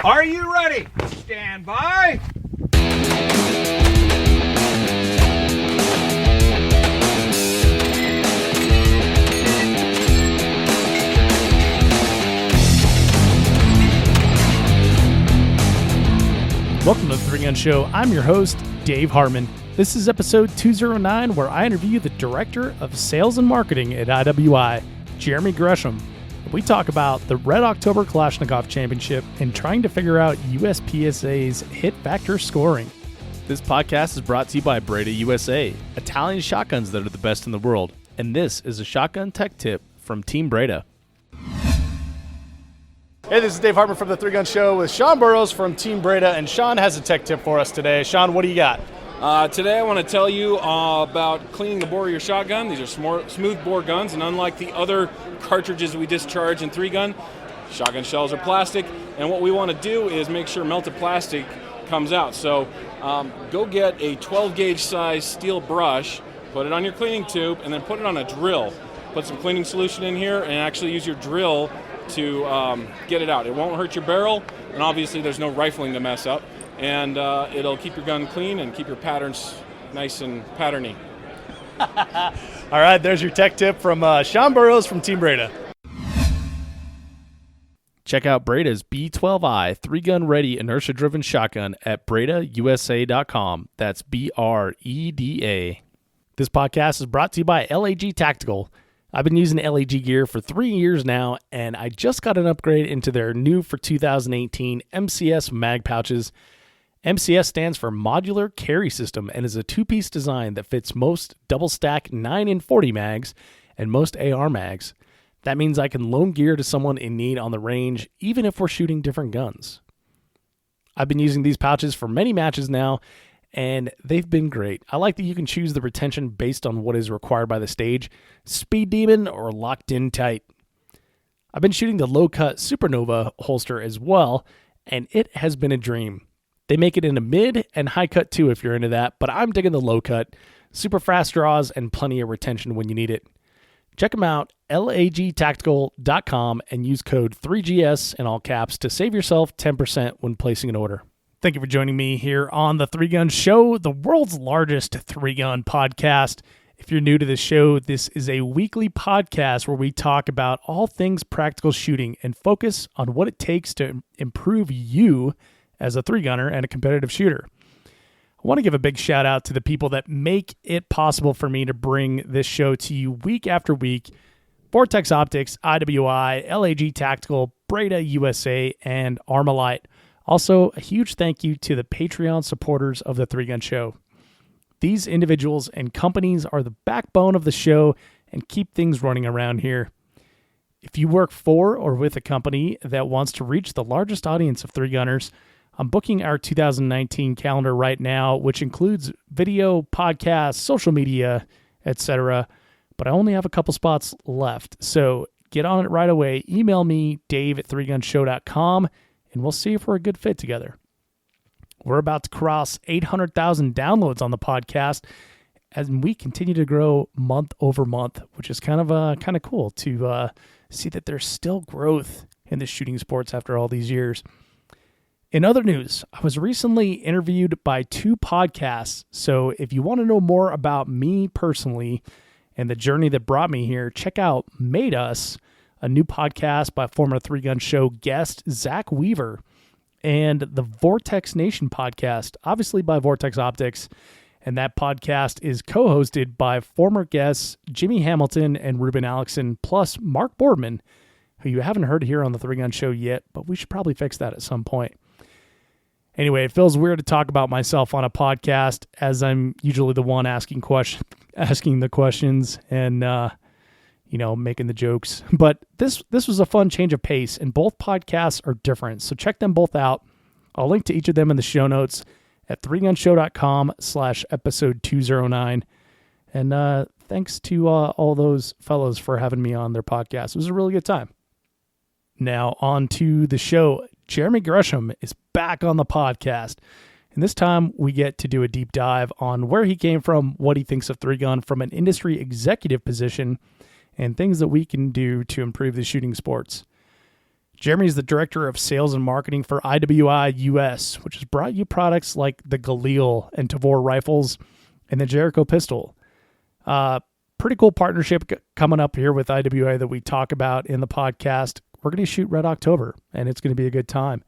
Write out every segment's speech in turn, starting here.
Are you ready? Stand by. Welcome to the Three Gun Show. I'm your host, Dave Hartman. This is episode 209, where I interview the Director of Sales and Marketing at IWI, Jeremy Gresham. We talk about the Red October Kalashnikov Championship and trying to figure out USPSA's hit factor scoring. This podcast is brought to you by Breda USA, Italian shotguns that are the best in the world. And this is a shotgun tech tip from Team Breda. Hey, this is Dave Hartman from the Three Gun Show with Sean Burrows from Team Breda, and Sean has a tech tip for us today. Sean, what do you got? Today I want to tell you about cleaning the bore of your shotgun. These are smooth bore guns, and unlike the other cartridges we discharge in 3-gun, shotgun shells are plastic, and what we want to do is make sure melted plastic comes out. So go get a 12-gauge size steel brush, put it on your cleaning tube, and then put it on a drill. Put some cleaning solution in here and actually use your drill to get it out. It won't hurt your barrel, and obviously there's no rifling to mess up, and it'll keep your gun clean and keep your patterns nice and patterny. All right, there's your tech tip from Sean Burrows from Team Breda. Check out Breda's B12i 3-gun ready inertia-driven shotgun at BredaUSA.com. That's BREDA. This podcast is brought to you by LAG Tactical. I've been using LAG gear for 3 years now, and I just got an upgrade into their new for 2018 MCS mag pouches. MCS stands for Modular Carry System and is a two-piece design that fits most double-stack 9 and 40 mags and most AR mags. That means I can loan gear to someone in need on the range, even if we're shooting different guns. I've been using these pouches for many matches now, and they've been great. I like that you can choose the retention based on what is required by the stage, Speed Demon or locked in tight. I've been shooting the low-cut Supernova holster as well, and it has been a dream. They make it in a mid and high cut too if you're into that, but I'm digging the low cut, super fast draws, and plenty of retention when you need it. Check them out, lagtactical.com, and use code 3GS in all caps to save yourself 10% when placing an order. Thank you for joining me here on the Three Gun Show, the world's largest 3-gun podcast. If you're new to the show, this is a weekly podcast where we talk about all things practical shooting and focus on what it takes to improve you as a 3-gunner and a competitive shooter. I want to give a big shout out to the people that make it possible for me to bring this show to you week after week. Vortex Optics, IWI, LAG Tactical, Breda USA, and Armalite. Also, a huge thank you to the Patreon supporters of the Three Gun Show. These individuals and companies are the backbone of the show and keep things running around here. If you work for or with a company that wants to reach the largest audience of 3-gunners, I'm booking our 2019 calendar right now, which includes video, podcasts, social media, etc. But I only have a couple spots left, so get on it right away. Email me, dave@threegunshow.com, and we'll see if we're a good fit together. We're about to cross 800,000 downloads on the podcast as we continue to grow month over month, which is kind of cool to see that there's still growth in the shooting sports after all these years. In other news, I was recently interviewed by 2 podcasts, so if you want to know more about me personally and the journey that brought me here, check out Made Us, a new podcast by former 3-Gun Show guest Zach Weaver, and the Vortex Nation podcast, obviously by Vortex Optics, and that podcast is co-hosted by former guests Jimmy Hamilton and Ruben Alexson, plus Mark Boardman, who you haven't heard here on the 3-Gun Show yet, but we should probably fix that at some point. Anyway, it feels weird to talk about myself on a podcast, as I'm usually the one asking the questions and making the jokes. But this was a fun change of pace, and both podcasts are different, so check them both out. I'll link to each of them in the show notes at 3gunshow.com/episode 209. And thanks to all those fellows for having me on their podcast. It was a really good time. Now on to the show. Jeremy Gresham is back on the podcast, and this time we get to do a deep dive on where he came from, what he thinks of 3-gun from an industry executive position, and things that we can do to improve the shooting sports. Jeremy's the director of sales and marketing for IWI US, which has brought you products like the Galil and Tavor rifles and the Jericho pistol. Pretty cool partnership coming up here with IWI that we talk about in the podcast. We're going to shoot Red October, and it's going to be a good time.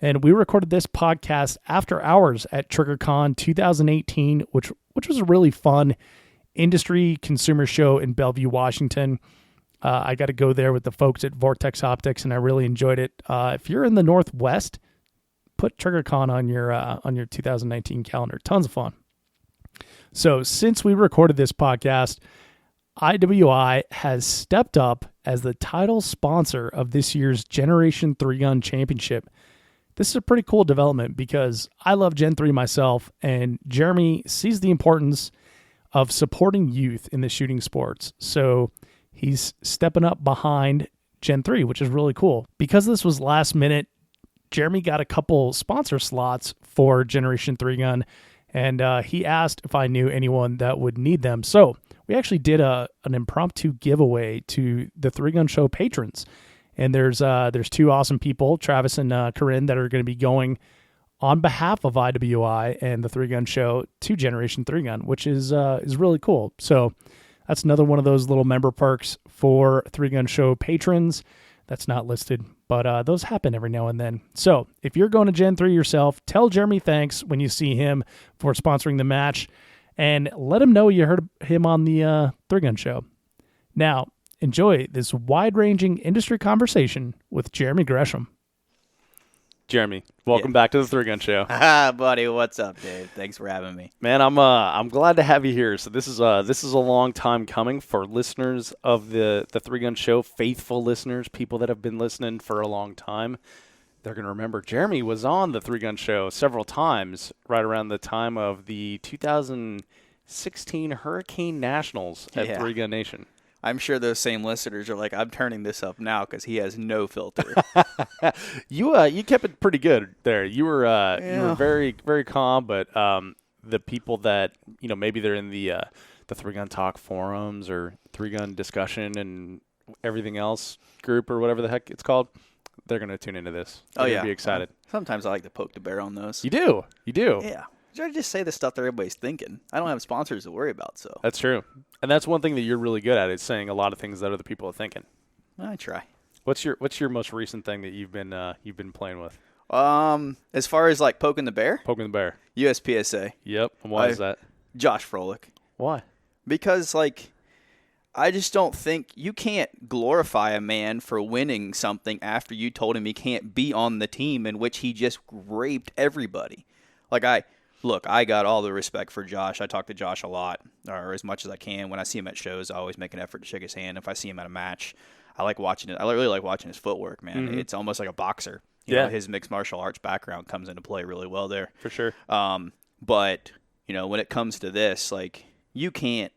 And we recorded this podcast after hours at TriggerCon 2018, which was a really fun industry consumer show in Bellevue, Washington. I got to go there with the folks at Vortex Optics, and I really enjoyed it. If you're in the Northwest, put TriggerCon on your 2019 calendar. Tons of fun. So since we recorded this podcast, IWI has stepped up as the title sponsor of this year's Generation 3 Gun Championship. This is a pretty cool development because I love Gen 3 myself, and Jeremy sees the importance of supporting youth in the shooting sports. So he's stepping up behind Gen 3, which is really cool. Because this was last minute, Jeremy got a couple sponsor slots for Generation 3 Gun, and he asked if I knew anyone that would need them. So we actually did an impromptu giveaway to the 3 Gun Show patrons. And there's two awesome people, Travis and Corinne, that are going to be going on behalf of IWI and the 3 Gun Show to Generation 3 Gun, which is really cool. So that's another one of those little member perks for 3 Gun Show patrons. That's not listed, but those happen every now and then. So if you're going to Gen 3 yourself, tell Jeremy thanks when you see him for sponsoring the match, and let him know you heard him on the 3 Gun Show. Now, enjoy this wide-ranging industry conversation with Jeremy Gresham. Jeremy, welcome back to the 3 Gun Show. Ah, buddy, what's up, Dave? Thanks for having me. Man, I'm glad to have you here. So this is a long time coming for listeners of the 3 Gun Show, faithful listeners, people that have been listening for a long time. They're going to remember Jeremy was on the 3 Gun Show several times right around the time of the 2016 Hurricane Nationals at 3 Gun Nation. I'm sure those same listeners are like, I'm turning this up now because he has no filter. You kept it pretty good there. You were very, very calm, but the people that, maybe they're in the 3 Gun Talk forums or 3 Gun discussion and everything else group or whatever the heck it's called, they're going to tune into this. They're going to be excited. Sometimes I like to poke the bear on those. You do. Yeah. I just say the stuff that everybody's thinking. I don't have sponsors to worry about, so. That's true. And that's one thing that you're really good at, is saying a lot of things that other people are thinking. I try. What's your most recent thing that you've been playing with? As far as like poking the bear? Poking the bear. USPSA. Yep. And why is that? Josh Froelich. Why? Because I just don't think you can't glorify a man for winning something after you told him he can't be on the team in which he just raped everybody. I got all the respect for Josh. I talk to Josh a lot, or as much as I can. When I see him at shows, I always make an effort to shake his hand. If I see him at a match, I like watching it. I really like watching his footwork, man. Mm-hmm. It's almost like a boxer. You know, his mixed martial arts background comes into play really well there. For sure. But, when it comes to this, you can't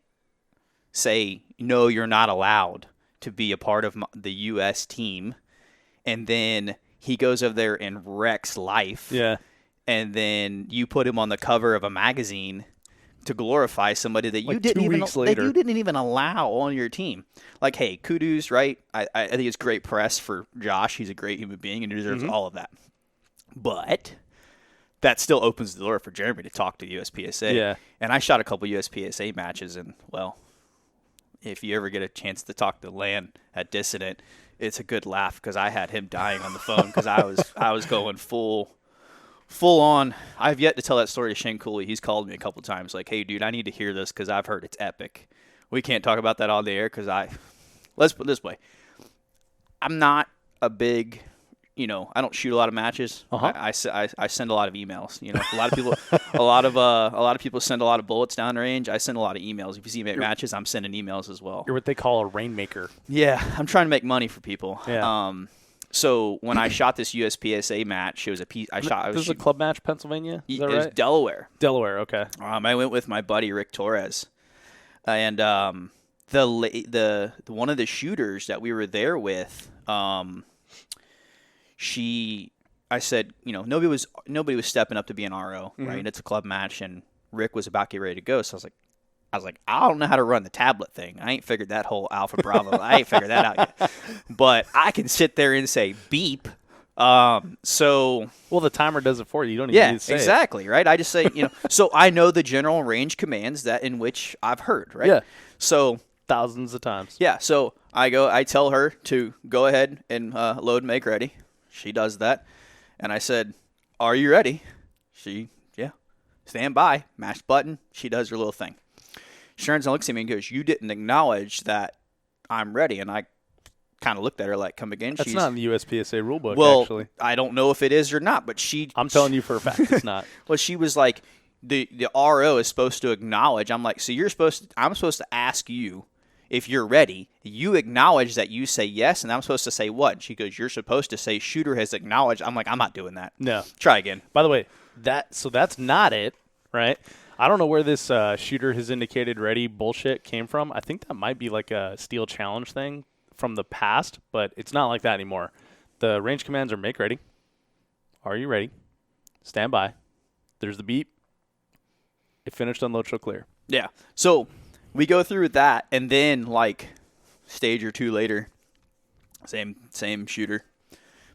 say, no, you're not allowed to be a part of the U.S. team, and then he goes over there and wrecks life. Yeah. And then you put him on the cover of a magazine to glorify somebody that you didn't even allow on your team. Hey, kudos, right? I think it's great press for Josh. He's a great human being and he deserves all of that. But that still opens the door for Jeremy to talk to USPSA. Yeah. And I shot a couple USPSA matches, and if you ever get a chance to talk to Lan at Dissident, it's a good laugh because I had him dying on the phone because I was going full on. I've yet to tell that story to Shane Cooley. He's called me a couple times hey, dude, I need to hear this because I've heard it's epic. We can't talk about that on the air because let's put it this way. I'm not a big, I don't shoot a lot of matches. Uh-huh. I send a lot of emails. A lot of people send a lot of bullets down range. I send a lot of emails. If you see me at matches, I'm sending emails as well. You're what they call a rainmaker. Yeah, I'm trying to make money for people. Yeah. So when I shot this USPSA match, it was a piece. This is a club match, Pennsylvania. Is that right? It was Delaware. Delaware, okay. I went with my buddy Rick Torres, and the one of the shooters that we were there with, I said, nobody was stepping up to be an RO, right? It's a club match, and Rick was about to get ready to go, so I was like, I was like, I don't know how to run the tablet thing. I ain't figured that whole Alpha Bravo. I ain't figured that out yet. But I can sit there and say beep. So Well, the timer does it for you. You don't even need to say exactly, right? I just say, so I know the general range commands that in which I've heard, right? Yeah. So thousands of times. yeah, so I tell her to go ahead and load make ready. She does that. And I said, are you ready? Yeah. Stand by, mash button. She does her little thing. She turns and looks at me and goes, you didn't acknowledge that I'm ready. And I kind of looked at her like, come again. That's not in the USPSA rulebook, well, actually. I don't know if it is or not, but I'm telling you for a fact it's not. well, she was like, the RO is supposed to acknowledge. I'm like, so I'm supposed to ask you if you're ready. You acknowledge that you say yes, and I'm supposed to say what? She goes, you're supposed to say shooter has acknowledged. I'm like, I'm not doing that. No. Try again. By the way, that's not it, right? I don't know where this shooter has indicated ready bullshit came from. I think that might be like a Steel Challenge thing from the past, but it's not like that anymore. The range commands are make ready. Are you ready? Stand by. There's the beep. It finished, unload, show clear. Yeah. So we go through that, and then like stage or two later, same shooter.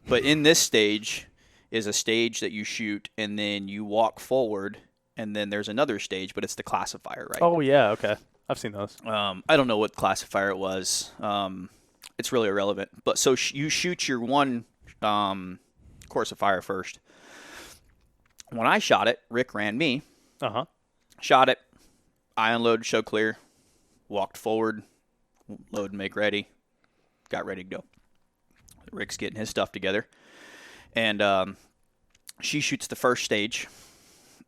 But in this stage is a stage that you shoot, and then you walk forward, and then there's another stage, but it's the classifier, right? Oh, yeah, okay. I've seen those. I don't know what classifier it was. It's really irrelevant. But so you shoot your one course of fire first. When I shot it, Rick ran me. Uh-huh. Shot it. I unloaded, show clear. Walked forward. Load and make ready. Got ready to go. Rick's getting his stuff together. And she shoots the first stage.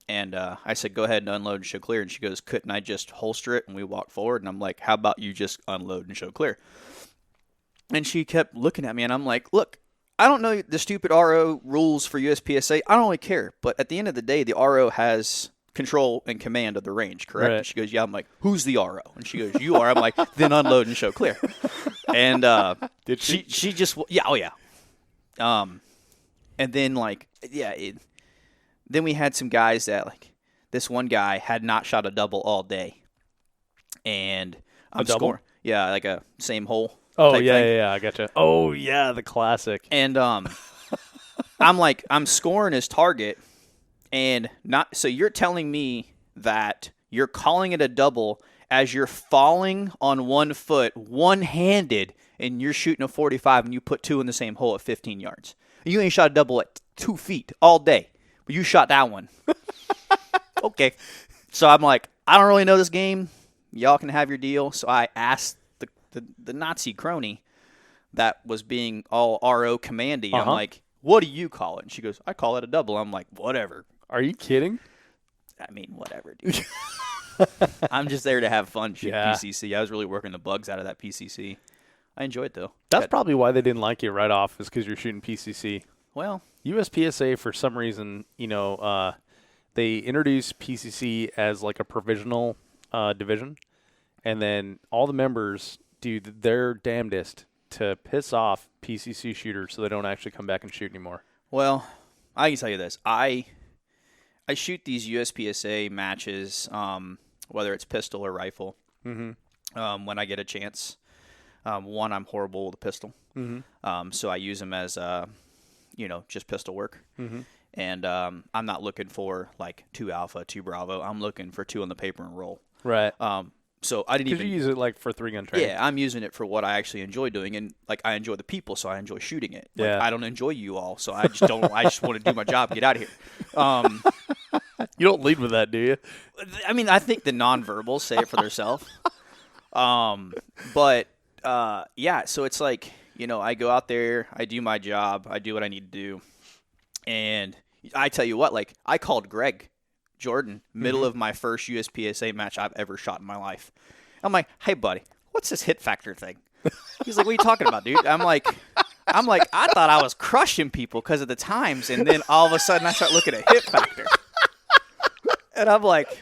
And I said, go ahead and unload and show clear. And she goes, couldn't I just holster it? And we walked forward. And I'm like, how about you just unload and show clear? And she kept looking at me. And I'm like, look, I don't know the stupid RO rules for USPSA. I don't really care. But at the end of the day, the RO has control and command of the range, correct? Right. And she goes, yeah. I'm like, who's the RO? And she goes, you are. I'm like, then unload and show clear. And Did she? she just, yeah, oh yeah. And then like, yeah, then we had some guys that like, this one guy had not shot a double all day. And I'm double? scoring. Yeah, like a same hole. Oh, type yeah, thing. yeah, I gotcha. Oh, yeah, the classic. And I'm scoring his target, and not. So you're telling me that you're calling it a double as you're falling on 1 foot, one-handed, and you're shooting a 45, and you put two in the same hole at 15 yards. You ain't shot a double at 2 feet all day, but you shot that one. Okay. So I'm like, I don't really know this game. Y'all can have your deal. So I asked the Nazi crony that was being all RO commandy. Uh-huh. I'm like, what do you call it? And she goes, I call it a double. I'm like, whatever. Are you kidding? I mean, whatever, dude. I'm just there to have fun shooting PCC. I was really working the bugs out of that PCC. I enjoyed it, though. That's probably why they didn't like you right off, is because you're shooting PCC. Well, USPSA, for some reason, they introduced PCC as like a provisional division, and then all the members do their damnedest to piss off PCC shooters so they don't actually come back and shoot anymore. Well, I can tell you this. I shoot these USPSA matches, whether it's pistol or rifle, when I get a chance. One, I'm horrible with a pistol, so I use them as, just pistol work. And I'm not looking for like 2 alpha, 2 bravo. I'm looking for 2 on the paper and roll. Right. So I didn't even. Because you use it like for 3-gun training. Yeah, I'm using it for what I actually enjoy doing, and like I enjoy the people, so I enjoy shooting it. Like, Yeah. I don't enjoy you all, so I just don't. I just want to do my job, get out of here. You don't lead with that, do you? I mean, I think the nonverbals say it for themselves. Yeah, so it's like, I go out there, I do my job, I do what I need to do. And I tell you what, like, I called Greg Jordan middle of my first USPSA match I've ever shot in my life. I'm like, hey, buddy, what's this hit factor thing? He's like, what are you talking about, dude? I'm like, I thought I was crushing people because of the times. And then all of a sudden I start looking at hit factor. And I'm like,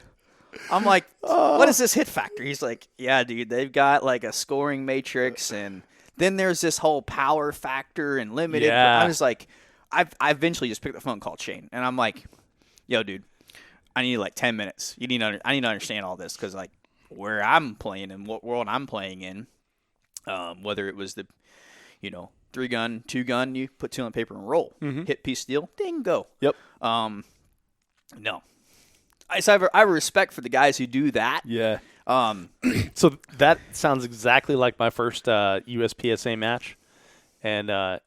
what is this hit factor? He's like, yeah, dude, they've got like a scoring matrix, and then there's this whole power factor and limited. Yeah. I was like, I eventually just picked the phone and called Shane, and I'm like, yo, dude, I need like 10 minutes. I need to understand all this, because like where I'm playing and what world I'm playing in, whether it was the, 3-gun, 2-gun, you put 2 on paper and roll. Hit piece steel, ding, go. Yep. No. I have a respect for the guys who do that. Yeah. So that sounds exactly like my first USPSA match, and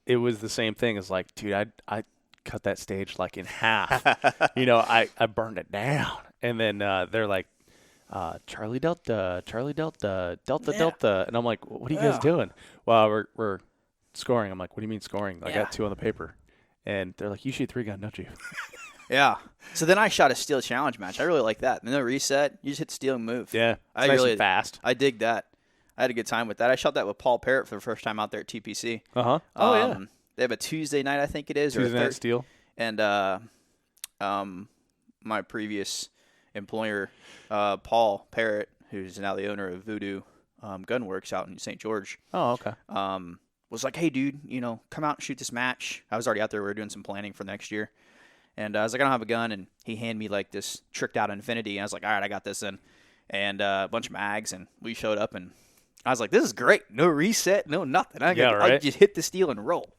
it was the same thing. It's like, dude, I cut that stage like in half. I burned it down, and then they're like, Charlie Delta, Delta, Delta, and I'm like, what are you guys doing? Well, we're scoring. I'm like, what do you mean scoring? I got 2 on the paper, and they're like, you shoot 3-gun, don't you? Yeah. So then I shot a steel challenge match. I really like that. No reset. You just hit steel and move. Yeah. I nice really and fast. I dig that. I had a good time with that. I shot that with Paul Parrott for the first time out there at TPC. Uh-huh. Oh, yeah. They have a Tuesday night, I think it is. Tuesday night steel. And my previous employer, Paul Parrott, who's now the owner of Voodoo Gunworks out in St. George. Oh, okay. Was like, hey, dude, come out and shoot this match. I was already out there. We were doing some planning for next year. And I was like, I don't have a gun. And he handed me like this tricked out Infinity. And I was like, all right, I got this in. And a bunch of mags. And we showed up. And I was like, this is great. No reset, no nothing. I just hit the steel and roll.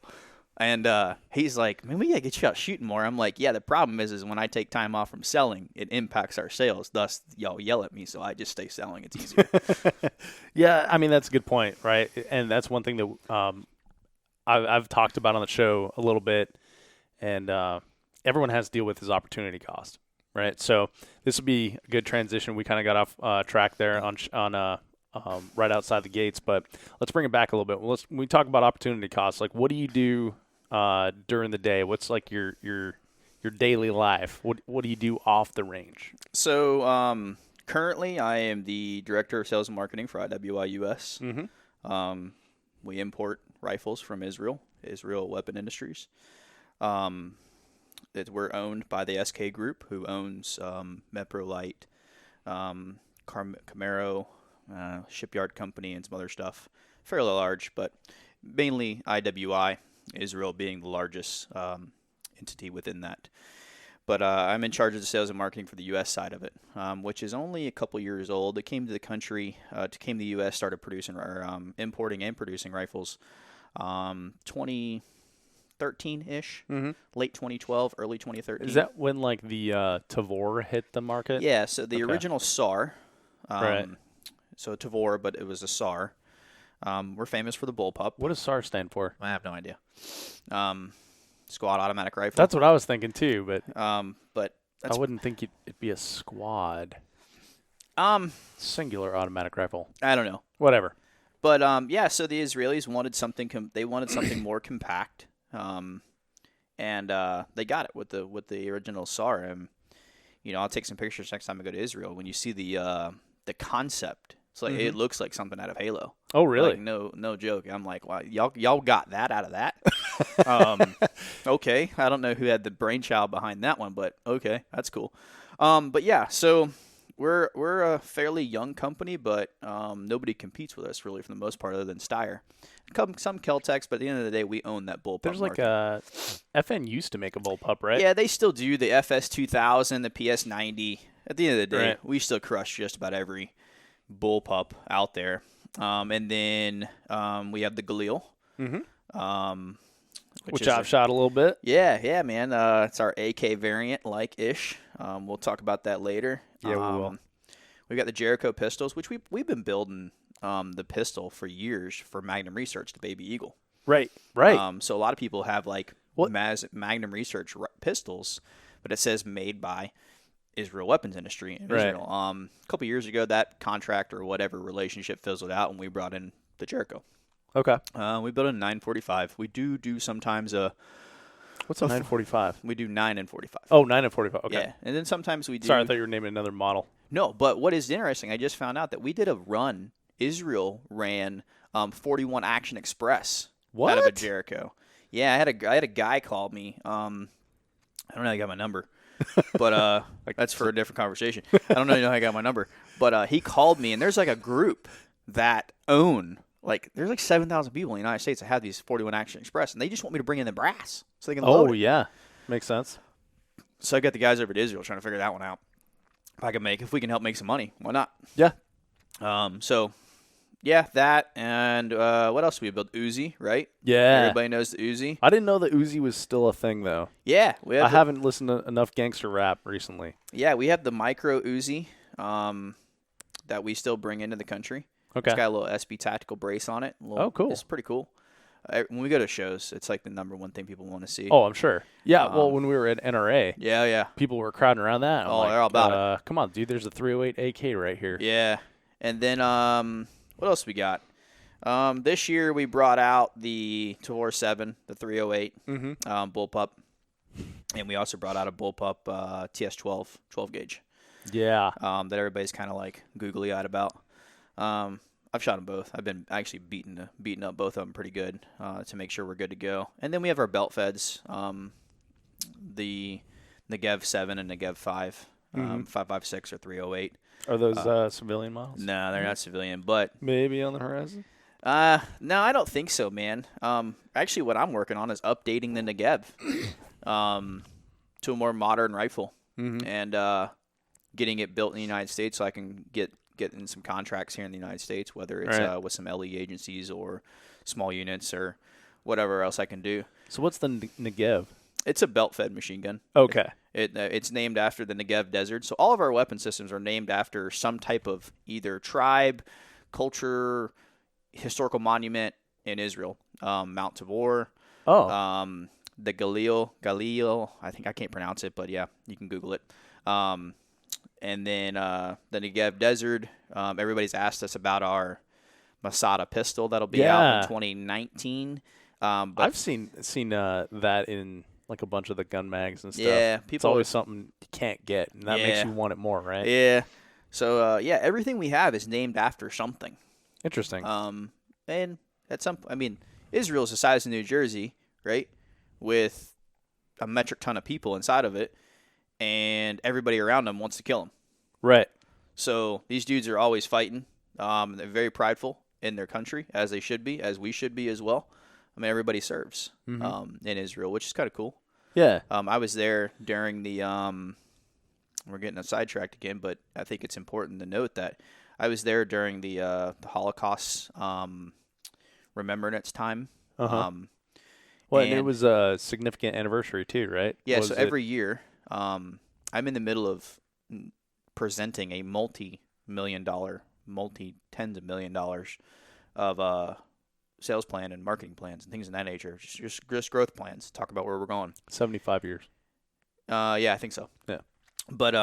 And he's like, man, we got to get you out shooting more. I'm like, yeah, the problem is when I take time off from selling, it impacts our sales. Thus, y'all yell at me. So I just stay selling. It's easier. Yeah, I mean, that's a good point, right? And that's one thing that I've talked about on the show a little bit. And everyone has to deal with his opportunity cost, right? So this would be a good transition. We kind of got off track there on right outside the gates, but let's bring it back a little bit. When we talk about opportunity costs, like what do you do during the day? What's like your daily life? What do you do off the range? So currently, I am the director of sales and marketing for IWI US. Mm-hmm. We import rifles from Israel Weapon Industries. We're owned by the SK Group, who owns Meprolite, Camaro, Shipyard Company, and some other stuff. Fairly large, but mainly IWI, Israel being the largest entity within that. But I'm in charge of the sales and marketing for the U.S. side of it, which is only a couple years old. It came to the country, came to the U.S., started producing or importing and producing rifles 2013-ish, late 2012, early 2013. Is that when like the Tavor hit the market? Yeah, so the original SAR, right. So Tavor, but it was a SAR. We're famous for the bullpup. What does SAR stand for? I have no idea. Squad automatic rifle. That's what I was thinking too, but that's, I wouldn't think it'd be a squad. Singular automatic rifle. I don't know. Whatever. But yeah, so the Israelis wanted something. They wanted something more compact, and they got it with the original SAR. I'll take some pictures next time I go to Israel. When you see the concept, it's like it looks like something out of Halo. Oh, really? Like, no joke. I'm like, wow, y'all got that out of that. Okay, I don't know who had the brainchild behind that one, but okay, that's cool. But yeah, so. We're a fairly young company, but nobody competes with us really for the most part, other than Steyr. Some Kel-Tecs, but at the end of the day, we own that bullpup. There's like FN used to make a bullpup, right? Yeah, they still do the FS2000, the PS90. At the end of the day, we still crush just about every bullpup out there. And then we have the Galil. Mm-hmm. Which I've shot a little bit. Yeah, man. It's our AK variant, like-ish. We'll talk about that later. Yeah, we will. We've got the Jericho pistols, which we've been building the pistol for years for Magnum Research, the Baby Eagle. Right. So a lot of people have like Magnum Research pistols, but it says made by Israel Weapons Industry in Israel. A couple years ago, that contract or whatever relationship fizzled out, and we brought in the Jericho. Okay. We built a 945. We do sometimes a. What's a 945? We do 9 and 45. Oh, 9 and 45. Okay. Yeah, and then sometimes we do. Sorry, I thought you were naming another model. No, but what is interesting, I just found out that we did a run. Israel ran 41 Action Express out of a Jericho. Yeah, I had a guy call me. I don't know how he got my number, but that's for a different conversation. I don't know how he got my number, but he called me, and there's like a group that own. There's like 7,000 people in the United States that have these 41 Action Express, and they just want me to bring in the brass so they can load it. Yeah. Makes sense. So I got the guys over to Israel trying to figure that one out. if we can help make some money, why not? Yeah. So, yeah, that and what else we built? Uzi, right? Yeah. Everybody knows the Uzi. I didn't know that Uzi was still a thing, though. Yeah, I haven't listened to enough gangster rap recently. Yeah, we have the micro Uzi that we still bring into the country. Okay. It's got a little SB tactical brace on it. Oh, cool. It's pretty cool. When we go to shows, it's like the number one thing people want to see. Oh, I'm sure. Yeah, well, when we were at NRA, Yeah. people were crowding around that. I'm They're all about it. Come on, dude, there's a 308 AK right here. Yeah. And then what else we got? This year we brought out the Tavor 7, the 308 bullpup. And we also brought out a bullpup TS12 12 gauge. Yeah. That everybody's kind of like googly-eyed about. I've shot them both. I've been actually beating up both of them pretty good to make sure we're good to go. And then we have our belt feds, the Negev 7 and Negev 5, 5.56 or 308. Are those civilian models? No, they're not civilian, but Maybe on the horizon? no, I don't think so, man. Actually, what I'm working on is updating the Negev to a more modern rifle and getting it built in the United States so I can get in some contracts here in the United States, whether it's with some LE agencies or small units or whatever else I can do. So what's the Negev? It's a belt-fed machine gun. Okay. It's named after the Negev Desert. So all of our weapon systems are named after some type of either tribe, culture, historical monument in Israel. Mount Tabor. Oh. The Galil. I think I can't pronounce it, but yeah, you can Google it. And then the Negev Desert. Everybody's asked us about our Masada pistol that'll be out in 2019. But I've seen that in like a bunch of the gun mags and stuff. Yeah, it's always something you can't get, and that makes you want it more, right? Yeah. So everything we have is named after something. Interesting. And at Israel's the size of New Jersey, right? With a metric ton of people inside of it, and everybody around them wants to kill them. Right. So these dudes are always fighting. They're very prideful in their country, as they should be, as we should be as well. I mean, everybody serves in Israel, which is kind of cool. Yeah. I was there during the we're getting sidetracked again, but I think it's important to note that I was there during the Holocaust remembrance time. And it was a significant anniversary too, right? Yeah, so every year I'm in the middle of presenting a multi-tens of million dollars of sales plan and marketing plans and things of that nature. Just growth plans. Talk about where we're going. 75 years. Yeah, I think so. Yeah. But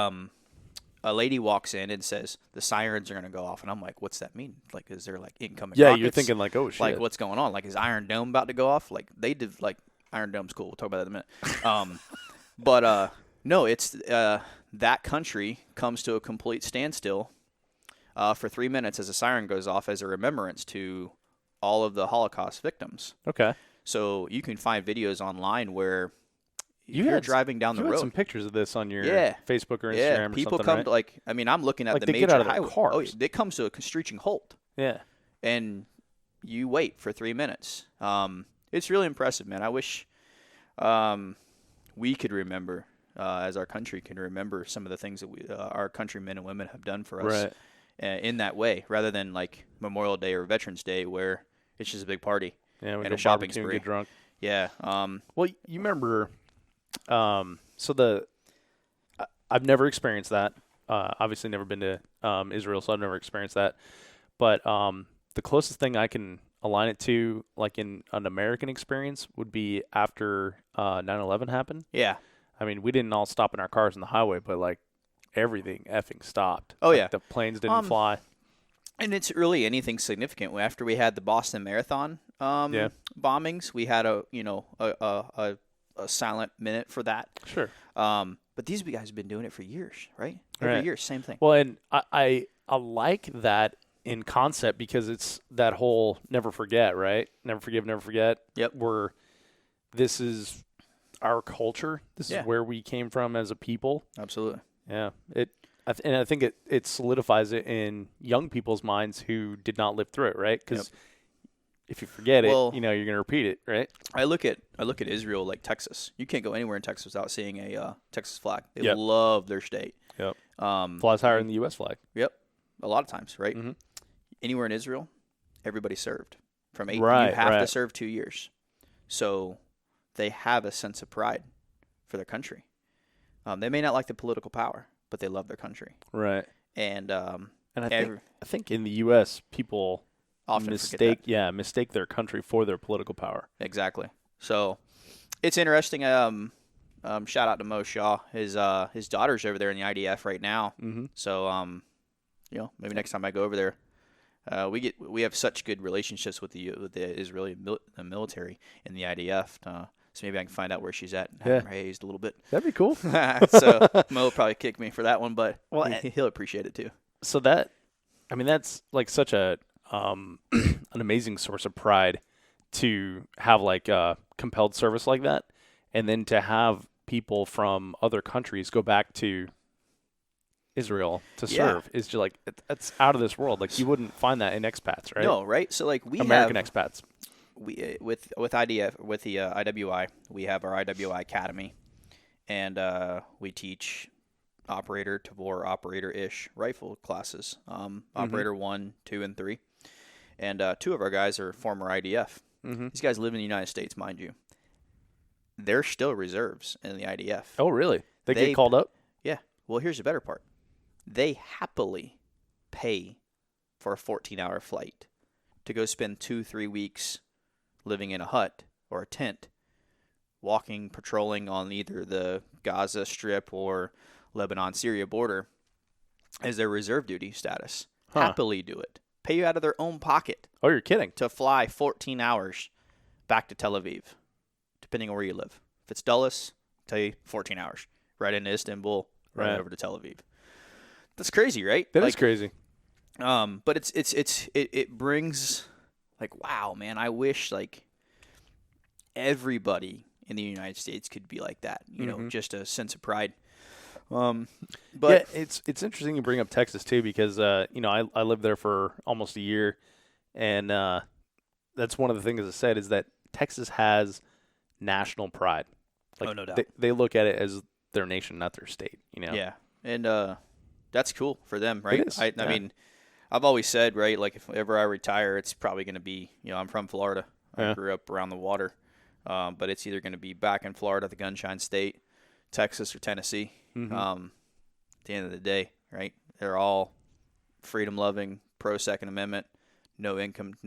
a lady walks in and says the sirens are going to go off, and I'm like, what's that mean? Like, is there like incoming rockets? You're thinking like, oh shit. Like, what's going on? Like, is Iron Dome about to go off? Like, they did like Iron Dome's cool. We'll talk about that in a minute. But no, it's that country comes to a complete standstill for 3 minutes as a siren goes off as a remembrance to all of the Holocaust victims. Okay. So you can find videos online where you're driving down the road. You had some pictures of this on your Facebook or Instagram Yeah, or people something, come right? to like, I mean, I'm looking at Like the they major get out of their highway. cars. Oh, yeah, it comes to a screeching halt. Yeah. And you wait for 3 minutes. It's really impressive, man. I wish we could remember, as our country can remember some of the things that our countrymen and women have done for us in that way, rather than like Memorial Day or Veterans Day where it's just a big party and a shopping barbecue and spree. get drunk. Yeah. Well, you remember, I've never experienced that. Obviously never been to Israel, so I've never experienced that. But the closest thing I can align it to, like in an American experience, would be after 9/11 happened. Yeah. I mean, we didn't all stop in our cars on the highway, but like everything effing stopped. Oh, like, yeah. The planes didn't fly. And it's really anything significant. After we had the Boston Marathon bombings, we had a silent minute for that. Sure. But these guys have been doing it for years, right? Every year, same thing. Well, and I like that in concept because it's that whole never forget, right? Never forgive, never forget. Yep. Where this is our culture. This is where we came from as a people. Absolutely. Yeah. And I think it solidifies it in young people's minds who did not live through it, right? Because if you forget it, you're going to repeat it, right? I look at Israel like Texas. You can't go anywhere in Texas without seeing a Texas flag. They love their state. Yep. Flies higher than the U.S. flag. Yep, a lot of times, right? Mhm. Anywhere in Israel, everybody served. From 8, Right, you have to right. serve 2 years. So they have a sense of pride for their country. They may not like the political power, but they love their country. Right. And I think in the U.S. people often forget that. mistake their country for their political power. Exactly. So it's interesting. Shout out to Mo Shaw. His daughter's over there in the IDF right now. Mm-hmm. So maybe next time I go over there, we have such good relationships with the Israeli military in the IDF. So maybe I can find out where she's at and have her hazed a little bit. That'd be cool. So Mo will probably kick me for that one, but he'll appreciate it too. So that's like such a an amazing source of pride to have like compelled service like that, and then to have people from other countries go back to Israel to serve is just like it's out of this world. Like you wouldn't find that in expats, right? No, right? So like American expats. We with IDF with the IWI, we have our IWI Academy, and we teach operator to bore operator-ish rifle classes. Operator 1, 2, and 3, and 2 of our guys are former IDF. Mm-hmm. These guys live in the United States, mind you. They're still reserves in the IDF. Oh, really? They get called up? Yeah. Well, here's the better part. They happily pay for a 14-hour flight to go spend 2-3 weeks living in a hut or a tent, walking, patrolling on either the Gaza Strip or Lebanon-Syria border as their reserve duty status. Huh. Happily do it. Pay you out of their own pocket Oh, you're kidding. to fly 14 hours back to Tel Aviv, depending on where you live. If it's Dulles, tell you 14 hours. Right into Istanbul, right over to Tel Aviv. That's crazy, right? That is crazy. But it brings like, wow, man, I wish like everybody in the United States could be like that, you know, just a sense of pride. But yeah, it's interesting you bring up Texas too, because I lived there for almost a year, and that's one of the things I said is that Texas has national pride. Like, no doubt. They look at it as their nation, not their state. You know. Yeah, and that's cool for them, right? It is. I mean, I've always said, right, like if ever I retire, it's probably going to be, I'm from Florida. I grew up around the water, but it's either going to be back in Florida, the Gunshine State, Texas, or Tennessee. At the end of the day, right? They're all freedom-loving, pro-Second Amendment, no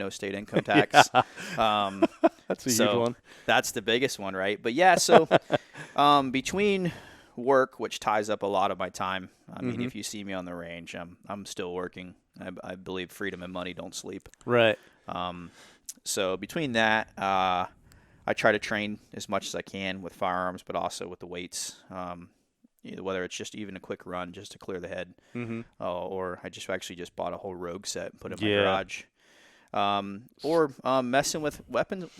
state income tax. That's a huge one. That's the biggest one, right? But yeah, so between work, which ties up a lot of my time. I mean, if you see me on the range, I'm still working. I believe freedom and money don't sleep. Right. So between that, I try to train as much as I can with firearms, but also with the weights. Whether it's just even a quick run just to clear the head, or I just bought a whole Rogue set and put it in my garage. Or messing with weapon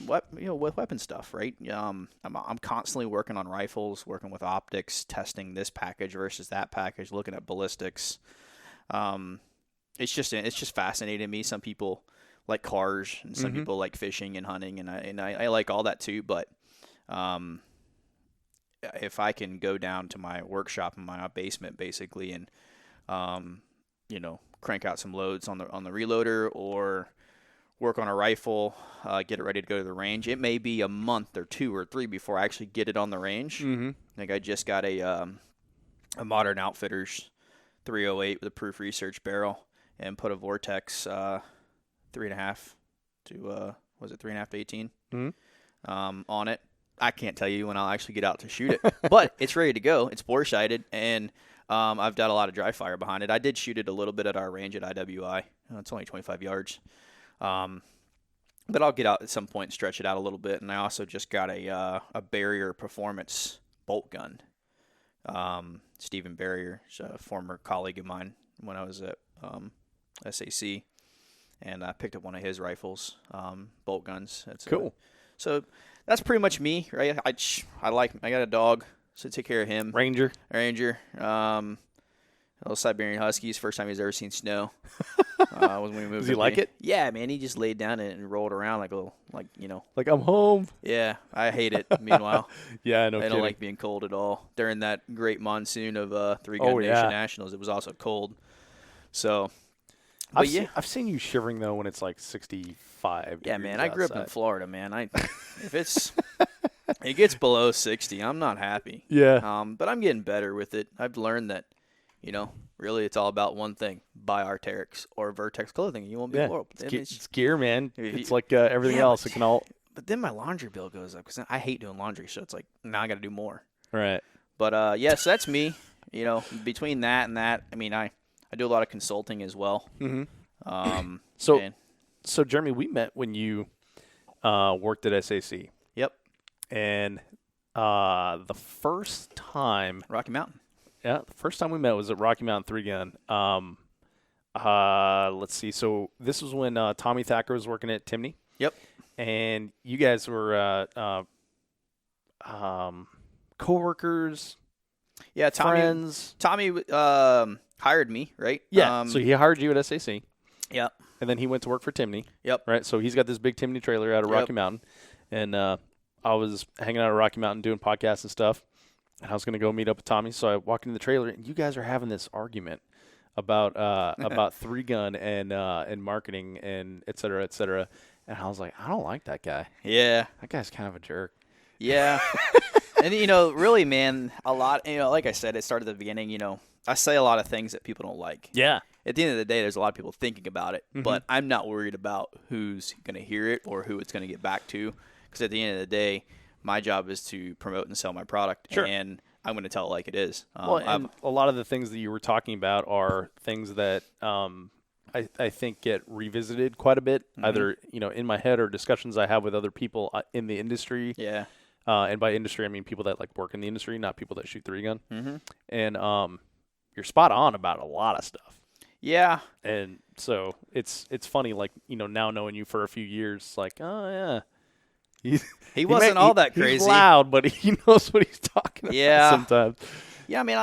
stuff, right? I'm constantly working on rifles, working with optics, testing this package versus that package, looking at ballistics. It's just fascinating to me. Some people like cars, and some people like fishing and hunting, and I like all that too. But if I can go down to my workshop in my basement, basically, and crank out some loads on the reloader, or work on a rifle, get it ready to go to the range. It may be a month or 2 or 3 before I actually get it on the range. Like I just got a Modern Outfitters 308 with a proof research barrel, and put a Vortex 3.5 to 3.5 to 18 on it. I can't tell you when I'll actually get out to shoot it, but it's ready to go. It's bore sighted, and I've got a lot of dry fire behind it. I did shoot it a little bit at our range at IWI. It's only 25 yards. But I'll get out at some point and stretch it out a little bit. And I also just got a Barrier Performance bolt gun. Stephen Barrier is a former colleague of mine when I was at SAC, and I picked up one of his rifles, bolt guns. That's cool. So that's pretty much me, right? I got a dog, so take care of him. Ranger. Little Siberian Huskies, first time he's ever seen snow. When we moved. Does he like it? Yeah, man. He just laid down and rolled around Like I'm home. Yeah, I hate it. Meanwhile, Yeah, no I kidding. don't like being cold at all. During that great monsoon of Three Gun Nation Nationals, it was also cold. So, but I've seen you shivering though when it's like 65. Yeah, man. degrees I grew up in outside. Florida, man. If it gets below 60, I'm not happy. Yeah. But I'm getting better with it. I've learned that, really it's all about one thing: buy Arc'teryx or Vertex clothing. You won't be horrible. It's gear, man. It's like everything else. It can all. But then my laundry bill goes up because I hate doing laundry, so it's like now I got to do more. Right. But so that's me. Between that and that, I mean, I do a lot of consulting as well. Mm-hmm. So Jeremy, we met when you worked at SAC. Yep. And the first time Rocky Mountain. Yeah, the first time we met was at Rocky Mountain 3-Gun. Let's see. So this was when Tommy Thacker was working at Timney. Yep. And you guys were co-workers. Yeah, friends. Tommy hired me, right? Yeah. So he hired you at SAC. Yep. And then he went to work for Timney. Yep. Right. So he's got this big Timney trailer out of Rocky Mountain, and I was hanging out at Rocky Mountain doing podcasts and stuff. And I was going to go meet up with Tommy, so I walk into the trailer, and you guys are having this argument about 3-Gun and marketing and et cetera, et cetera. And I was like, I don't like that guy. Yeah. That guy's kind of a jerk. Yeah. And, really, man, a lot, like I said, it started at the beginning, I say a lot of things that people don't like. Yeah. At the end of the day, there's a lot of people thinking about it, but I'm not worried about who's going to hear it or who it's going to get back to, because at the end of the day, my job is to promote and sell my product, and I'm going to tell it like it is. And a lot of the things that you were talking about are things that I think get revisited quite a bit, either in my head or discussions I have with other people in the industry. Yeah. And by industry, I mean people that work in the industry, not people that shoot 3-Gun. Mm-hmm. And you're spot on about a lot of stuff. Yeah. And so it's funny, now knowing you for a few years, oh yeah. He wasn't all that crazy. He's loud, but he knows what he's talking about sometimes. Yeah, I mean,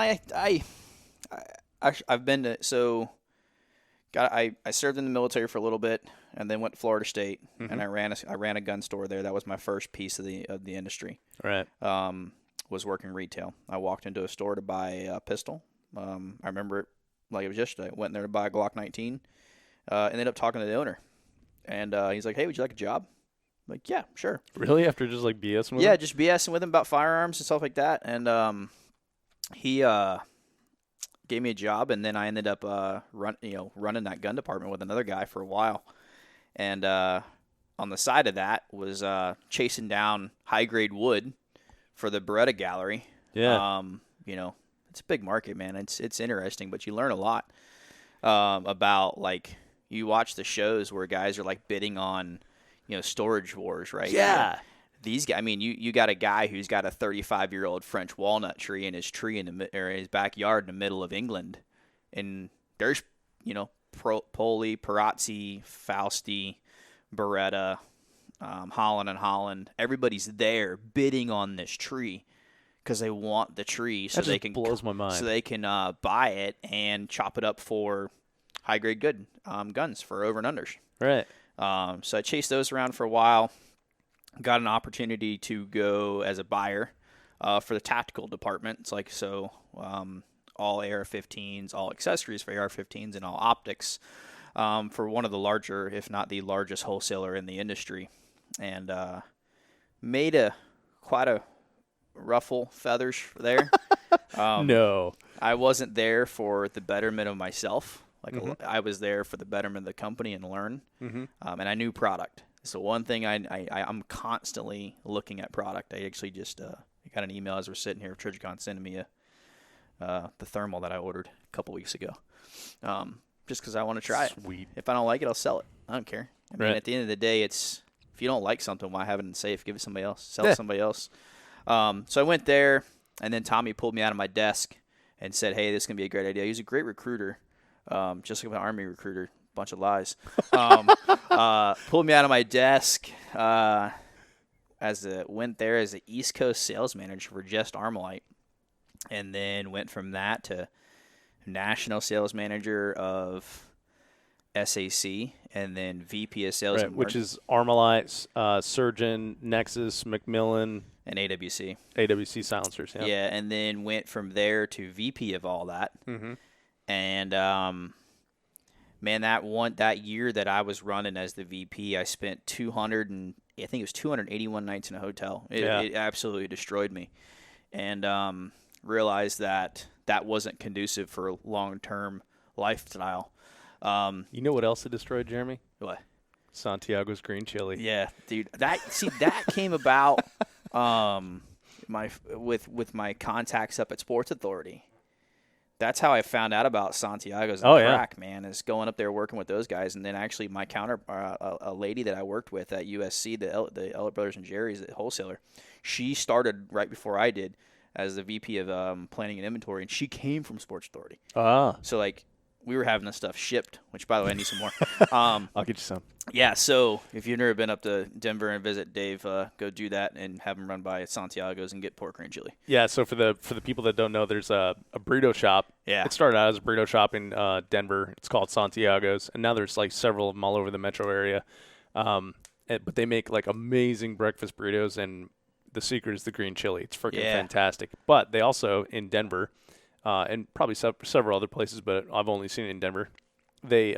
I've been to I served in the military for a little bit, and then went to Florida State, and I ran a gun store there. That was my first piece of the industry. Right. Was working retail. I walked into a store to buy a pistol. I remember it like it was yesterday. I went in there to buy a Glock 19. Ended up talking to the owner, and he's like, "Hey, would you like a job?" I'm like, yeah, sure. Really? After just BSing with him? Yeah, just BSing with him about firearms and stuff like that. And he gave me a job, and then I ended up running that gun department with another guy for a while. And on the side of that was chasing down high-grade wood for the Beretta Gallery. Yeah. It's a big market, man. It's interesting, but you learn a lot about, you watch the shows where guys are, bidding on – storage wars, right? Yeah. These guys, I mean, you got a guy who's got a 35-year-old French walnut tree in his his backyard in the middle of England, and there's, Poli, Perazzi, Fausti, Beretta, Holland and Holland. Everybody's there bidding on this tree because they want the tree, so they can blows my mind. So they can buy it and chop it up for high-grade good guns for over and unders. Right. So I chased those around for a while, got an opportunity to go as a buyer for the tactical department. It's all AR-15s, all accessories for AR-15s, and all optics for one of the larger, if not the largest wholesaler in the industry. And made quite a ruffle feathers there. No. I wasn't there for the betterment of myself. I was there for the betterment of the company and learn. And I knew product. So one thing I'm constantly looking at product. I actually just got an email as we're sitting here, Trigicon sending me the thermal that I ordered a couple weeks ago. Just because I want to try it. Sweet. If I don't like it, I'll sell it. I don't care. I mean, Right. at the end of the day, if you don't like something, why have it in the safe? Give it to somebody else. Sell it to somebody else. So I went there, and then Tommy pulled me out of my desk and said, "Hey, this is going to be a great idea." He's a great recruiter. Just like an Army recruiter, bunch of lies. Pulled me out of my desk went there as the East Coast sales manager for just Armalite, and then went from that to national sales manager of SAC, and then VP of Sales and which is Armalite, Surgeon, Nexus, Macmillan, and AWC. AWC silencers. Yeah. Yeah, and then went from there to VP of all that. Mm-hmm. And man, that year that I was running as the VP, I spent 281 nights in a hotel. It absolutely destroyed me, and realized that wasn't conducive for a long-term lifestyle. You know what else it destroyed, Jeremy? What? Santiago's green chili. Yeah, dude. That came about with my contacts up at Sports Authority. That's how I found out about Santiago's crack, man, is going up there working with those guys. And then actually my a lady that I worked with at USC, the Ellett Brothers and Jerry's, the wholesaler, she started right before I did as the VP of planning and inventory, and she came from Sports Authority. Ah. So, like, we were having this stuff shipped, which, by the way, I need some more. I'll get you some. Yeah, so if you've never been up to Denver and visit Dave, go do that and have him run by Santiago's and get pork ring chili. Yeah, so for the people that don't know, there's a burrito shop. Yeah. It started out as a burrito shop in Denver. It's called Santiago's, and now there's like several of them all over the metro area. But they make like amazing breakfast burritos, and the secret is the green chili. It's freaking fantastic. But they also, in Denver, and probably several other places, but I've only seen it in Denver, they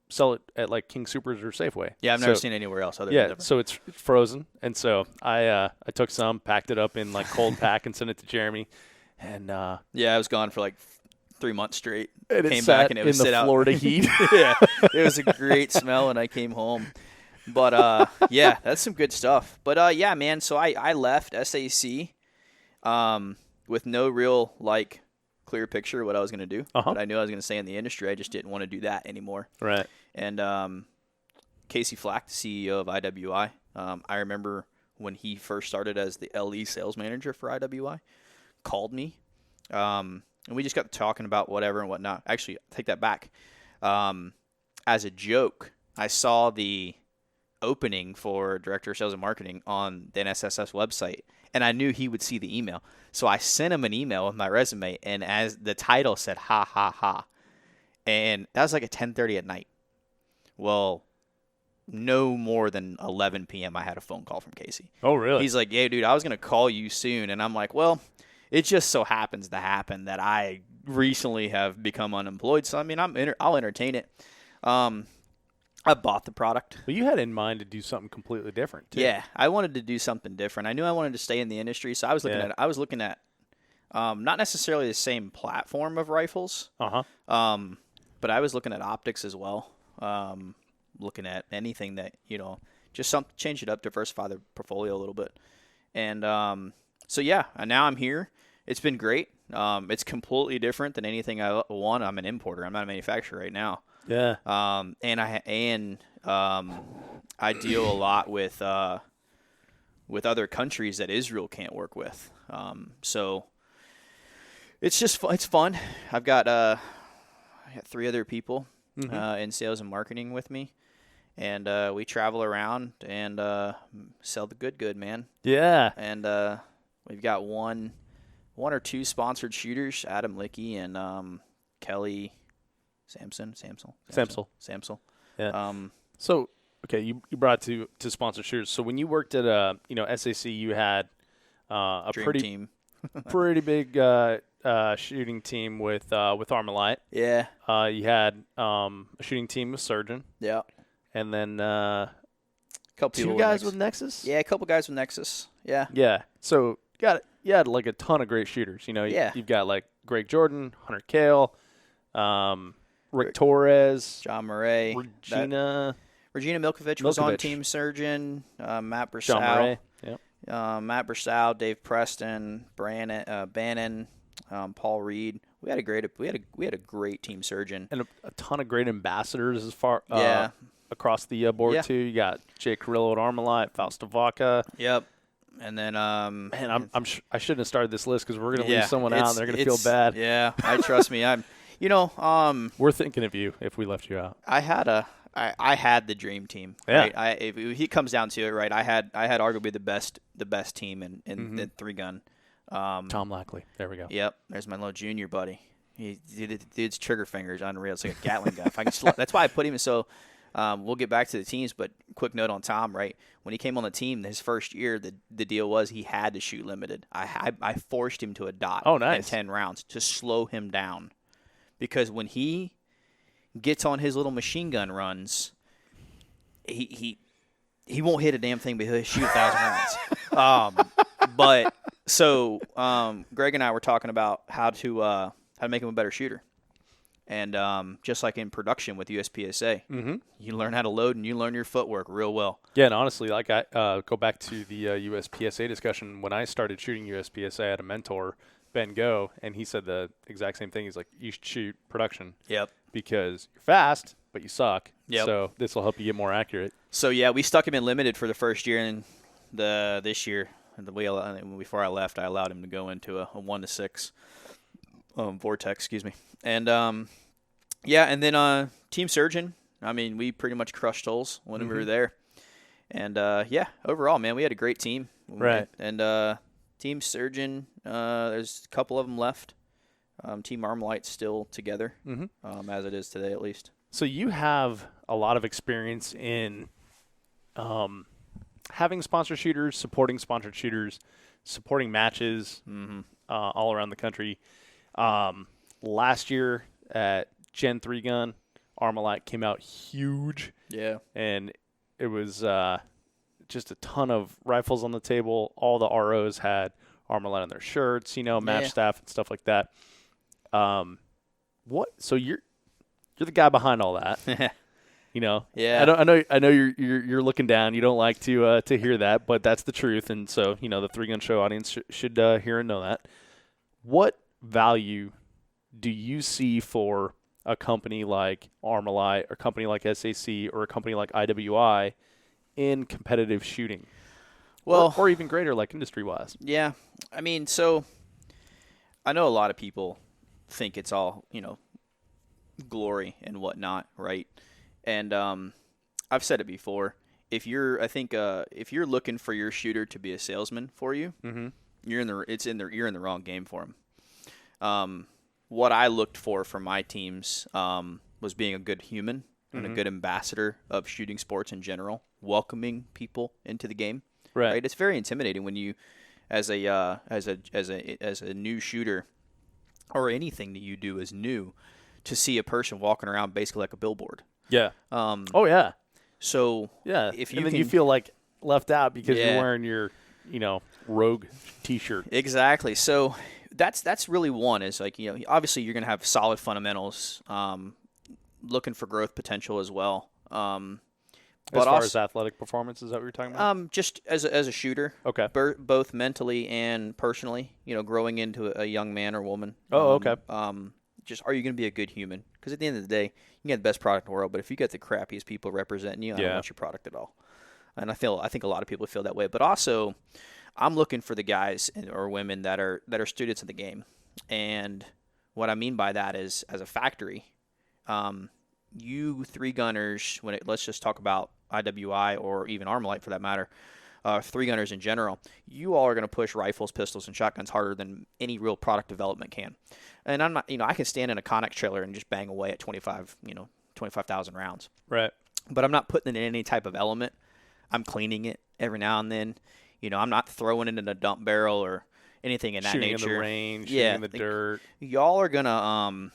sell it at like King Soopers or Safeway. Yeah, I've never seen it anywhere else other than Denver. So it's frozen, and so I took some, packed it up in like cold pack, and sent it to Jeremy, and I was gone for like 3 months straight. and Came it back sat and it was in the Florida heat. Yeah, it was a great smell when I came home. But yeah, that's some good stuff. But yeah, man. So I left SAC with no real like clear picture of what I was going to do. But I knew I was going to stay in the industry. I just didn't want to do that anymore. Right. And Casey Flack, the CEO of IWI, I remember when he first started as the LE sales manager for IWI, called me. And we just got to talking about whatever and whatnot. Actually, take that back. As a joke, I saw the opening for Director of Sales and Marketing on the NSSS website, and I knew he would see the email. So I sent him an email with my resume, and as the title said, ha, ha, ha. And that was like at 10:30 at night. Well, no more than 11 p.m. I had a phone call from Casey. Oh, really? He's like, yeah, dude, I was going to call you soon. And I'm like, well, it just so happens to happen that I recently have become unemployed. So, I mean, I'll entertain it. I bought the product. Well, you had in mind to do something completely different, too. Yeah, I wanted to do something different. I knew I wanted to stay in the industry, so I was looking at not necessarily the same platform of rifles. But I was looking at optics as well. Looking at anything that, just something, change it up, diversify the portfolio a little bit. And so yeah, and now I'm here. It's been great. It's completely different than anything I want. I'm an importer. I'm not a manufacturer right now. Yeah. And I deal a lot with other countries that Israel can't work with. So it's just it's fun. I got 3 other people in sales and marketing with me, and we travel around and sell the good, man. Yeah. And we've got one or two sponsored shooters, Adam Lickey and Kelly Samsel. Yeah. So, okay, you brought to sponsor shooters. So when you worked at SAC, you had a Dream pretty team. pretty big shooting team with Armalite. Yeah. You had a shooting team with Surgeon. Yeah. And then Couple 2 guys with Nexus. Yeah, a couple guys with Nexus. Yeah. Yeah. So you had like a ton of great shooters. You've got like Greg Jordan, Hunter Kale, Rick Torres, John Murray, Regina Milkovich was on Team Surgeon, Matt Brassow. John Murray. Yep. Matt Brassow, Dave Preston, Bannon, Paul Reed. We had a great Team Surgeon And a ton of great ambassadors as far across the board too. You got Jay Carrillo at Armalite, Fausto Vaca. Yep. And then man, I shouldn't have started this list because we're going to leave someone out and they're going to feel bad. Yeah, trust me. We're thinking of you if we left you out. I had the dream team. Yeah. Right? If he comes down to it, right? I had arguably the best team in the 3-gun. Tom Lackley. There we go. Yep. There's my little junior buddy. Dude's trigger fingers unreal. It's like a Gatling gun. If I can that's why I put him in. So we'll get back to the teams, but quick note on Tom, right? When he came on the team his first year, the deal was he had to shoot limited. I forced him to a dot in 10 rounds to slow him down. Because when he gets on his little machine gun runs, he won't hit a damn thing, but he'll shoot 1,000 rounds. But so Greg and I were talking about how to make him a better shooter. And just like in production with USPSA, you learn how to load and you learn your footwork real well. Yeah, and honestly, like I go back to the USPSA discussion. When I started shooting USPSA, I had a mentor, Ben Go, and he said the exact same thing. He's like, you should shoot production. Yep. Because you're fast, but you suck. Yep. So this will help you get more accurate. So, yeah, we stuck him in limited for the first year, and this year, before I left, I allowed him to go into a 1-6 vortex, excuse me. And, and then Team Surgeon, I mean, we pretty much crushed holes when we were there. And, overall, man, we had a great team. Right. And Team Surgeon, there's a couple of them left. Team Armalite's still together, as it is today at least. So you have a lot of experience in having sponsor shooters, supporting sponsored shooters, supporting matches all around the country. Last year at Gen 3 Gun, Armalite came out huge. Yeah. And it was just a ton of rifles on the table. All the ROs had Armalite on their shirts, match staff and stuff like that. So you're the guy behind all that. Yeah. I know you're looking down. You don't like to hear that, but that's the truth. And so, the 3 Gun Show audience should hear and know that. What value do you see for a company like Armalite or a company like SAC or a company like IWI in competitive shooting? Well, or even greater, like industry-wise. Yeah. I mean, so I know a lot of people think it's all, glory and whatnot, right? And I've said it before. If you're looking for your shooter to be a salesman for you, you're in the wrong game for him. What I looked for my teams was being a good human and a good ambassador of shooting sports in general, welcoming people into the game. Right? It's very intimidating when you, as a new shooter, or anything that you do is new, to see a person walking around basically like a billboard. Yeah. Yeah. So yeah, if then you feel like left out because you're wearing your rogue T-shirt. Exactly. So that's really one is like obviously you're gonna have solid fundamentals, looking for growth potential as well. As far as athletic performance, is that what you're talking about? Just as a shooter. Okay. Both mentally and personally, growing into a young man or woman. Oh, okay. Just are you going to be a good human? Because at the end of the day, you can get the best product in the world, but if you got the crappiest people representing you, I don't want your product at all. And I think a lot of people feel that way. But also, I'm looking for the guys or women that are students of the game. And what I mean by that is, as a factory, you 3 gunners, let's just talk about IWI or even Armalite for that matter, 3 gunners in general, you all are going to push rifles, pistols, and shotguns harder than any real product development can. And I'm not, I can stand in a Connex trailer and just bang away at 25,000 rounds. Right. But I'm not putting it in any type of element. I'm cleaning it every now and then. I'm not throwing it in a dump barrel or anything in that shooting nature. Shooting in the rain, shooting in the dirt. Y'all are going to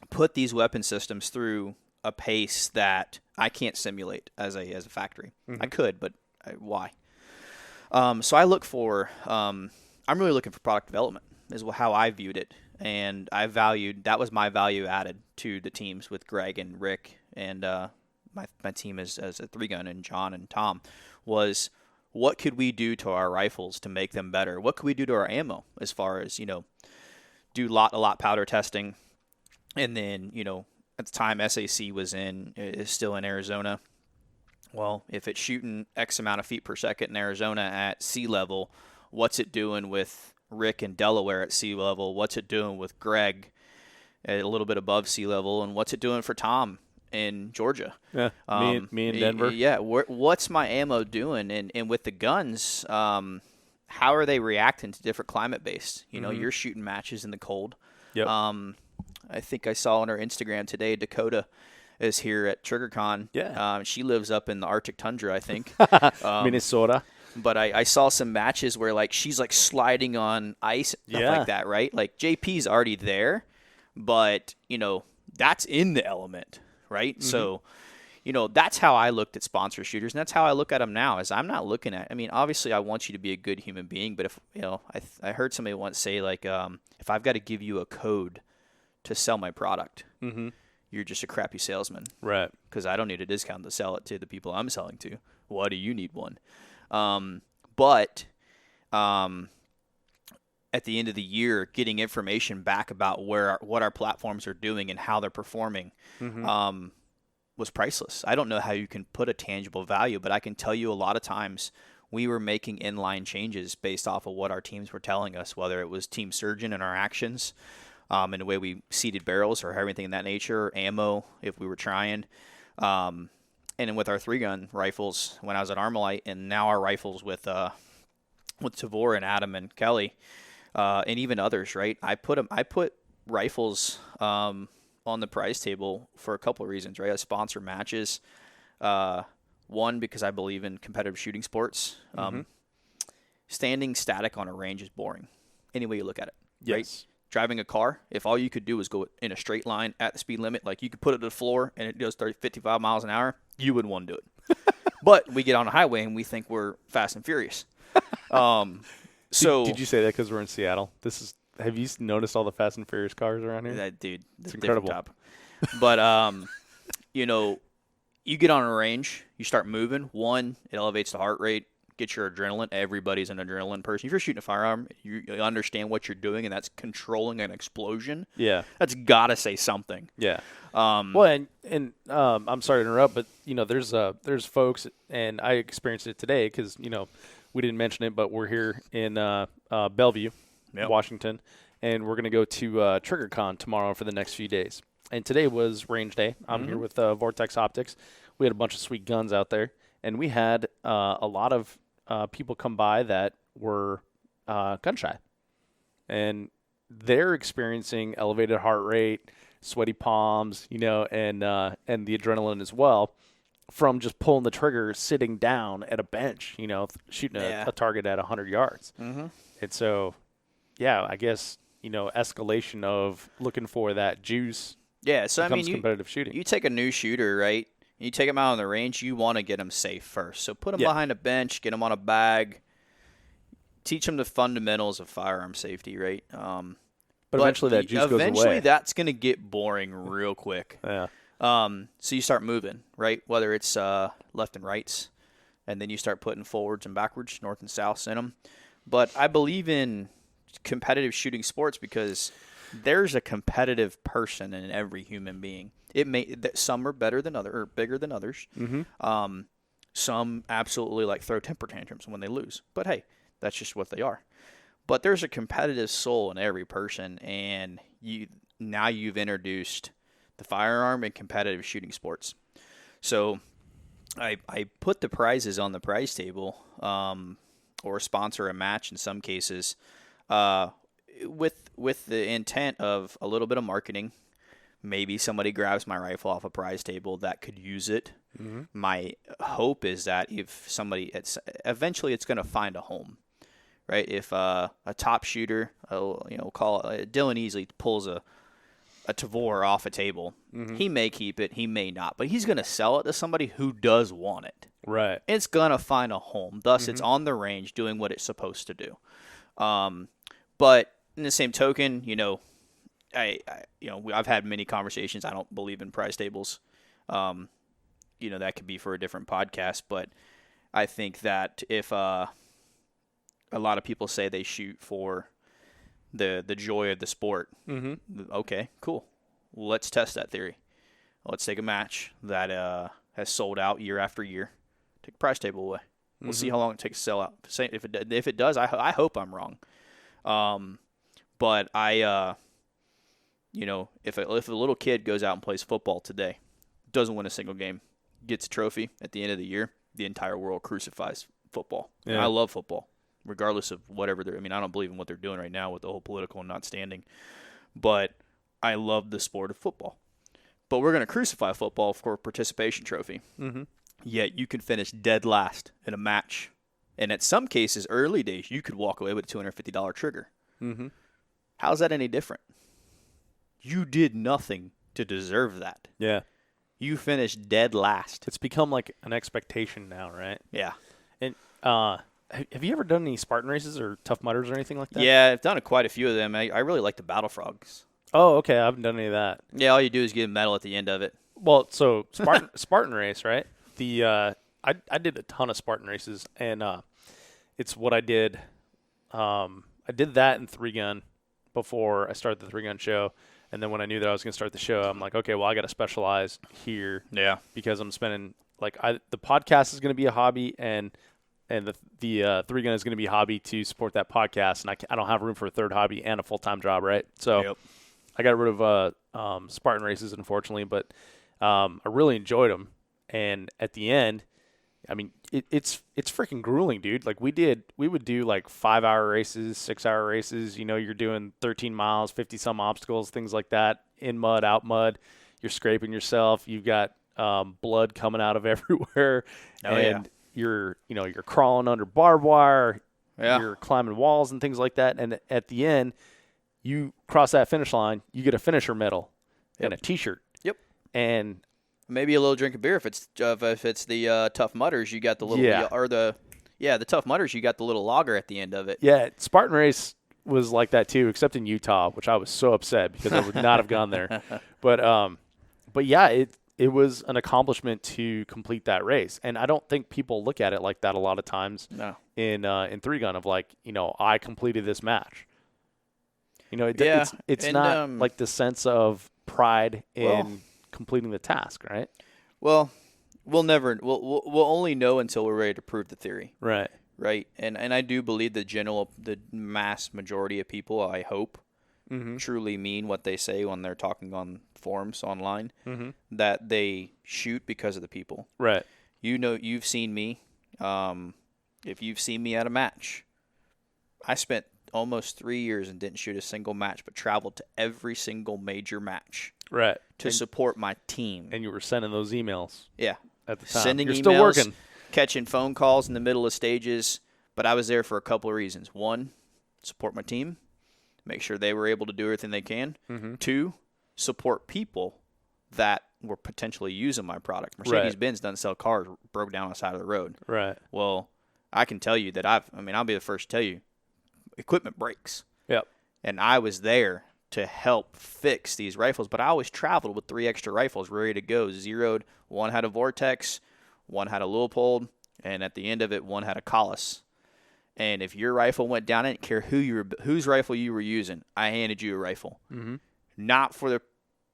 put these weapon systems through a pace that I can't simulate as a factory. I could, but why? So I look for I'm really looking for product development is how I viewed it, and that was my value added to the teams with Greg and Rick and my team as a 3 gun and John and Tom was what could we do to our rifles to make them better? What could we do to our ammo as far as do lot powder testing, and then at the time SAC is still in Arizona. Well, if it's shooting X amount of feet per second in Arizona at sea level, what's it doing with Rick in Delaware at sea level? What's it doing with Greg at a little bit above sea level? And what's it doing for Tom in Georgia? Yeah, me in Denver. Yeah, what's my ammo doing? And with the guns, how are they reacting to different climate based? You're shooting matches in the cold. Yep. I think I saw on her Instagram today, Dakota is here at TriggerCon. Yeah. She lives up in the Arctic tundra, I think. Minnesota. But I saw some matches where, like, she's, like, sliding on ice and stuff Yeah. like that, right? Like, JP's already there, but, that's in the element, right? Mm-hmm. So, that's how I looked at sponsor shooters, and that's how I look at them now, is I'm not looking at – I mean, obviously I want you to be a good human being, but if, I heard somebody once say, like, if I've got to give you a code to sell my product, you're just a crappy salesman. Right. Because I don't need a discount to sell it to the people I'm selling to. Why do you need one? But at the end of the year, getting information back about what our platforms are doing and how they're performing was priceless. I don't know how you can put a tangible value, but I can tell you a lot of times we were making inline changes based off of what our teams were telling us, whether it was team surgeon and our actions, and the way we seeded barrels or everything in that nature, or ammo if we were trying. And then with our 3-gun rifles, when I was at Armalite, and now our rifles with Tavor and Adam and Kelly, and even others, right? I put rifles on the prize table for a couple of reasons, right? I sponsor matches. One, because I believe in competitive shooting sports. Standing static on a range is boring, any way you look at it. Yes. Right? Driving a car, if all you could do was go in a straight line at the speed limit, like you could put it to the floor and it goes 55 miles an hour, you would want to do it. But we get on a highway and we think we're fast and furious. So Did you say that because we're in Seattle? Have you noticed all the Fast and Furious cars around here? That dude, It's different incredible. top. But you get on a range, you start moving. One, it elevates the heart rate, gets your adrenaline. Everybody's an adrenaline person. If you're shooting a firearm, you understand what you're doing, and that's controlling an explosion. Yeah. That's gotta say something. Yeah. Well, and I'm sorry to interrupt, but there's folks, and I experienced it today because we didn't mention it, but we're here in Bellevue, Yep. Washington, and we're gonna go to TriggerCon tomorrow for the next few days. And today was range day. I'm here with Vortex Optics. We had a bunch of sweet guns out there, and we had a lot of people come by that were gun shy, and they're experiencing elevated heart rate, sweaty palms, and the adrenaline as well from just pulling the trigger, sitting down at a bench, shooting a target at 100 yards. And so, yeah, I guess escalation of looking for that juice. Yeah, so becomes competitive shooting. You take a new shooter, right? You take them out on the range, you want to get them safe first. So put them behind a bench, get them on a bag, teach them the fundamentals of firearm safety, right? But eventually that juice goes away. Eventually that's going to get boring real quick. Yeah. So you start moving, right? Whether it's left and rights, and then you start putting forwards and backwards, north and souths in them. But I believe in competitive shooting sports because there's a competitive person in every human being. Some are better than others or bigger than others. Some absolutely throw temper tantrums when they lose. But hey, that's just what they are. But there's a competitive soul in every person, and you've introduced the firearm and competitive shooting sports. So I put the prizes on the prize table, or sponsor a match in some cases, with the intent of a little bit of marketing. Maybe somebody grabs my rifle off a prize table that could use it. My hope is that if somebody, eventually it's going to find a home, right? If a top shooter, call it Dylan Easley, pulls a Tavor off a table, he may keep it, he may not, but he's going to sell it to somebody who does want it. Right. It's going to find a home. Thus, it's on the range doing what it's supposed to do. But in the same token, I've had many conversations. I don't believe in prize tables. That could be for a different podcast. But I think that if a lot of people say they shoot for the joy of the sport, okay, cool. Let's test that theory. Let's take a match that has sold out year after year. Take a prize table away. We'll see how long it takes to sell out. If it does, I hope I'm wrong. But if a little kid goes out and plays football today, doesn't win a single game, gets a trophy at the end of the year, the entire world crucifies football. Yeah. And I love football, regardless of whatever I don't believe in what they're doing right now with the whole political and not standing. But I love the sport of football. But we're going to crucify football for a participation trophy. Mm-hmm. Yet you can finish dead last in a match. And at some cases, early days, you could walk away with a $250 trigger. Mm-hmm. How's that any different? You did nothing to deserve that. Yeah. You finished dead last. It's become like an expectation now, right? Yeah. And have you ever done any Spartan races or Tough Mudders or anything like that? Yeah, I've done quite a few of them. I really like the Battle Frogs. Oh, okay. I haven't done any of that. Yeah, all you do is get a medal at the end of it. Well, so Spartan race, right? I did a ton of Spartan races, and it's what I did. I did that in 3-gun before I started the 3-gun show, and then when I knew that I was going to start the show, I'm like, okay, well, I got to specialize here. Yeah. Because I'm spending the podcast is going to be a hobby, and the 3-gun is going to be a hobby to support that podcast, and I don't have room for a third hobby and a full-time job, right? So Yep. I got rid of Spartan races, unfortunately, but I really enjoyed them. And at the end, I mean, it's freaking grueling, dude. Like we would do like 5-hour races, 6-hour races. You know, you're doing 13 miles, 50 some obstacles, things like that, in mud, out mud. You're scraping yourself. You've got blood coming out of everywhere, and you're crawling under barbed wire. Yeah. You're climbing walls and things like that. And at the end, you cross that finish line, you get a finisher medal and a T-shirt. Yep. And maybe a little drink of beer if it's the Tough Mudders. You got the little the Tough Mudders. You got the little lager at the end of it. Yeah, Spartan race was like that too, except in Utah, which I was so upset because I would not have gone there. But yeah, it was an accomplishment to complete that race, and I don't think people look at it like that a lot of times. No. In 3-gun of like, I completed this match. It's not like the sense of pride in completing the task, right? Well, we'll only know until we're ready to prove the theory. Right. Right. And I do believe the mass majority of people, I hope, truly mean what they say when they're talking on forums online, that they shoot because of the people. Right. You've seen me. If you've seen me at a match, I spent almost 3 years and didn't shoot a single match, but traveled to every single major match. Right. To support my team. And you were sending those emails. Yeah. At the time. Sending You're emails, still working. catching phone calls in the middle of stages. But I was there for a couple of reasons. One, support my team. Make sure they were able to do everything they can. Mm-hmm. 2, support people that were potentially using my product. Mercedes-Benz doesn't sell cars broke down on the side of the road. Right. Well, I can tell you that I'll be the first to tell you, equipment breaks. Yep. And I was there to help fix these rifles, but I always traveled with 3 extra rifles ready to go, zeroed. One had a Vortex, one had a Leupold, and at the end of it, one had a Collis. And if your rifle went down, I didn't care whose rifle you were using. I handed you a rifle, not for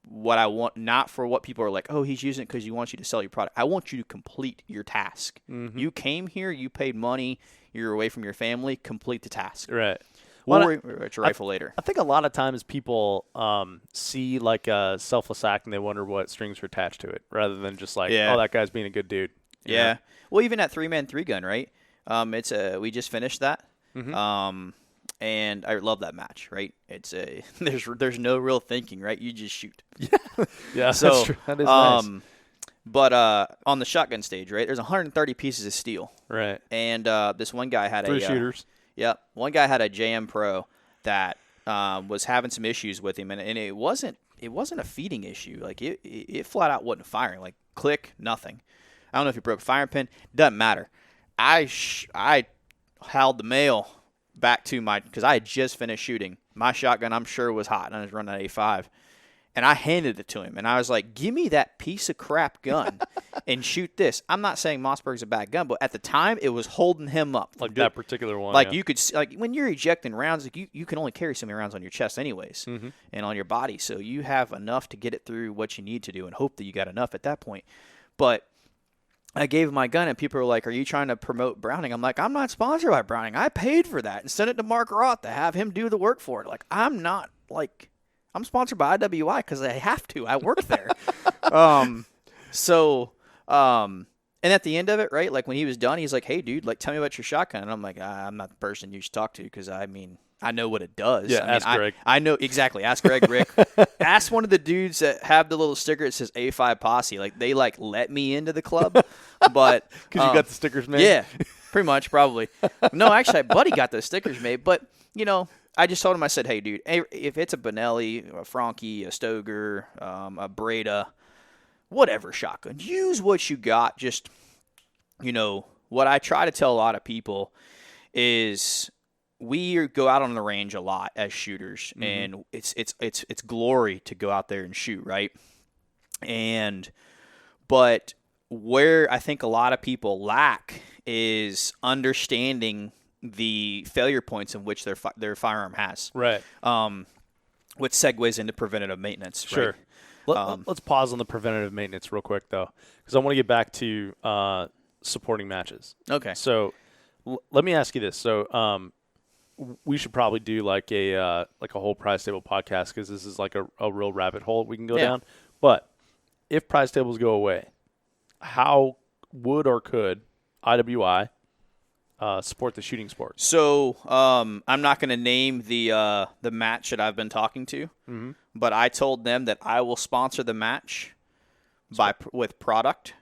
what people are like. Oh, he's using it because he wants you to sell your product. I want you to complete your task. You came here, you paid money, you're away from your family. Complete the task. Right. We'll worry about your rifle later. I think a lot of times people see like a selfless act and they wonder what strings are attached to it, rather than just like, oh, that guy's being a good dude. Yeah. Well, even that 3-man 3-gun, right? We just finished that, and I love that match, right? It's there's no real thinking, right? You just shoot. Yeah. So that's true. That is nice. But on the shotgun stage, right? There's 130 pieces of steel, right? And this one guy had 3 shooters. Yep. One guy had a JM Pro that was having some issues with him, and it wasn't a feeding issue. Like it flat out wasn't firing. Like click, nothing. I don't know if he broke a firing pin. Doesn't matter. I held the mail back to because I had just finished shooting. My shotgun, I'm sure, was hot, and I was running an A5. And I handed it to him, and I was like, give me that piece of crap gun and shoot this. I'm not saying Mossberg's a bad gun, but at the time, it was holding him up. Like that particular one. Like you could, like when you're ejecting rounds, like you can only carry so many rounds on your chest anyways, and on your body. So you have enough to get it through what you need to do and hope that you got enough at that point. But I gave him my gun, and people are like, are you trying to promote Browning? I'm like, I'm not sponsored by Browning. I paid for that and sent it to Mark Roth to have him do the work for it. Like, I'm not, like, I'm sponsored by IWI because I have to. I work there. And at the end of it, right, like when he was done, he's like, hey, dude, like tell me about your shotgun. And I'm like, I'm not the person you should talk to because, I mean, I know what it does. Yeah, I mean, ask Greg. I know exactly. Ask Greg, Rick. Ask one of the dudes that have the little sticker that says A5 Posse. Like they like let me into the club, but Because you got the stickers made? Yeah, pretty much, probably. No, actually, my buddy got those stickers made. But, you know, I just told him, I said, hey, dude, if it's a Benelli, a Franke, a Stoger, a Breda, whatever shotgun, use what you got. Just, you know, what I try to tell a lot of people is we go out on the range a lot as shooters, and it's glory to go out there and shoot, right? But where I think a lot of people lack is understanding the failure points in which their firearm has. Right. Which segues into preventative maintenance. Sure. Right? Let's pause on the preventative maintenance real quick, though, because I want to get back to supporting matches. Okay. So let me ask you this. So we should probably do like a whole prize table podcast because this is like a real rabbit hole we can go down. But if prize tables go away, how would or could IWI support the shooting sport? So I'm not going to name the match that I've been talking to, but I told them that I will sponsor the match with product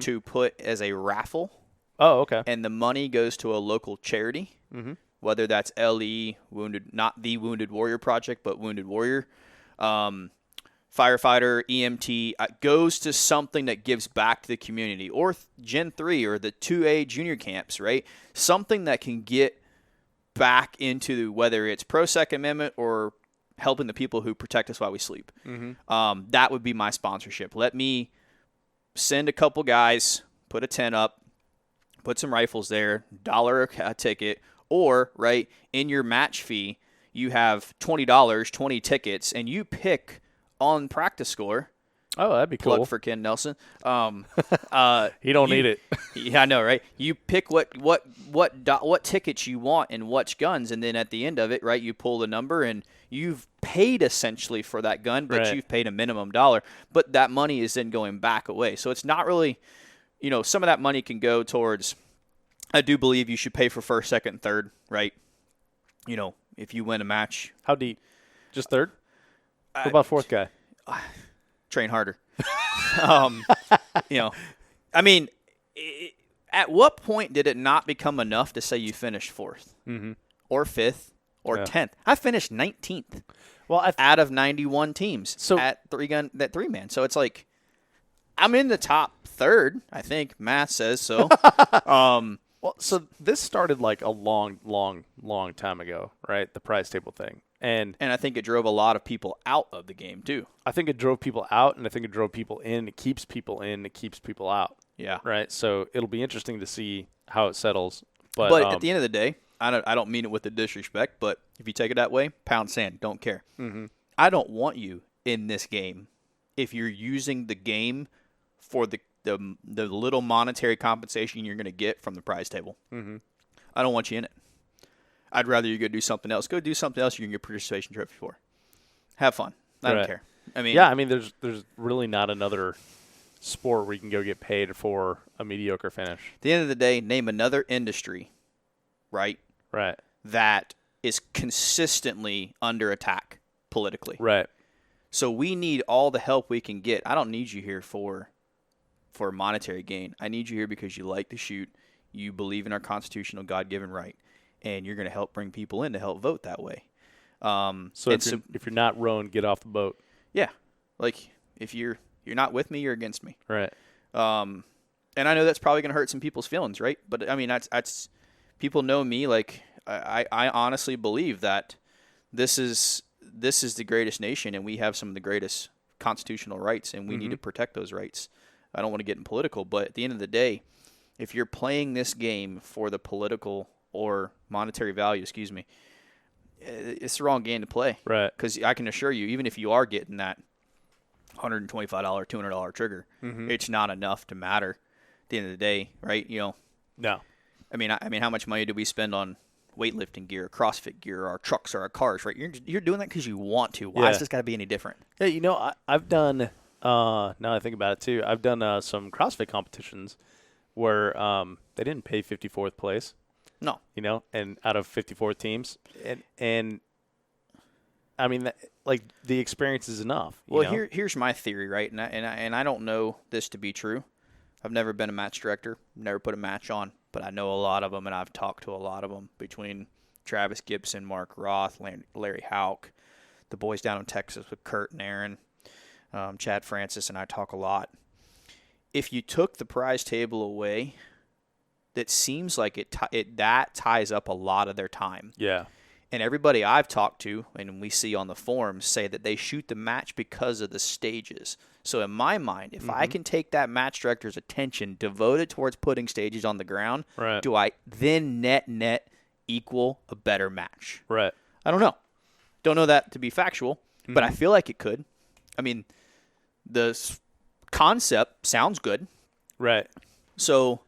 to put as a raffle. Oh, okay. And the money goes to a local charity, whether that's LE, not the Wounded Warrior Project, but Wounded Warrior, firefighter, EMT, goes to something that gives back to the community, or Gen 3 or the 2A junior camps, right? Something that can get back into whether it's pro-Second Amendment or helping the people who protect us while we sleep. That would be my sponsorship. Let me send a couple guys, put a tent up, put some rifles there, $1 a ticket, or, right, in your match fee, you have $20, 20 tickets, and you pick on practice score. Oh, that'd be cool. Plug for Ken Nelson. He don't need it. Yeah, I know, right? You pick what tickets you want and which guns, and then at the end of it, right, you pull the number, and you've paid essentially for that gun, but you've paid a minimum $1. But that money is then going back away. So it's not really, you know, some of that money can go towards, I do believe you should pay for first, second, and third, right? You know, if you win a match. How deep? Just third? What about fourth guy? Train harder. You know, I mean, at what point did it not become enough to say you finished fourth or fifth or 10th? I finished 19th. Well, out of 91 teams at three man. So it's like I'm in the top third. I think math says so. Well, so this started like a long time ago, right? The prize table thing. And I think it drove a lot of people out of the game, too. I think it drove people out, and I think it drove people in. It keeps people in. It keeps people out. Yeah. Right? So it'll be interesting to see how it settles. But at the end of the day, I don't mean it with the disrespect, but if you take it that way, pound sand, don't care. I don't want you in this game if you're using the game for the little monetary compensation you're going to get from the prize table. I don't want you in it. I'd rather you go do something else. Go do something else you can get a participation trophy for. Have fun. I don't care. I mean, there's really not another sport where you can go get paid for a mediocre finish. At the end of the day, name another industry, right? Right. That is consistently under attack politically. Right. So we need all the help we can get. I don't need you here for monetary gain. I need you here because you like to shoot, you believe in our constitutional God-given right, and you're going to help bring people in to help vote that way. So if you're not rowing, get off the boat. Yeah. Like, if you're not with me, you're against me. Right. And I know that's probably going to hurt some people's feelings, right? But, I mean, that's people know me. Like, I honestly believe that this is the greatest nation, and we have some of the greatest constitutional rights, and we need to protect those rights. I don't want to get in political, but at the end of the day, if you're playing this game for the political or monetary value, it's the wrong game to play. Right. Because I can assure you, even if you are getting that $125, $200 trigger, it's not enough to matter at the end of the day, right? You know. No. I mean, how much money do we spend on weightlifting gear, CrossFit gear, our trucks, or our cars, right? You're doing that because you want to. Why has this got to be any different? Yeah, you know, I've done, now that I think about it too, I've done some CrossFit competitions where they didn't pay 54th place. No. And out of 54 teams, and I mean, the experience is enough. Well, here's my theory, right? And I don't know this to be true. I've never been a match director, never put a match on, but I know a lot of them, and I've talked to a lot of them between Travis Gibson, Mark Roth, Larry Houck, the boys down in Texas with Kurt and Aaron, Chad Francis, and I talk a lot. If you took the prize table away, that seems like that ties up a lot of their time. Yeah. And everybody I've talked to and we see on the forums say that they shoot the match because of the stages. So in my mind, if I can take that match director's attention, devote it towards putting stages on the ground, right. do I then net equal a better match? Right. I don't know. Don't know that to be factual, but I feel like it could. I mean, the concept sounds good. Right. So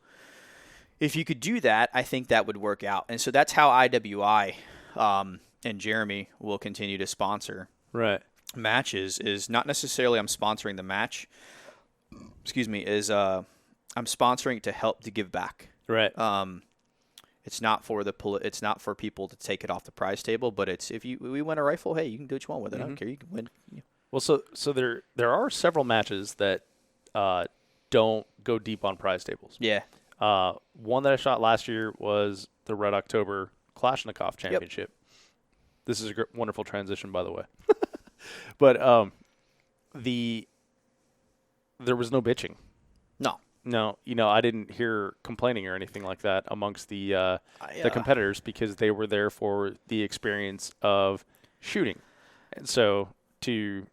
if you could do that, I think that would work out. And so that's how IWI and Jeremy will continue to sponsor matches, is not necessarily I'm sponsoring the match. Is I'm sponsoring to help to give back. Right. It's not for it's not for people to take it off the prize table, but it's if we win a rifle, hey, you can do what you want with it. I don't care. You can win. Well, so there are several matches that don't go deep on prize tables. Yeah. One that I shot last year was the Red October Kalashnikov Championship. Yep. This is a wonderful transition, by the way. But there was no bitching. No, I didn't hear complaining or anything like that amongst the competitors, because they were there for the experience of shooting. And so to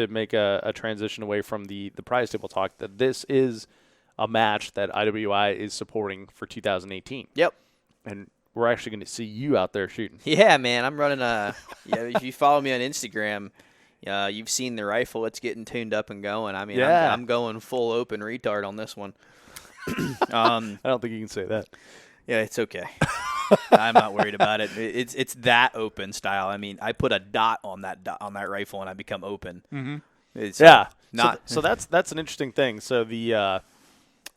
make a transition away from the prize table talk, that this is a match that IWI is supporting for 2018. Yep. And we're actually going to see you out there shooting. Yeah, man. I'm running if you follow me on Instagram, you've seen the rifle. It's getting tuned up and going. I mean, yeah. I'm going full open retard on this one. I don't think you can say that. Yeah, it's okay. I'm not worried about it. It's that open style. I mean, I put a dot on that rifle and I become open. Mm-hmm. It's not. So that's an interesting thing. So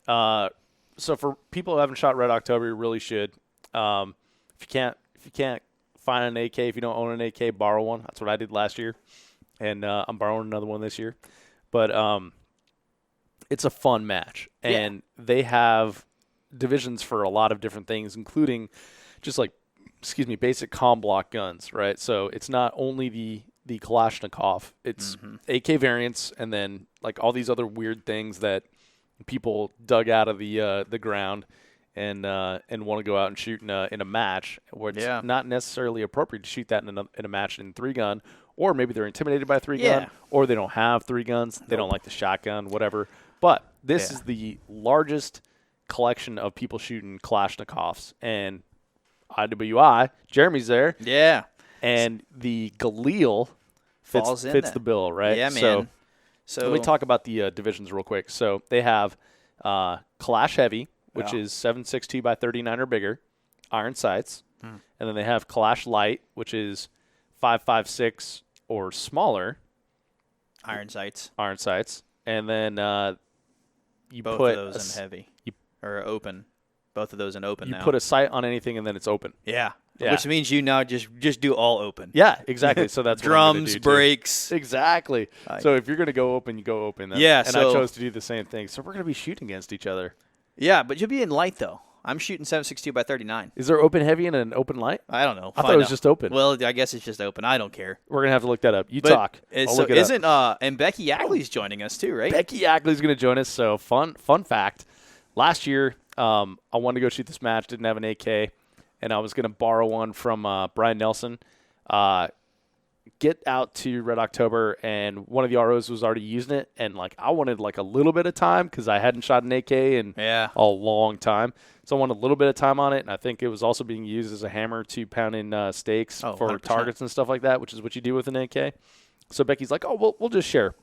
so for people who haven't shot Red October, you really should. If you can't find an AK, if you don't own an AK, borrow one. That's what I did last year, and I'm borrowing another one this year. But it's a fun match, and they have divisions for a lot of different things, including just basic comm block guns, right? So it's not only the Kalashnikov, it's AK variants, and then like all these other weird things that people dug out of the ground and want to go out and shoot in a match, where it's not necessarily appropriate to shoot that in a match in 3-gun, or maybe they're intimidated by 3-gun, or they don't have 3 guns, they don't like the shotgun, whatever. But this is the largest collection of people shooting Kalashnikovs, and IWI, Jeremy's there. Yeah. And the Galil fits the bill, right? Yeah, man. So let me talk about the divisions real quick. So they have Kalash Heavy, which is 7.62 by 39 or bigger, iron sights. And then they have Kalash Light, which is 5.56 or smaller. Iron sights. And then you both put of those in heavy. Or open. Both of those in open now. You put a sight on anything, and then it's open. Yeah. Which means you now just do all open. Yeah, exactly. So that's drums, what brakes. Exactly. So if you're going to go open, you go open. And I chose to do the same thing. So we're going to be shooting against each other. Yeah, but you'll be in light, though. I'm shooting 7.62 by 39. Is there open heavy and an open light? I don't know. I thought it was just open. Well, I guess it's just open. I don't care. We're going to have to look that up. Talk. I'll look it up. And Becky Ackley's joining us, too, right? Becky Ackley's going to join us. So fun fact. Last year, I wanted to go shoot this match, didn't have an AK, and I was going to borrow one from Brian Nelson. Get out to Red October, and one of the ROs was already using it, and I wanted a little bit of time because I hadn't shot an AK in a long time. So I wanted a little bit of time on it, and I think it was also being used as a hammer to pound in stakes for 100%. targets and stuff like that, which is what you do with an AK. So Becky's like, oh, we'll just share.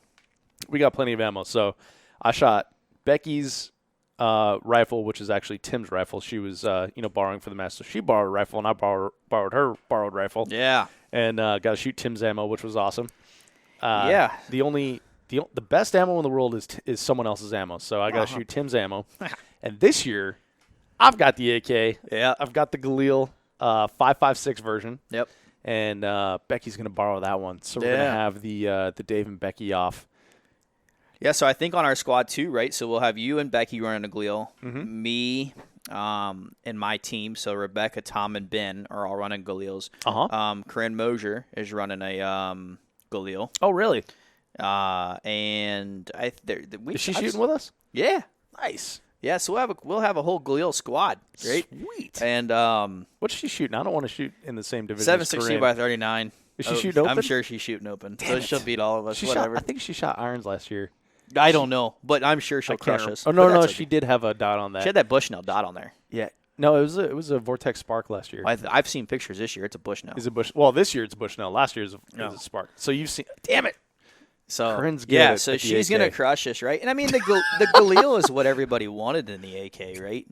We got plenty of ammo. So I shot Becky's rifle, which is actually Tim's rifle. She was, borrowing for the match. So she borrowed a rifle, and I borrowed her borrowed rifle. Yeah. And got to shoot Tim's ammo, which was awesome. The only the best ammo in the world is someone else's ammo. So I got to shoot Tim's ammo. And this year, I've got the AK. Yeah. I've got the Galil 5.56 version. Yep. And Becky's going to borrow that one. So we're going to have the Dave and Becky off. Yeah, so I think on our squad too, right? So we'll have you and Becky running a Galil. Me and my team, so Rebecca, Tom, and Ben are all running Galils. Corinne Mosier is running a Galil. Oh, really? And is she shooting with us? Yeah. Nice. Yeah, so we'll have a whole Galil squad, right? Sweet. And what's she shooting? I don't want to shoot in the same division. 7.62 by 39. Is she shooting open? I'm sure she's shooting open. So she'll beat all of us. Whatever. I think she shot irons last year. I don't know, but I'm sure she'll crush us. Oh no, she did have a dot on that. She had that Bushnell dot on there. Yeah. No, it was a Vortex Spark last year. I've seen pictures this year. It's a Bushnell. Is it Bush? Well, this year it's Bushnell. Last year is a Spark. So you've seen. Damn it. So Corinne's good so at the she's AK. gonna crush us, right? And I mean the Galil is what everybody wanted in the AK, right?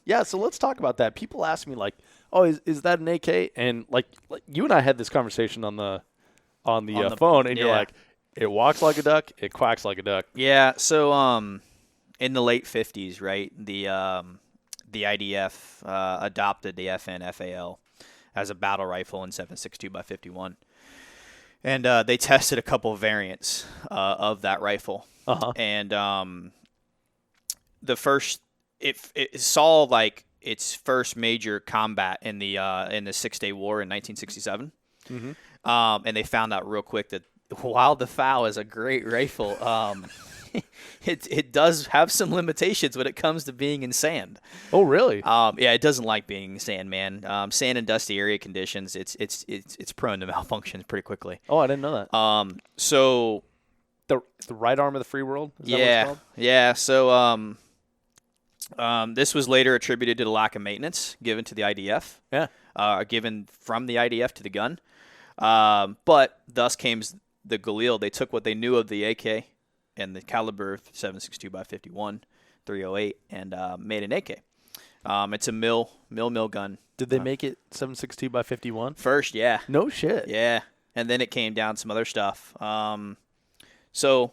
Yeah. So let's talk about that. People ask me like, "Oh, is that an AK?" And like you and I had this conversation on the phone, and you're like, "It walks like a duck. It quacks like a duck." Yeah. So in the late 50s, right? The IDF adopted the FN FAL as a battle rifle in 7.62 by 51. And they tested a couple of variants of that rifle. And the first, it saw like its first major combat in the 6 Day War in 1967. And they found out real quick that while the FAL is a great rifle, it does have some limitations when it comes to being in sand. Oh, really? Yeah, it doesn't like being in sand, man. Sand and dusty area conditions, it's prone to malfunctions pretty quickly. Oh, I didn't know that. So the right arm of the free world. Is that what it's called? Yeah. So this was later attributed to the lack of maintenance given to the IDF. Yeah. Given from the IDF to the gun. But thus came the Galil. They took what they knew of the AK and the caliber of 7.62 by 51, 308, and made an AK. It's a mill gun. Did they make it 7.62 by 51? First, yeah. No shit. Yeah, and then it came down some other stuff. So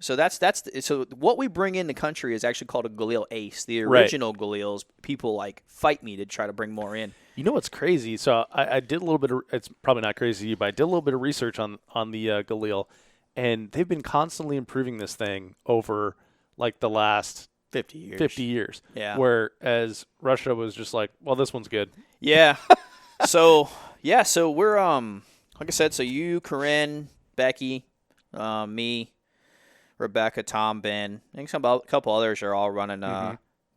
so what we bring in the country is actually called a Galil Ace. The original Galils, people like fight me to try to bring more in. You know what's crazy? So I did a little bit of, it's probably not crazy to you, but I did a little bit of research on the Galil, and they've been constantly improving this thing over like the last 50 years. 50 years. Yeah. Whereas Russia was just like, well, this one's good. Yeah. So we're like I said, so you, Corinne, Becky, me, Rebecca, Tom, Ben, I think a couple others are all running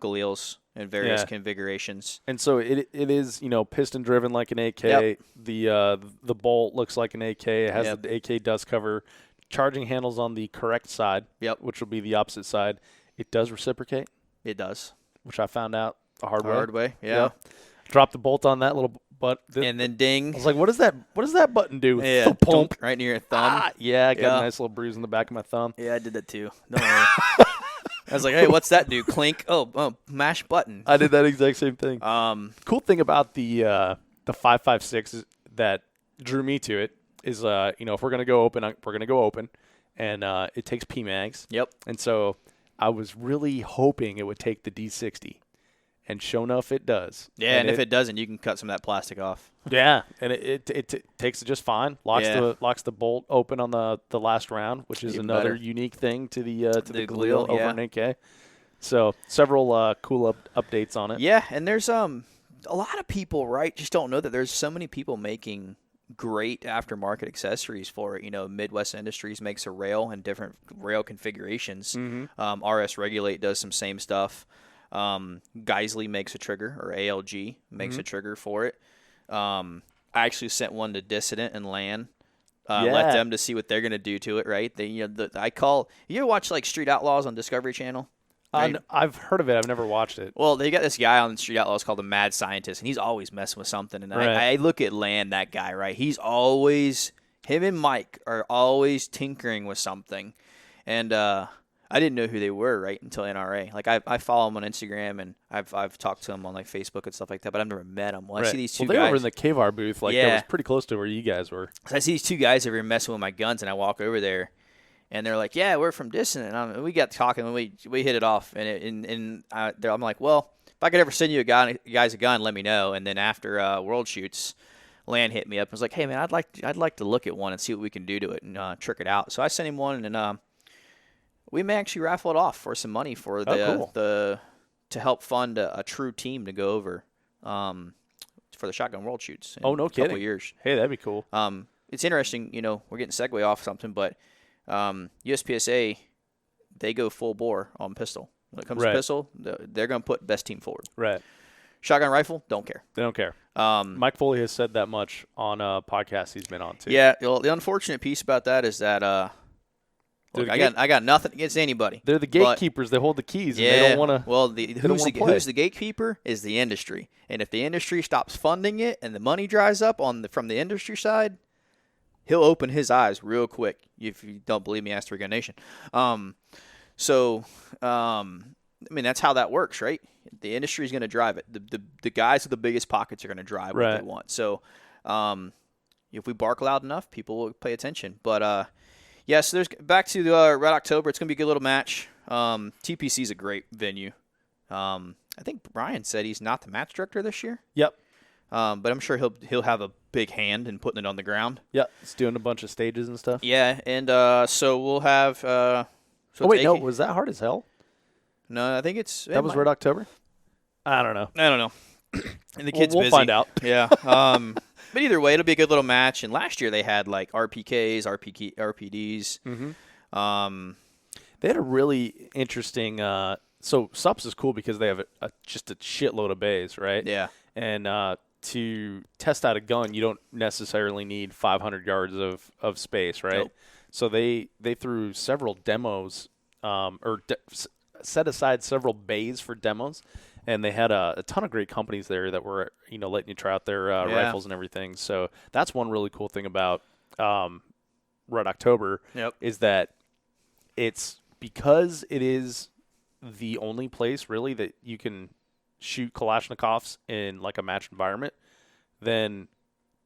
Galils in various configurations. And so it is, piston driven like an AK. Yep. The bolt looks like an AK. It has the AK dust cover. Charging handles on the correct side, which will be the opposite side. It does reciprocate. It does, which I found out the hard way. Hard way, yeah. Drop the bolt on that little button, and then ding. I was like, "What does that button do?" Yeah, pump right near your thumb. Yeah, I got a nice little bruise in the back of my thumb. Yeah, I did that too. Don't worry. I was like, "Hey, what's that do?" Clink. Oh, mash button. I did that exact same thing. Cool thing about the 5.56 that drew me to it is, if we're gonna go open, we're gonna go open, and it takes PMags. Yep. And so I was really hoping it would take the D60, and sure enough, it does. Yeah, and if it doesn't, you can cut some of that plastic off. Yeah, and it takes it just fine. Locks the bolt open on the last round, which is another unique thing to the Galil over an AK. So several cool updates on it. Yeah, and there's a lot of people, right, just don't know that there's so many people making great aftermarket accessories for it. Midwest Industries makes a rail and different rail configurations. RS Regulate does some same stuff. Geisley makes a trigger, or ALG makes a trigger for it. I actually sent one to Dissident and LAN. Let them to see what they're gonna do to it. Right? You ever watch like Street Outlaws on Discovery Channel? Right? I've heard of it. I've never watched it. Well, they got this guy on Street Outlaws called the Mad Scientist, and he's always messing with something. And I look at LAN, that guy, right? Him and Mike are always tinkering with something. And I didn't know who they were, right, until NRA. Like, I follow them on Instagram, and I've talked to them on, like, Facebook and stuff like that, but I've never met them. Well, I see these two guys. They were in the KVAR booth. Like, that was pretty close to where you guys were. So I see these two guys over here messing with my guns, and I walk over there. And they're like, yeah, we're from Distant. And we got talking, and we hit it off. And I'm like, well, if I could ever send you guys a gun, let me know. And then after World Shoots, Land hit me up and was like, hey, man, I'd like to look at one and see what we can do to it and trick it out. So I sent him one, and we may actually raffle it off for some money for to help fund a true team to go over for the Shotgun World Shoots. Oh, no kidding. Couple years. Hey, that'd be cool. It's interesting, we're getting segue off something, but USPSA, they go full bore on pistol. When it comes to pistol, they're going to put best team forward. Right. Shotgun rifle, don't care. They don't care. Mike Foley has said that much on a podcast he's been on, too. Yeah, well, the unfortunate piece about that is that look, I got nothing against anybody. They're the gatekeepers. They hold the keys, and they don't want to. Well, who's the gatekeeper is the industry, and if the industry stops funding it and the money dries up from the industry side, he'll open his eyes real quick. If you don't believe me, ask 3 Gun Nation. That's how that works, right? The industry is going to drive it. The guys with the biggest pockets are going to drive what they want. So, if we bark loud enough, people will pay attention. But so there's back to Red October. It's going to be a good little match. TPC is a great venue. I think Brian said he's not the match director this year. Yep. But I'm sure he'll have a big hand in putting it on the ground. Yep. It's doing a bunch of stages and stuff. Yeah, and so we'll have. Was that hard as hell? No, I think that was Red October. I don't know. And the kid's we'll busy. find out. Yeah. But either way, it'll be a good little match. And last year they had like RPKs, RPDs. Mm-hmm. They had a really interesting. So SUPS is cool because they have just a shitload of bays, right? Yeah. And to test out a gun, you don't necessarily need 500 yards of space, right? Nope. So they threw several demos, set aside several bays for demos, and they had a ton of great companies there that were letting you try out their rifles and everything. So that's one really cool thing about Red October is that it's because it is the only place really that you can shoot Kalashnikovs in like a match environment, then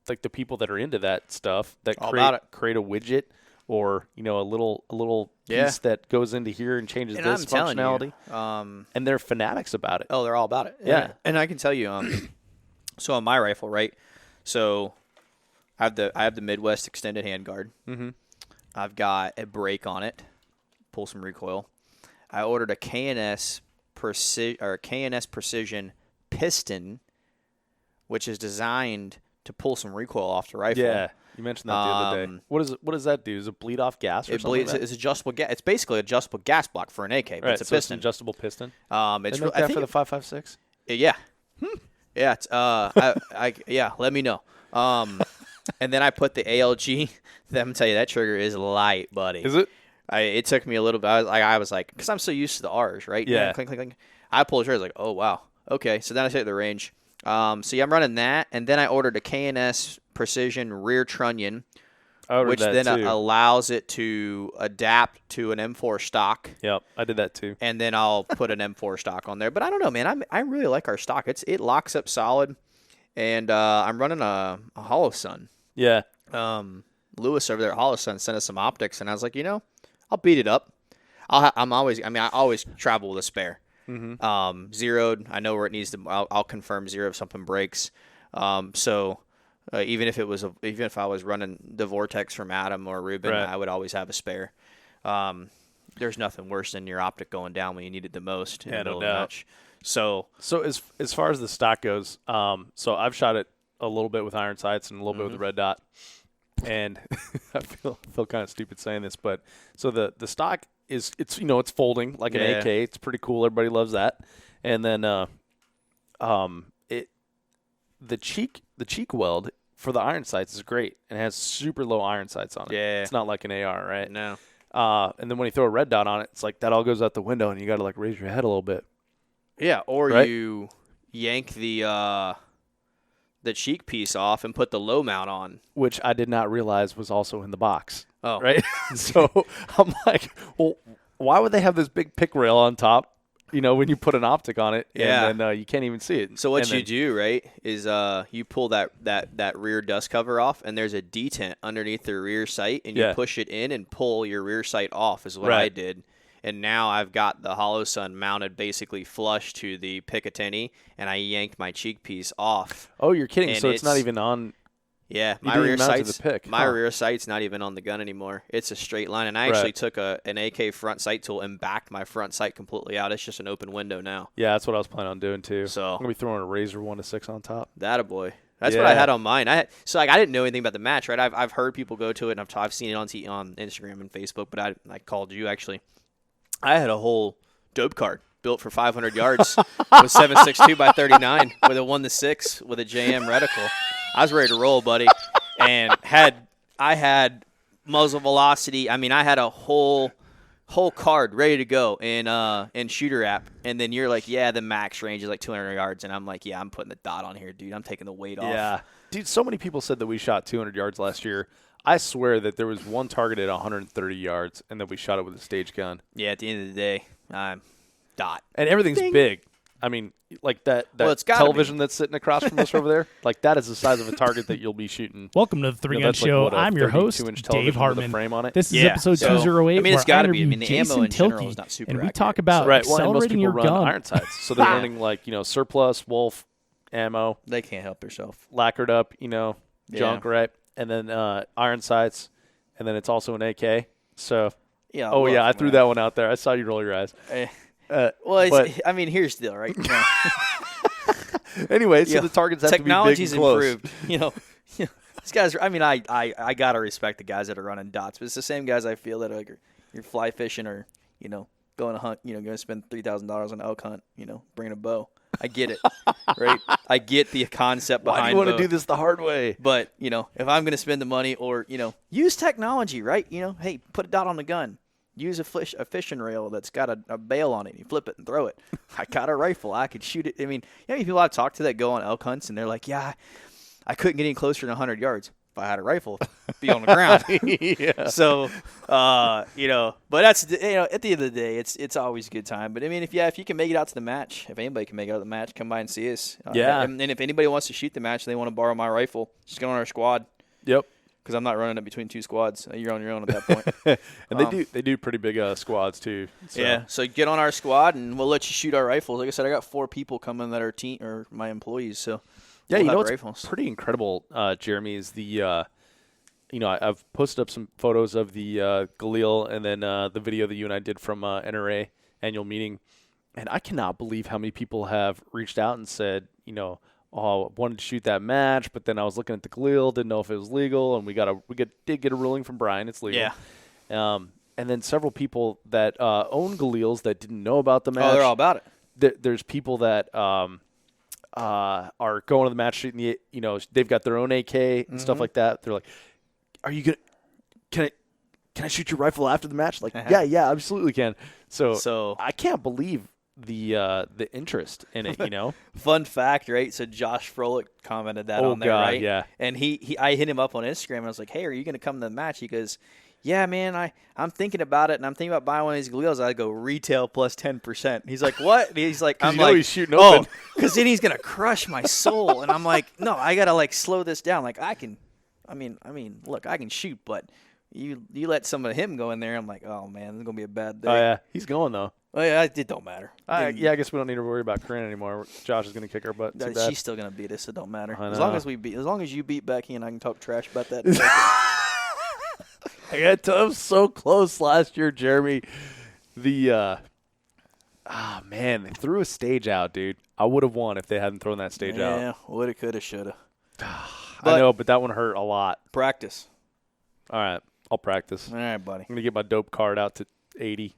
like the people that are into that stuff that create a widget or a little piece that goes into here and changes this functionality. And they're fanatics about it. Oh, they're all about it. Yeah. And I can tell you, so on my rifle, right? So I have the Midwest extended handguard. Mm-hmm. I've got a brake on it, pull some recoil. I ordered a K&S Precision piston, which is designed to pull some recoil off the rifle. Yeah, you mentioned that the other day. What does that do? Does it bleed off gas or something? It's adjustable gas. It's basically adjustable gas block for an AK, but it's a piston. It's an adjustable piston. It's I think for the 5.56. Yeah. Yeah. It's let me know. And then I put the ALG. Let me tell you, that trigger is light, buddy. Is it? It took me a little bit. I was like, because I'm so used to the R's, right? Yeah. Clink, clink, clink. I pulled the trigger. I was like, oh wow, okay. So then I set the range. I'm running that, and then I ordered a K&S Precision rear trunnion, which then allows it to adapt to an M4 stock. Yep, I did that too. And then I'll put an M4 stock on there. But I don't know, man. I really like our stock. It locks up solid, and I'm running a Holosun. Yeah. Lewis over there at Holosun sent us some optics, and I was like, I'll beat it up. I always travel with a spare. Mm-hmm. Zeroed. I know where it needs to. I'll confirm zero if something breaks. So even if I was running the Vortex from Adam or Ruben, I would always have a spare. There's nothing worse than your optic going down when you need it the most in the middle of the match. So as far as the stock goes, so I've shot it a little bit with iron sights and a little bit with the red dot, and I feel kind of stupid saying this, but so the stock is it's folding like an AK. It's pretty cool. Everybody loves that. And then the cheek weld for the iron sights is great and it has super low iron sights on it. Yeah, it's not like an AR, right? No. And then when you throw a red dot on it, it's like that all goes out the window and you got to like raise your head a little bit. Yeah, or you yank the cheek piece off and put the low mount on, which I did not realize was also in the box. Oh, right. So I'm like, well, why would they have this big pick rail on top when you put an optic on it, Yeah. and then you can't even see it. So what And you then- do, right, is you pull that rear dust cover off, and there's a detent underneath the rear sight, and you Yeah. push it in and pull your rear sight off is what I Right. did. And now I've got the hollow sun mounted basically flush to the Picatinny, and I yanked my cheek piece off. Oh, you're kidding. And So it's not it's- even on. Yeah, You my didn't rear even mount to sight's the pick, my huh? rear sight's not even on the gun anymore. It's a straight line, and I Right. actually took an AK front sight tool and backed my front sight completely out. It's just an open window now. Yeah, that's what I was planning on doing too. So- I'm gonna be throwing a Razor 1-6 on top. That a boy. That's what I Yeah. had on mine. I didn't know anything about the match, right? I've heard people go to it, and I've seen it on Instagram and Facebook, but I called you actually. I had a whole dope card built for 500 yards with 7.62 by 39 with a 1-6 with a JM reticle. I was ready to roll, buddy, and I had muzzle velocity. I mean, I had a whole card ready to go in shooter app, and then you're like, yeah, the max range is like 200 yards, and I'm like, yeah, I'm putting the dot on here, dude. I'm taking the weight off. Yeah, dude. So many people said that we shot 200 yards last year. I swear that there was one target at 130 yards, and that we shot it with a stage gun. Yeah, at the end of the day, dot. And everything's big. I mean, like that Well, it's gotta television that's sitting across from us over there, like that is the size of a target that you'll be shooting. Welcome to the Three Gun that's like, Show. what, a I'm your host, 32-inch Dave television with a Hartman. frame on it? This is Yeah, episode so, 208. I mean, it's where I gotta be. I interview mean, the ammo Jason in general Tilke, is not super and we accurate. talk about Right. Well, and most accelerating people your run gun. iron sights, so they're running like surplus wolf ammo, They can't help themselves. lacquered up, Yeah. junk, right? And then iron sights, and then it's also an AK. So, Yeah. oh look, yeah, I threw man. that one out there. I saw you roll your eyes. Well, but I mean, here's the deal, right? anyway, so Yeah. the targets have Technology's to be big and close. improved. These guys. I mean, I gotta respect the guys that are running dots, but it's the same guys I feel that are like you're fly fishing or going to hunt. Going to spend $3,000 on an elk hunt. Bringing a bow. I get it, right? I get the concept behind. Why do you want to bow. do this the hard way? But if I'm going to spend the money, or use technology, right? Hey, put a dot on the gun. Use a fishing rail that's got a bail on it. You flip it and throw it. I got a rifle. I could shoot it. I mean, how many people I've talked to that go on elk hunts and they're like, yeah, I couldn't get any closer than 100 yards. If I had a rifle, it'd be on the ground. Yeah. So, but that's at the end of the day, it's always a good time. But I mean, if you can make it out to the match, if anybody can make it out to the match, come by and see us. Yeah. And if anybody wants to shoot the match, and they want to borrow my rifle, just get on our squad. Yep. Because I'm not running it between two squads. You're on your own at that point. And they do pretty big squads too. So. Yeah. So get on our squad, and we'll let you shoot our rifles. Like I said, I got 4 people coming that are team or my employees. So Yeah, we'll have what's rifles. pretty incredible, Jeremy, is the I've posted up some photos of the Galil and then the video that you and I did from NRA annual meeting, and I cannot believe how many people have reached out and said, oh, I wanted to shoot that match, but then I was looking at the Galil, didn't know if it was legal, and did get a ruling from Brian, it's legal. Yeah. And then several people that own Galils that didn't know about the match. Oh, they're all about it. There's people that are going to the match shooting the, they've got their own AK and stuff like that. They're like, "Are you gonna? Can I shoot your rifle after the match?" Like, yeah, absolutely can. So I can't believe the interest in it. Fun fact, right? So Josh Froelich commented that Oh, on there, God, right? yeah. And I hit him up on Instagram, and I was like, "Hey, are you going to come to the match?" He goes, "Yeah, man, I'm thinking about it, and I'm thinking about buying one of these Galils." I go, "Retail plus 10%." He's like, "What?" And he's like, "I'm like, he's shooting open. because then he's gonna crush my soul." And I'm like, "No, I gotta slow this down. Like I can, I mean, look, I can shoot, but you let some of him go in there." I'm like, "Oh man, this is gonna be a bad day." Oh yeah, he's going though. Well, yeah, it don't matter. I guess we don't need to worry about Corinne anymore. Josh is going to kick our butt. Too bad. She's still gonna beat us. It don't matter. I As long know. as you beat Becky and I can talk trash about that. I got to so close last year, Jeremy. The man, they threw a stage out, dude. I would have won if they hadn't thrown that stage out. Yeah, woulda, coulda, shoulda. I know, but that one hurt a lot. Practice. All right, I'll practice. All right, buddy. I'm gonna get my dope card out to 80.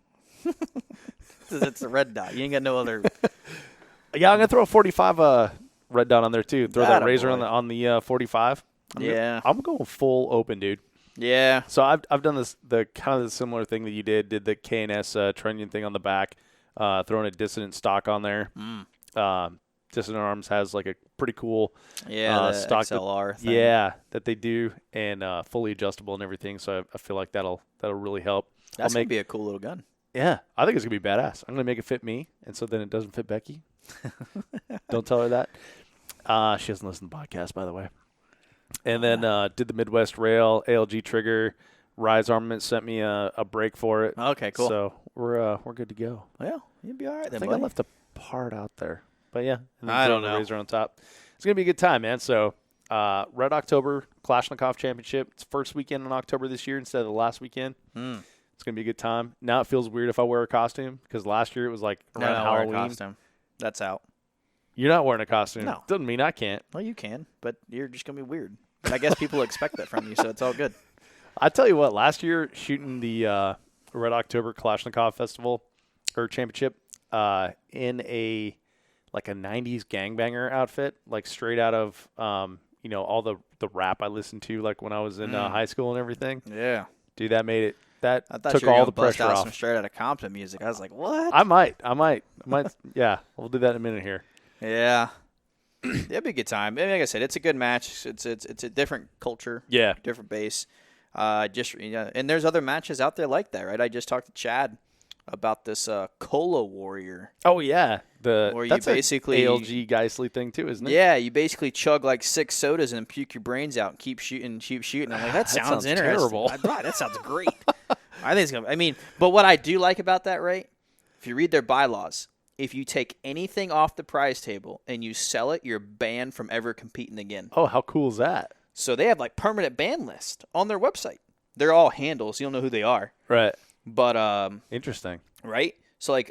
It's a red dot. You ain't got no other. Yeah, I'm gonna throw a 45 red dot on there too. Throw that razor boy. on the 45. I'm going full open, dude. Yeah. So I've done the kind of the similar thing that you did the K&S Trunnion thing on the back, throwing a Dissident stock on there. Dissident Arms has like a pretty cool the stock XLR thing. that they do, and fully adjustable and everything. So I feel like that'll really help. That's gonna be a cool little gun. Yeah, I think it's going to be badass. I'm going to make it fit me, and so then it doesn't fit Becky. Don't tell her that. She doesn't listen to the podcast, by the way. And then did the Midwest Rail, ALG Trigger. Rise Armament sent me a break for it. Okay, cool. So we're good to go. Well, you'll be all right I then, think buddy. I left a part out there. But, yeah. And then I throw don't the know. Razor on top. It's going to be a good time, man. So Red October Kalashnikov Championship. It's first weekend in October this year instead of the last weekend. It's going to be a good time. Now it feels weird if I wear a costume because last year it was like around Halloween. Wear a costume. That's out. You're not wearing a costume. No. Doesn't mean I can't. Well, you can, but you're just going to be weird. I guess people expect that from you, so it's all good. I tell you what, last year shooting the Red October Kalashnikov Festival or Championship in a 90s gangbanger outfit, like straight out of all the rap I listened to like when I was in high school and everything. Yeah. Dude, that made it. That I thought took you were all gonna the bust pressure out off. some straight out of Compton music. I was like, what? I might. Yeah, we'll do that in a minute here. Yeah. It'd be a good time. I mean, like I said, it's a good match. It's a different culture. Yeah. Different base. And there's other matches out there like that, right? I just talked to Chad about this Cola Warrior. Oh yeah, Where you that's basically- an ALG Geissley thing too, isn't it? Yeah, you basically chug like 6 sodas and puke your brains out and keep shooting. I'm like, that sounds interesting. terrible. That sounds great. I think it's gonna. I mean, but what I do like about that, right? If you read their bylaws, if you take anything off the prize table and you sell it, you're banned from ever competing again. Oh, how cool is that? So they have like permanent ban list on their website. They're all handles. You don't know who they are. Right. But Interesting. right? So like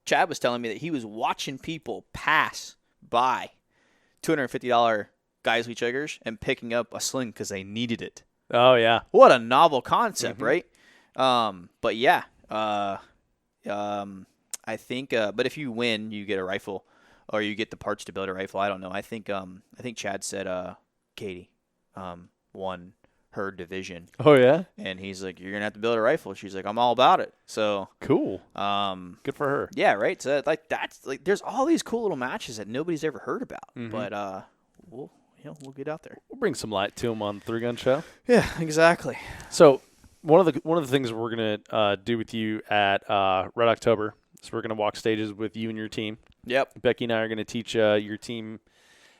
Chad was telling me that he was watching people pass by $250 Geisley triggers and picking up a sling because they needed it. Oh yeah. What a novel concept, right? But yeah, I think. But if you win, you get a rifle, or you get the parts to build a rifle. I don't know. I think Chad said Katie won her division, Oh yeah. and he's like, "You're gonna have to build a rifle." She's like, "I'm all about it." So, Cool. Good for her. yeah, right. So that's there's all these cool little matches that nobody's ever heard about, but we'll get out there. We'll bring some light to them on the 3 Gun Show. Yeah, exactly. So one of the things we're gonna do with you at Red October is we're gonna walk stages with you and your team. Yep. Becky and I are gonna teach your team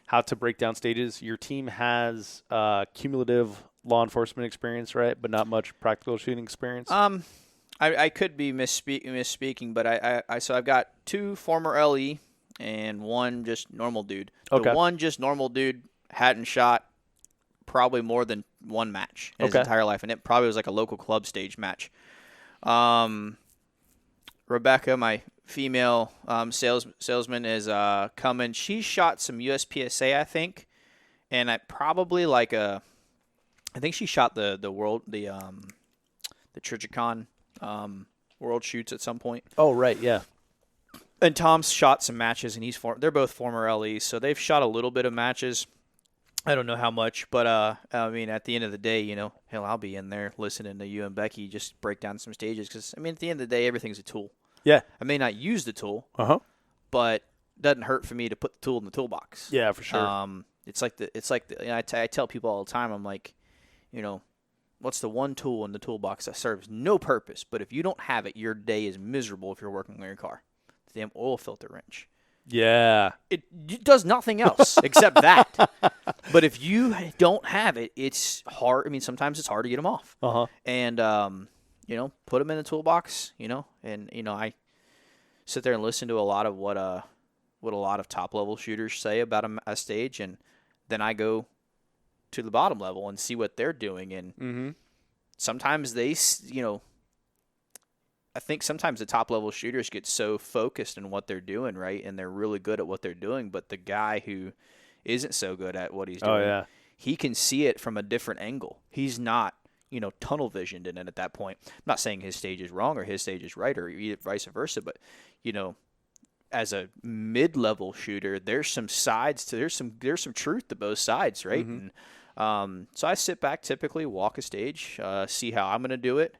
how to break down stages. Your team has cumulative law enforcement experience, right? But not much practical shooting experience. I could be misspeaking, but so I've got 2 former LE and 1 just normal dude. Okay. The 1 just normal dude hadn't shot probably more than 1 match in his Okay. entire life, and it probably was like a local club stage match. Rebecca, my female salesman, is coming. She shot some USPSA, I think, and I think she shot the Trigicon World Shoots at some point. Oh right, yeah. And Tom's shot some matches, and they're both former LEs, so they've shot a little bit of matches. I don't know how much, but I mean, at the end of the day, hell, I'll be in there listening to you and Becky just break down some stages, because I mean, at the end of the day, everything's a tool. Yeah. I may not use the tool, Uh-huh. but it doesn't hurt for me to put the tool in the toolbox. Yeah, for sure. It's like I tell people all the time, I'm like, what's the one tool in the toolbox that serves no purpose, but if you don't have it, your day is miserable if you're working on your car? The damn oil filter wrench. Yeah. It does nothing else except that. But if you don't have it, it's hard. I mean, sometimes it's hard to get them off. Uh-huh. And, put them in the toolbox, and, I sit there and listen to a lot of what a lot of top-level shooters say about a stage, and then I go to the bottom level and see what they're doing. And sometimes they, I think sometimes the top-level shooters get so focused in what they're doing, right, and they're really good at what they're doing, but the guy who isn't so good at what he's doing, he can see it from a different angle. He's not, tunnel visioned in it at that point. I'm not saying his stage is wrong or his stage is right or vice versa, but, as a mid-level shooter, there's some sides to there's some truth to both sides, right? And so I sit back, typically walk a stage, see how I'm going to do it.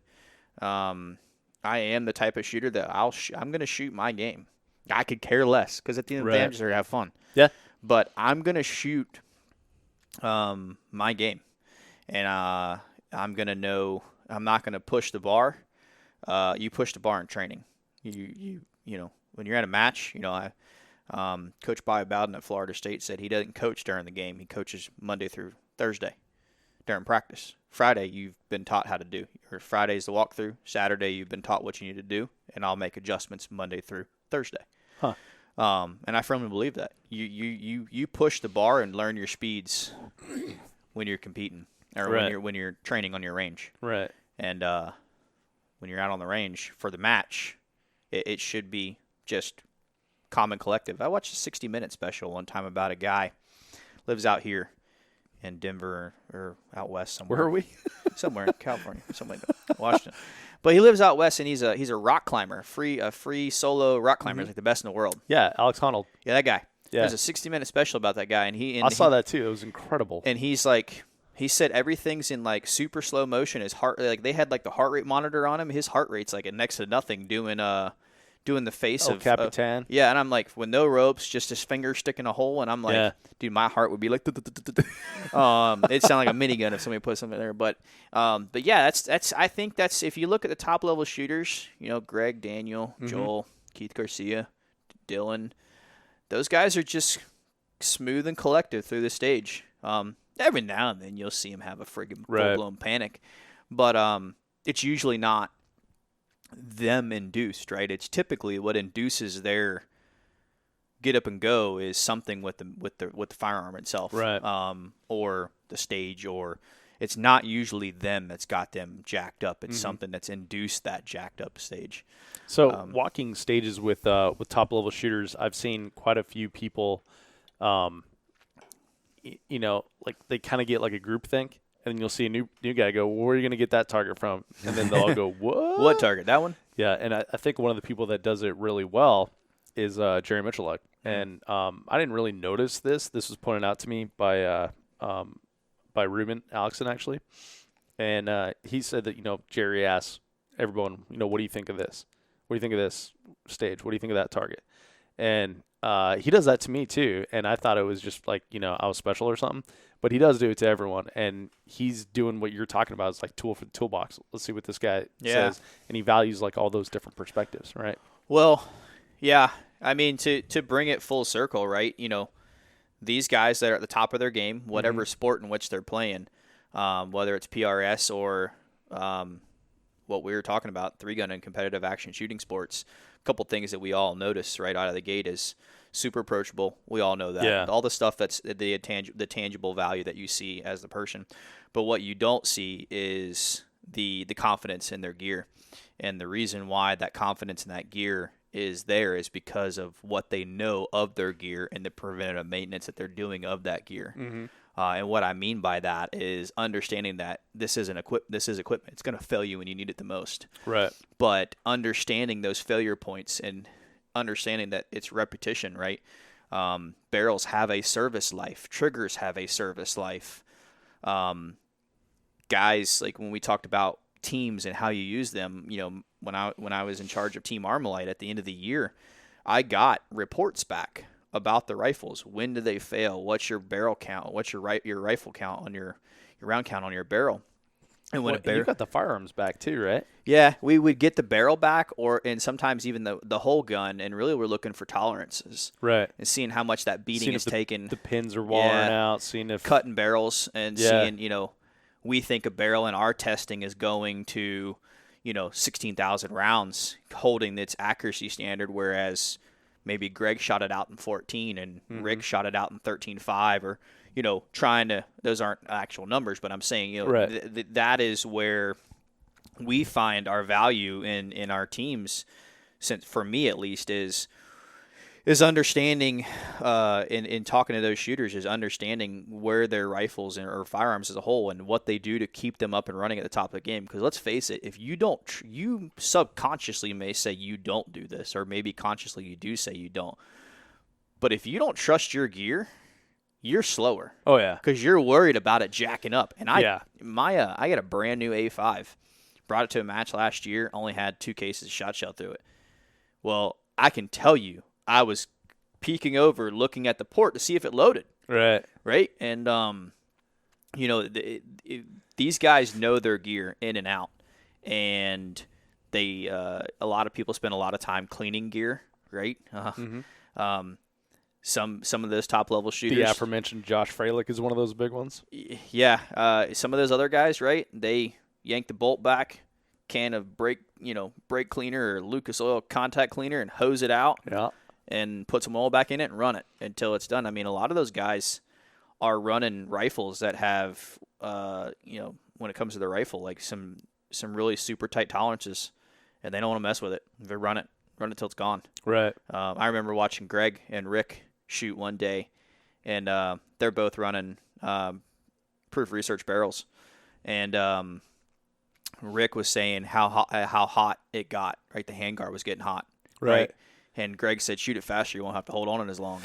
I am the type of shooter that I'm going to shoot my game. I could care less, because at the end of the day, I'm just there to have fun. Yeah. But I'm going to shoot my game, and I'm going to know I'm not going to push the bar. you push the bar in training. You know, when you're at a match, you know, Coach Bobby Bowden at Florida State said he doesn't coach during the game. He coaches Monday through Thursday during practice. Friday, you've been taught how to do. Or Friday's the walkthrough. Saturday, you've been taught what you need to do, and I'll make adjustments Monday through Thursday. Huh. And I firmly believe that. You push the bar and learn your speeds when you're competing or when you're training on your range. Right. And when you're out on the range for the match, it should be just calm and collective. I watched a 60-minute special one time about a guy lives out here in Denver or out west somewhere. Where are we? Somewhere in California, somewhere in Washington. But he lives out west, and he's a rock climber, a free solo rock climber. He's like the best in the world. Yeah, Alex Honnold. Yeah, that guy. Yeah. There's a 60-minute special about that guy, and I saw that too. It was incredible. And he's like, he said everything's in like super slow motion. His heart, like they had like the heart rate monitor on him. His heart rate's like at next to nothing, doing the face of Capitan. Yeah, and I'm like, with no ropes, just his finger sticking a hole, and I'm like, dude, my heart would be like, it sounded like a minigun if somebody put something there, but yeah, that's I think that's if you look at the top level shooters, you know, Greg, Daniel, Joel, Keith Garcia, Dylan, those guys are just smooth and collective through the stage. Every now and then you'll see them have a friggin' full-blown panic, but it's usually not them induced, right? It's typically what induces their get up and go is something with the firearm itself, right? Or the stage, or it's not usually them that's got them jacked up. It's something that's induced that jacked up stage. So walking stages with top level shooters, I've seen quite a few people, you know, like they kind of get like a group think. And then you'll see a new guy go, well, where are you going to get that target from? And then they'll all go, what? What target? That one? Yeah, and I think one of the people that does it really well is Jerry Michaluk. And I didn't really notice this. This was pointed out to me by Ruben Alexson, actually. And he said that, you know, Jerry asks everyone, you know, what do you think of this? What do you think of this stage? What do you think of that target? And he does that to me, too. And I thought it was just like, you know, I was special or something. But he does do it to everyone, and he's doing what you're talking about. It's like tool for the toolbox. Let's see what this guy says. And he values like all those different perspectives, right? Well, yeah. I mean, to bring it full circle, right? You know, these guys that are at the top of their game, whatever sport in which they're playing, whether it's PRS or what we were talking about, 3-gun and competitive action shooting sports, a couple things that we all notice right out of the gate is super approachable. We all know that. Yeah. All the stuff that's the tangible value that you see as the person. But what you don't see is the confidence in their gear. And the reason why that confidence in that gear is there is because of what they know of their gear and the preventative maintenance that they're doing of that gear. And what I mean by that is understanding that this is equipment. It's going to fail you when you need it the most. Right. But understanding those failure points and understanding that it's repetition, right? Barrels have a service life. Triggers have a service life. Guys, like when we talked about teams and how you use them, you know, when I was in charge of Team Armalite at the end of the year, I got reports back about the rifles. When do they fail? What's your barrel count? What's your rifle count on your round count on your barrel? And when you got the firearms back too, right? Yeah, we would get the barrel back, and sometimes even the whole gun. And really, we're looking for tolerances, right? And seeing how much that beating is taken. The pins are worn out. Seeing if cutting barrels and seeing, you know, we think a barrel in our testing is going to, you know, 16,000 rounds, holding its accuracy standard, whereas maybe Greg shot it out in 14 and Rick shot it out in 13.5, or, you know, trying to, those aren't actual numbers, but I'm saying, you know, that is where we find our value in our teams, since for me at least, is understanding, in talking to those shooters, is understanding where their rifles or firearms as a whole and what they do to keep them up and running at the top of the game. Because let's face it, if you don't, you subconsciously may say you don't do this, or maybe consciously you do say you don't. But if you don't trust your gear, you're slower. Oh yeah, because you're worried about it jacking up. And I got a brand new A5, brought it to a match last year, only had 2 cases of shot shell through it. Well, I can tell you, I was peeking over, looking at the port to see if it loaded. Right. And, you know, these guys know their gear in and out. And they a lot of people spend a lot of time cleaning gear, right? Some of those top level shooters. The aforementioned Josh Freilich is one of those big ones. Yeah, some of those other guys, right? They yank the bolt back, can of brake cleaner or Lucas Oil contact cleaner, and hose it out. Yeah. And put some oil back in it and run it until it's done. I mean, a lot of those guys are running rifles that have, when it comes to the rifle, like some really super tight tolerances, and they don't want to mess with it. They run it till it's gone. Right. I remember watching Greg and Rick shoot one day, and they're both running proof research barrels, and Rick was saying how hot it got. Right, the handguard was getting hot. Right. And Greg said, "Shoot it faster. You won't have to hold on it as long."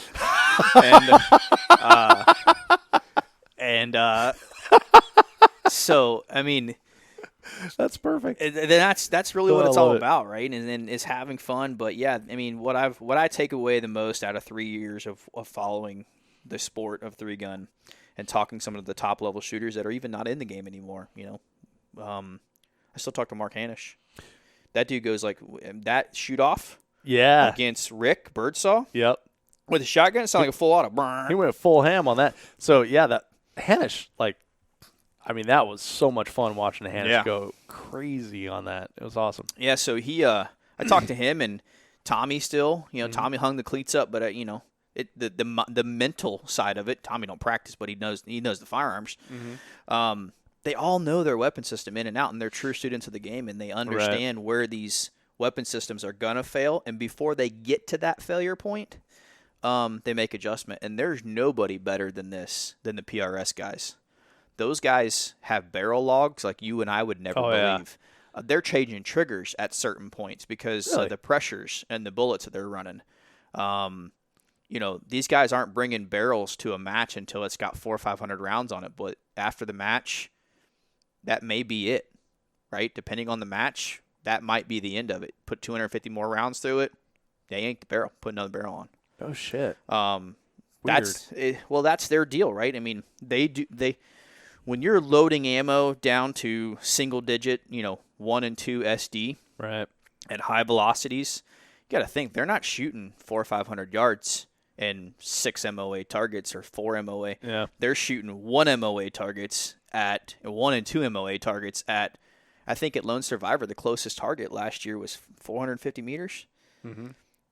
So I mean, that's perfect. That's really what it's love all it. about, right? And then it's having fun. But yeah, I mean, what I take away the most out of 3 years of following the sport of 3-gun and talking some of the top level shooters that are even not in the game anymore. I still talk to Mark Hanisch. That dude goes like that shoot off. Yeah. Against Rick Birdsall. Yep. With a shotgun, it sounded like a full auto. He went full ham on that. So, yeah, that Hanisch, that was so much fun watching Hanisch go crazy on that. It was awesome. Yeah, so I talked to him and Tommy still. Tommy hung the cleats up, but, the mental side of it, Tommy don't practice, but he knows the firearms. They all know their weapon system in and out, and they're true students of the game, and they understand where these weapon systems are going to fail, and before they get to that failure point, they make adjustment. And there's nobody better than the PRS guys. Those guys have barrel logs like you and I would never believe. They're changing triggers at certain points because of the pressures and the bullets that they're running. These guys aren't bringing barrels to a match until it's got 400 or 500 rounds on it, but after the match, that may be it, right? Depending on the match, that might be the end of it. Put 250 more rounds through it. They yank the barrel. Put another barrel on. Oh shit. That's their deal, right? I mean, when you're loading ammo down to single digit, 1 and 2 SD, right, at high velocities, you got to think they're not shooting 400 or 500 yards and 6 MOA targets or 4 MOA. Yeah, they're shooting 1 MOA targets at 1 and 2 MOA targets at. I think at Lone Survivor, the closest target last year was 450 meters. Mm-hmm.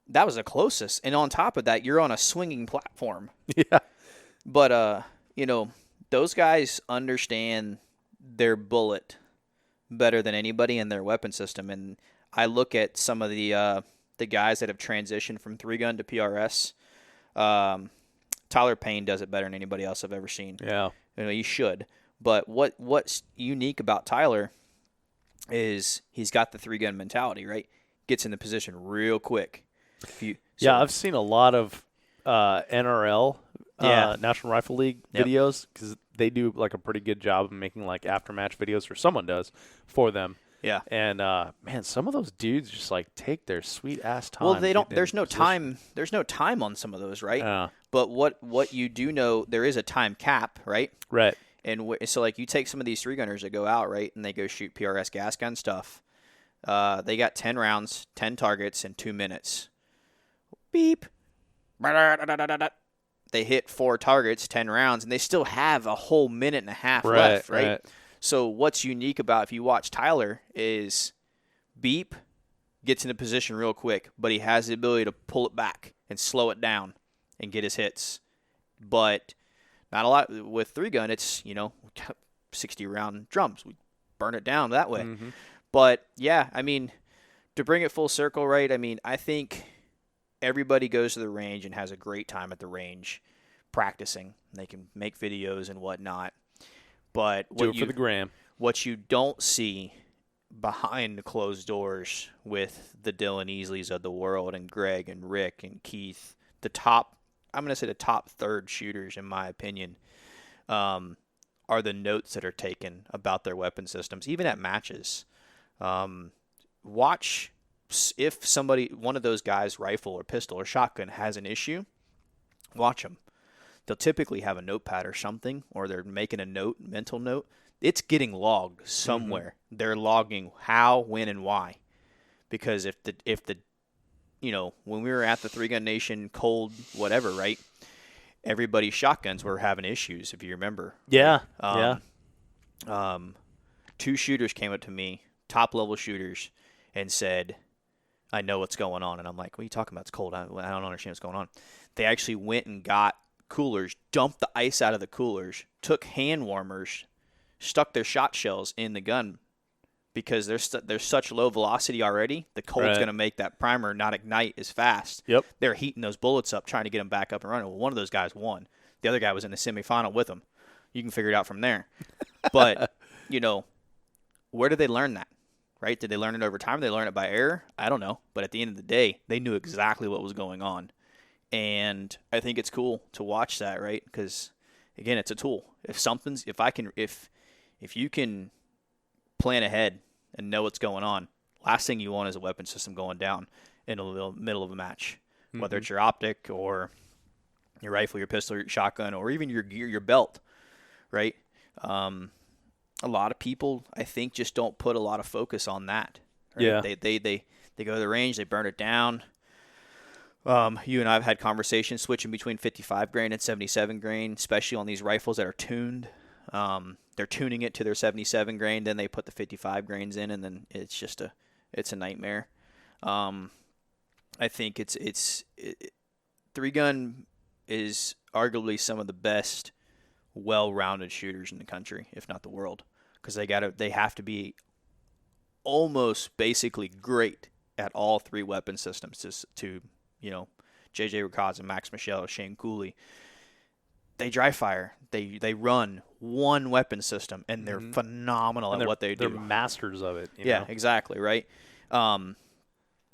That was the closest. And on top of that, you're on a swinging platform. Yeah. But, those guys understand their bullet better than anybody in their weapon system. And I look at some of the guys that have transitioned from 3-gun to PRS. Tyler Payne does it better than anybody else I've ever seen. Yeah. You should. But what's unique about Tyler is he's got the 3-gun mentality, right? Gets in the position real quick. I've seen a lot of NRL, National Rifle League videos because they do like a pretty good job of making like aftermatch videos, or someone does for them. Yeah. And man, some of those dudes just like take their sweet ass time. Well, they don't. There's no time. There's no time on some of those, right? Yeah. But what you do know, there is a time cap, right? Right. And so, like, you take some of these 3-gunners that go out, right, and they go shoot PRS gas gun stuff. They got 10 rounds, 10 targets in 2 minutes. Beep. They hit 4 targets, 10 rounds, and they still have a whole minute and a half left, right? So what's unique about if you watch Tyler is beep, gets in a position real quick, but he has the ability to pull it back and slow it down and get his hits. But not a lot with 3-gun. It's 60-round drums. We burn it down that way. Mm-hmm. But yeah, I mean, to bring it full circle, right? I mean, I think everybody goes to the range and has a great time at the range practicing. They can make videos and whatnot. But do it for the gram. What you don't see behind the closed doors with the Dylan Easleys of the world and Greg and Rick and Keith, I'm going to say the top third shooters, in my opinion, are the notes that are taken about their weapon systems, even at matches. Watch if one of those guys, rifle or pistol or shotgun, has an issue, watch them. They'll typically have a notepad or something, or they're making a mental note. It's getting logged somewhere. Mm-hmm. They're logging how, when, and why. because if the when we were at the Three Gun Nation cold whatever, right? Everybody's shotguns were having issues, if you remember. Yeah. Two shooters came up to me, top level shooters, and said, I know what's going on. And I'm like, what are you talking about? It's cold. I don't understand what's going on. They actually went and got coolers, dumped the ice out of the coolers, took hand warmers, stuck their shot shells in the gun because there's such low velocity already. The cold's going to make that primer not ignite as fast. Yep. They're heating those bullets up, trying to get them back up and running. Well, one of those guys won. The other guy was in the semifinal with them. You can figure it out from there. But, where did they learn that? Right? Did they learn it over time? Did they learn it by error? I don't know. But at the end of the day, they knew exactly what was going on. And I think it's cool to watch that, right? Because, again, it's a tool. If you can plan ahead and know what's going on, last thing you want is a weapon system going down in the middle of a match, whether it's your optic or your rifle, your pistol, your shotgun, or even your gear, your belt, right? A lot of people, I think, just don't put a lot of focus on that. Right? Yeah. They go to the range, they burn it down. You and I have had conversations switching between 55 grain and 77 grain, especially on these rifles that are tuned. They're tuning it to their 77 grain, then they put the 55 grains in, and then it's just a nightmare. I think Three Gun is arguably some of the best well-rounded shooters in the country, if not the world, because they have to be almost basically great at all three weapon systems to J.J. Ricazza, Max Michel, Shane Cooley. They dry fire. They run one weapon system, and they're phenomenal at what they do. They're masters of it. Yeah, exactly, right?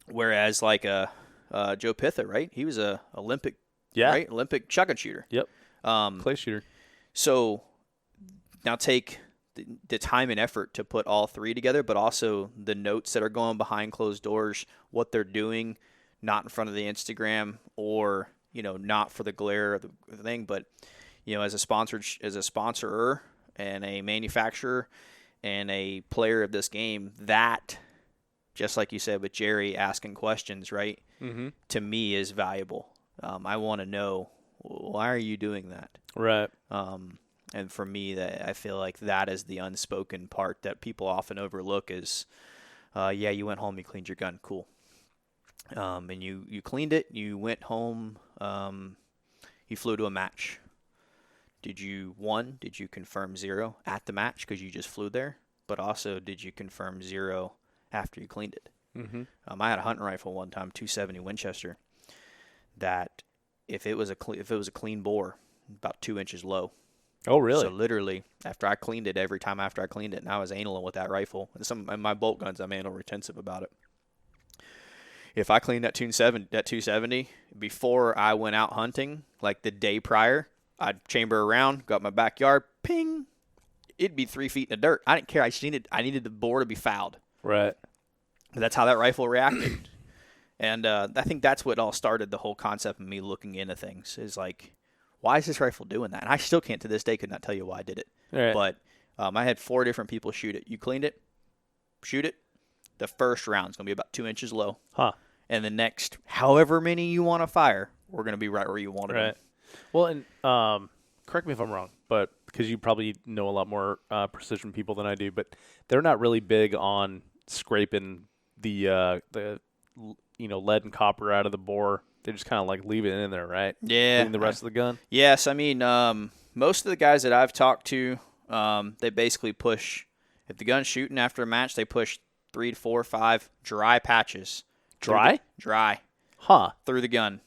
Whereas like Joe Pitha, right? He was a Olympic shotgun shooter. Yep. Clay shooter. So now take the time and effort to put all three together, but also the notes that are going behind closed doors, what they're doing, not in front of the Instagram or, not for the glare of the thing, but, as a sponsorer and a manufacturer and a player of this game, that, just like you said with Jerry asking questions, right, to me is valuable. I want to know, why are you doing that? Right. And for me, that I feel like that is the unspoken part that people often overlook is, you went home, you cleaned your gun, cool. And you cleaned it, you went home, you flew to a match. Did you confirm 0 at the match because you just flew there? But also, did you confirm 0 after you cleaned it? I had a hunting rifle one time, 270 Winchester, that if it was a clean bore, about 2 inches low. Oh, really? So literally, after I cleaned it, every time after I cleaned it, and I was analing with that rifle. And my bolt guns, I'm anal retentive about it. If I cleaned that 270 before I went out hunting, like the day prior, I'd chamber around, go up my backyard, ping, it'd be 3 feet in the dirt. I didn't care. I needed the bore to be fouled. Right. That's how that rifle reacted. And I think that's what all started the whole concept of me looking into things is like, why is this rifle doing that? And I still can't to this day could not tell you why I did it. Right. But I had 4 different people shoot it. You cleaned it, shoot it. The first round's going to be about 2 inches low. Huh. And the next, however many you want to fire, we're going to be right where you want it. Right. Well, and correct me if I'm wrong, but because you probably know a lot more precision people than I do, but they're not really big on scraping the lead and copper out of the bore. They just kind of like leave it in there, right? Yeah. Leaving the rest of the gun. Yes, I mean, most of the guys that I've talked to, they basically push. If the gun's shooting after a match, they push 3 to 4 or 5 dry patches. Dry? Dry. Huh. Through the gun.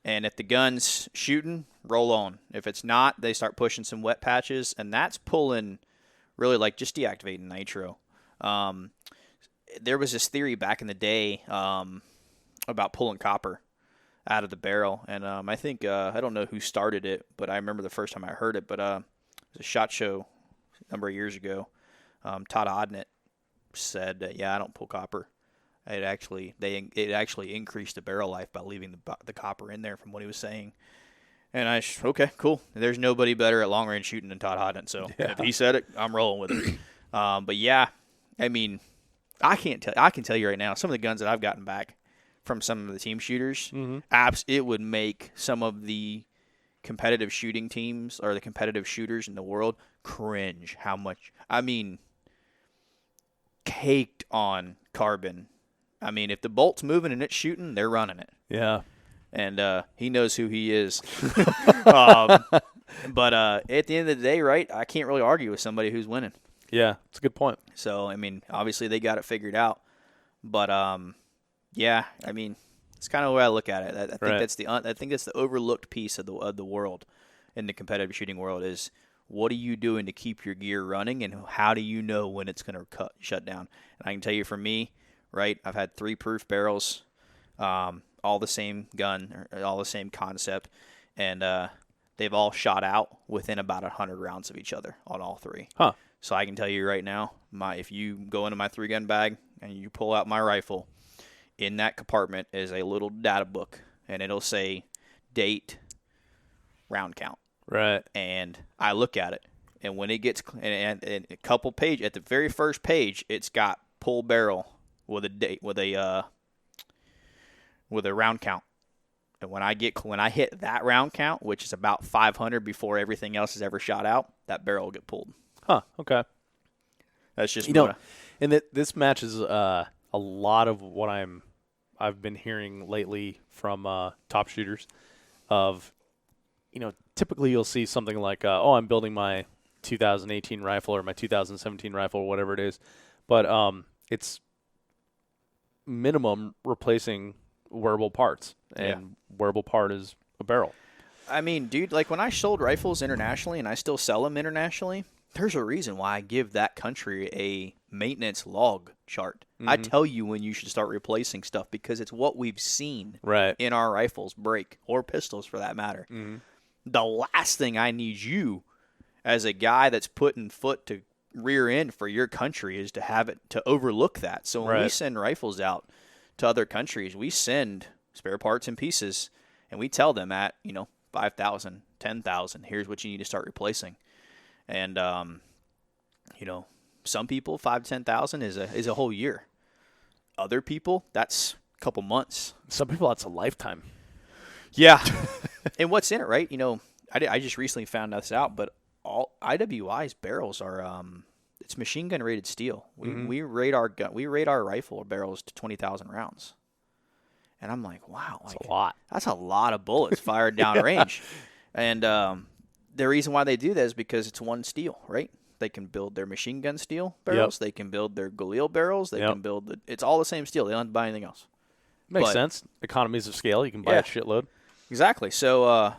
And if the gun's shooting, roll on. If it's not, they start pushing some wet patches, and that's pulling really like just deactivating nitro. There was this theory back in the day about pulling copper out of the barrel, and I think I don't know who started it, but I remember the first time I heard it. But it was a SHOT Show a number of years ago. Todd Odnett said, "Yeah, I don't pull copper." It actually increased the barrel life by leaving the copper in there, from what he was saying. And okay, cool. There's nobody better at long range shooting than Todd Odnett. So if he said it, I'm rolling with it. But yeah, I mean, I can tell you right now, some of the guns that I've gotten back from some of the team shooters, it would make some of the competitive shooting teams or the competitive shooters in the world cringe. How much? I mean, caked on carbon. I mean, if the bolt's moving and it's shooting, they're running it. Yeah. And he knows who he is. But at the end of the day, right, I can't really argue with somebody who's winning. Yeah, it's a good point. So, I mean, obviously they got it figured out. But, yeah, I mean, it's kind of the way I look at it. I think that's the overlooked piece of the world in the competitive shooting world is what are you doing to keep your gear running and how do you know when it's going to shut down? And I can tell you for me, right, I've had 3 proof barrels, all the same gun, or all the same concept, and they've all shot out within about 100 rounds of each other on all 3. Huh. So I can tell you right now, if you go into my 3-gun bag and you pull out my rifle, in that compartment is a little data book, and it'll say date, round count. Right. And I look at it, and when it gets and a couple page at the very first page, it's got pull barrel with a date with a round count. And when I hit that round count, which is about 500 before everything else is ever shot out, that barrel will get pulled. Huh. Okay. That's just and this matches a lot of what I've been hearing lately from top shooters. Of, typically you'll see something like, I'm building my 2018 rifle or my 2017 rifle or whatever it is, but it's minimum replacing wearable parts, and wearable part is a barrel. I mean, dude, like when I sold rifles internationally and I still sell them internationally, there's a reason why I give that country a maintenance log chart. I tell you when you should start replacing stuff because it's what we've seen in our rifles break, or pistols for that matter. The last thing I need you as a guy that's putting foot to rear end for your country is to have it to overlook that. So when we send rifles out to other countries, we send spare parts and pieces, and we tell them at, $5,000, $10,000, here's what you need to start replacing. And, some people, $5,000 to $10,000 is a whole year. Other people, that's a couple months. Some people, that's a lifetime. Yeah. And what's in it, right? I just recently found this out, but all IWI's barrels are it's machine gun rated steel. We rate our rifle barrels to 20,000 rounds. And I'm like, wow, that's a lot. That's a lot of bullets fired downrange. And the reason why they do that is because it's one steel, right? They can build their machine gun steel barrels. They can build their Galil barrels. They can build it's all the same steel. They don't have to buy anything else. Makes sense. Economies of scale. You can buy a shitload. Exactly. So,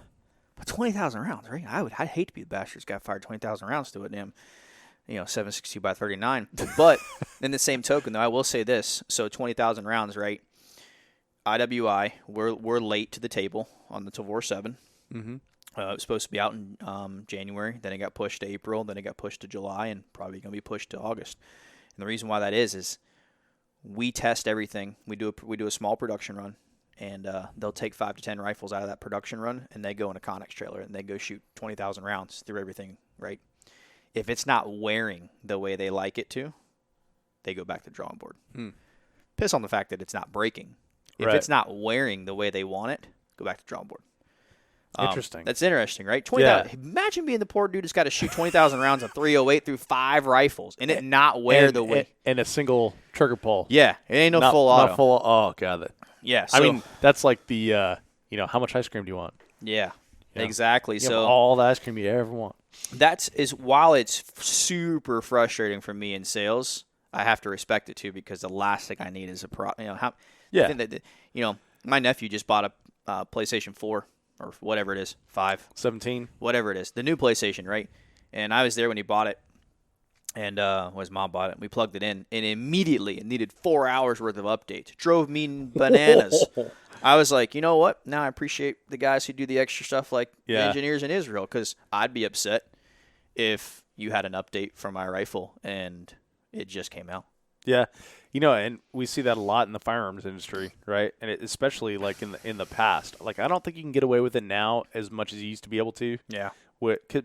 but 20,000 rounds, right? I'd hate to be the bastard who's got fired 20,000 rounds to it. Damn, 7.62 by 39. But in the same token, though, I will say this. So 20,000 rounds, right? IWI, we're late to the table on the Tavor 7. It was supposed to be out in January. Then it got pushed to April. Then it got pushed to July, and probably going to be pushed to August. And the reason why that is we test everything. We do a small production run, and they'll take 5 to 10 rifles out of that production run, and they go in a Connex trailer, and they go shoot 20,000 rounds through everything, right? If it's not wearing the way they like it to, they go back to the drawing board. Piss on the fact that it's not breaking. If it's not wearing the way they want it, go back to the drawing board. Interesting. That's interesting, right? 20,000. Imagine being the poor dude that's got to shoot 20,000 rounds of 308 through 5 rifles and it not wear the way. And a single trigger pull. Yeah, it ain't no full auto. Not full. Oh god. Yeah. So, I mean, that's like the how much ice cream do you want? Yeah. Exactly. You have all the ice cream you ever want. While it's super frustrating for me in sales, I have to respect it too because the last thing I need is my nephew just bought a PlayStation 4 or whatever it is, 5. 17. Whatever it is. The new PlayStation, right? And I was there when he bought it. And his mom bought it. We plugged it in. And immediately it needed 4 hours worth of updates. Drove me bananas. I was like, you know what? Now I appreciate the guys who do the extra stuff like the engineers in Israel because I'd be upset if you had an update for my rifle and it just came out. Yeah. And we see that a lot in the firearms industry, right? And especially like in the past. Like I don't think you can get away with it now as much as you used to be able to. Yeah.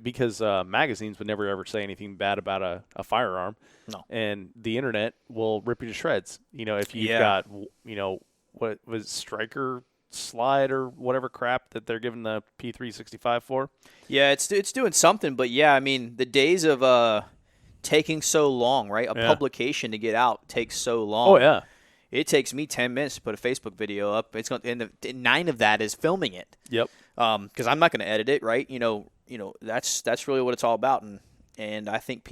because magazines would never ever say anything bad about a firearm. No. And the internet will rip you to shreds. If you've got, what was Striker slide or whatever crap that they're giving the P365 for. Yeah, it's doing something, but yeah, I mean, the days of taking so long, right? A publication to get out takes so long. Oh yeah. It takes me 10 minutes to put a Facebook video up. It's going, and 9 of that is filming it. Yep. Because I'm not going to edit it, right? That's really what it's all about, and I think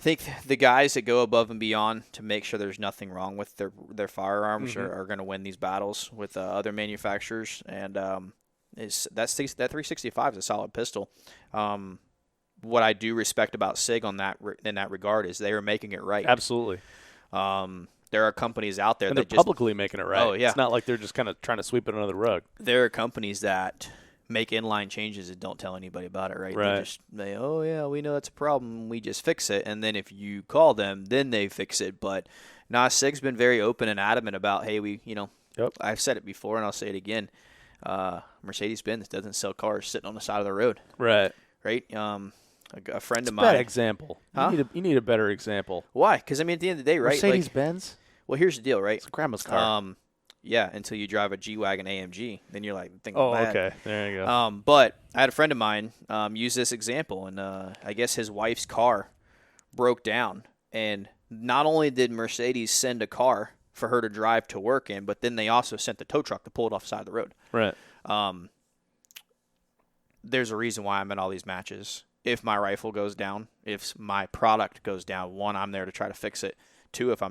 the guys that go above and beyond to make sure there's nothing wrong with their firearms are going to win these battles with other manufacturers, and that 365 is a solid pistol. What I do respect about SIG in that regard is they are making it right. Absolutely. There are companies out there and that they're publicly making it right. Oh, yeah. It's not like they're just kind of trying to sweep it under the rug. There are companies that make inline changes and don't tell anybody about it, right? Right. Oh yeah, we know that's a problem. We just fix it, and then if you call them, then they fix it. But SIG's been very open and adamant about, hey, Yep. I've said it before and I'll say it again. Mercedes-Benz doesn't sell cars sitting on the side of the road, Right. right? A friend of Bad mine. example. Huh? You need a better example. Why? Because at the end of the day, right? Mercedes-Benz? Well, here's the deal, right? It's grandma's car. Yeah, until you drive a G-Wagon AMG, then you're like, think oh, bad. okay. There you go. But I had a friend of mine use this example, and I guess his wife's car broke down, and not only did Mercedes send a car for her to drive to work in, but then they also sent the tow truck to pull it off the side of the road. Right. There's a reason why I'm in all these matches. If my rifle goes down, if my product goes down, 1, I'm there to try to fix it. 2, if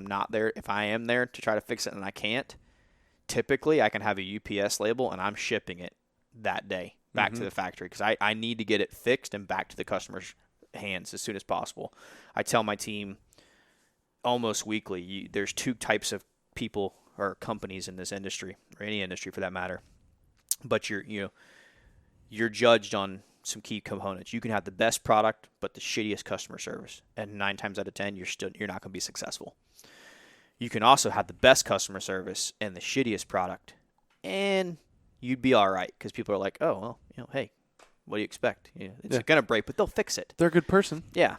I am there to try to fix it and I can't, typically I can have a UPS label and I'm shipping it that day back to the factory because I need to get it fixed and back to the customer's hands as soon as possible. I tell my team almost weekly, there's 2 types of people or companies in this industry, or any industry for that matter, but you're judged on some key components. You can have the best product, but the shittiest customer service, and 9 times out of 10, you're not going to be successful. You can also have the best customer service and the shittiest product, and you'd be all right because people are like, oh, well, hey, what do you expect? It's going to break, but they'll fix it. They're a good person. Yeah.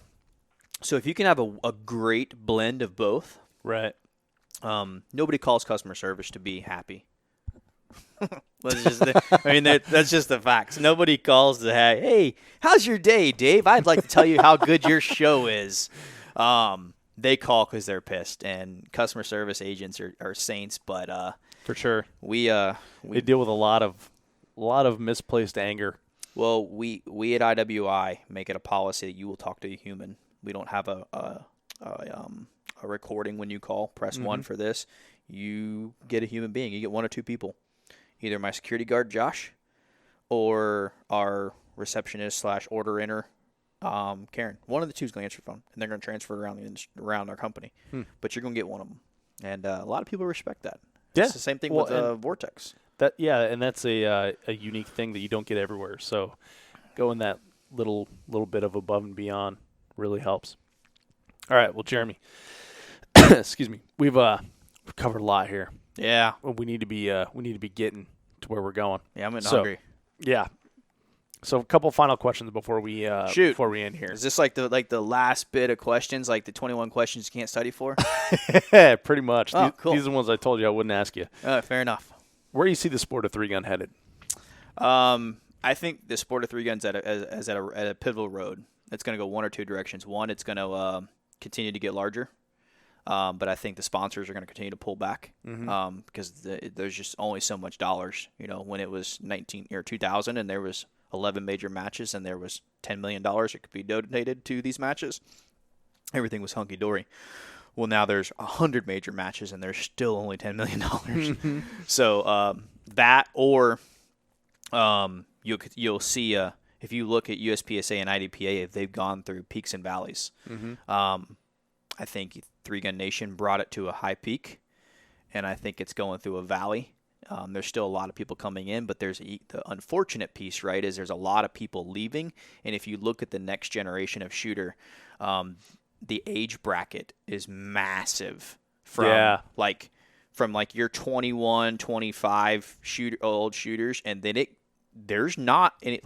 So if you can have a great blend of both, Right. Nobody calls customer service to be happy. That's just the facts. Nobody calls to hey, how's your day, Dave? I'd like to tell you how good your show is. They call because they're pissed, and customer service agents are saints. But for sure, we deal with a lot of misplaced anger. Well, we at IWI make it a policy that you will talk to a human. We don't have a recording when you call. Press 1 for this. You get a human being. You get 1 or 2 people. Either my security guard, Josh, or our receptionist / order inner, Karen. One of the 2 is going to answer the phone, and they're going to transfer it around our company. But you're going to get one of them. And a lot of people respect that. Yeah. It's the same thing with Vortex. And that's a unique thing that you don't get everywhere. So going that little bit of above and beyond really helps. All right, well, Jeremy, excuse me, we've covered a lot here. Yeah. Well, we need to be getting to where we're going. Yeah, I'm getting hungry. Yeah. So a couple final questions before we before we end here. Is this like the last bit of questions, like the 21 questions you can't study for? Pretty much. Oh, cool. These are the ones I told you I wouldn't ask you. Fair enough. Where do you see the sport of 3-gun headed? I think the sport of 3-guns at a pivotal road. It's going to go 1 or 2 directions. One, it's going to continue to get larger. But I think the sponsors are going to continue to pull back because there's just only so much dollars. When it was 2000 and there was 11 major matches and there was $10 million that could be donated to these matches, everything was hunky-dory. Well, now there's 100 major matches and there's still only $10 million. So that, or you'll see if you look at USPSA and IDPA, they've gone through peaks and valleys. I think 3-Gun Nation brought it to a high peak, and I think it's going through a valley. There's still a lot of people coming in, but there's the unfortunate piece, right, is there's a lot of people leaving. And if you look at the next generation of shooter, the age bracket is massive from your 21, 25 old shooters, and then there's not any,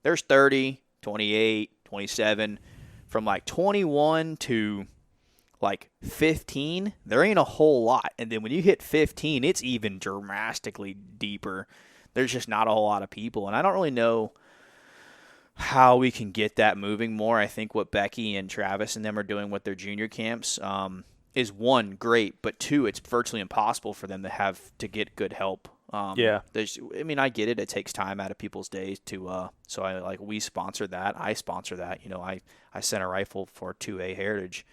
there's 30, 28, 27. From like 21 to like 15, there ain't a whole lot. And then when you hit 15, it's even drastically deeper. There's just not a whole lot of people. And I don't really know how we can get that moving more. I think what Becky and Travis and them are doing with their junior camps is, one, great, but two, it's virtually impossible for them to get good help. I get it. It takes time out of people's days to. So we sponsor that. I sponsor that. I sent a rifle for 2A Heritage,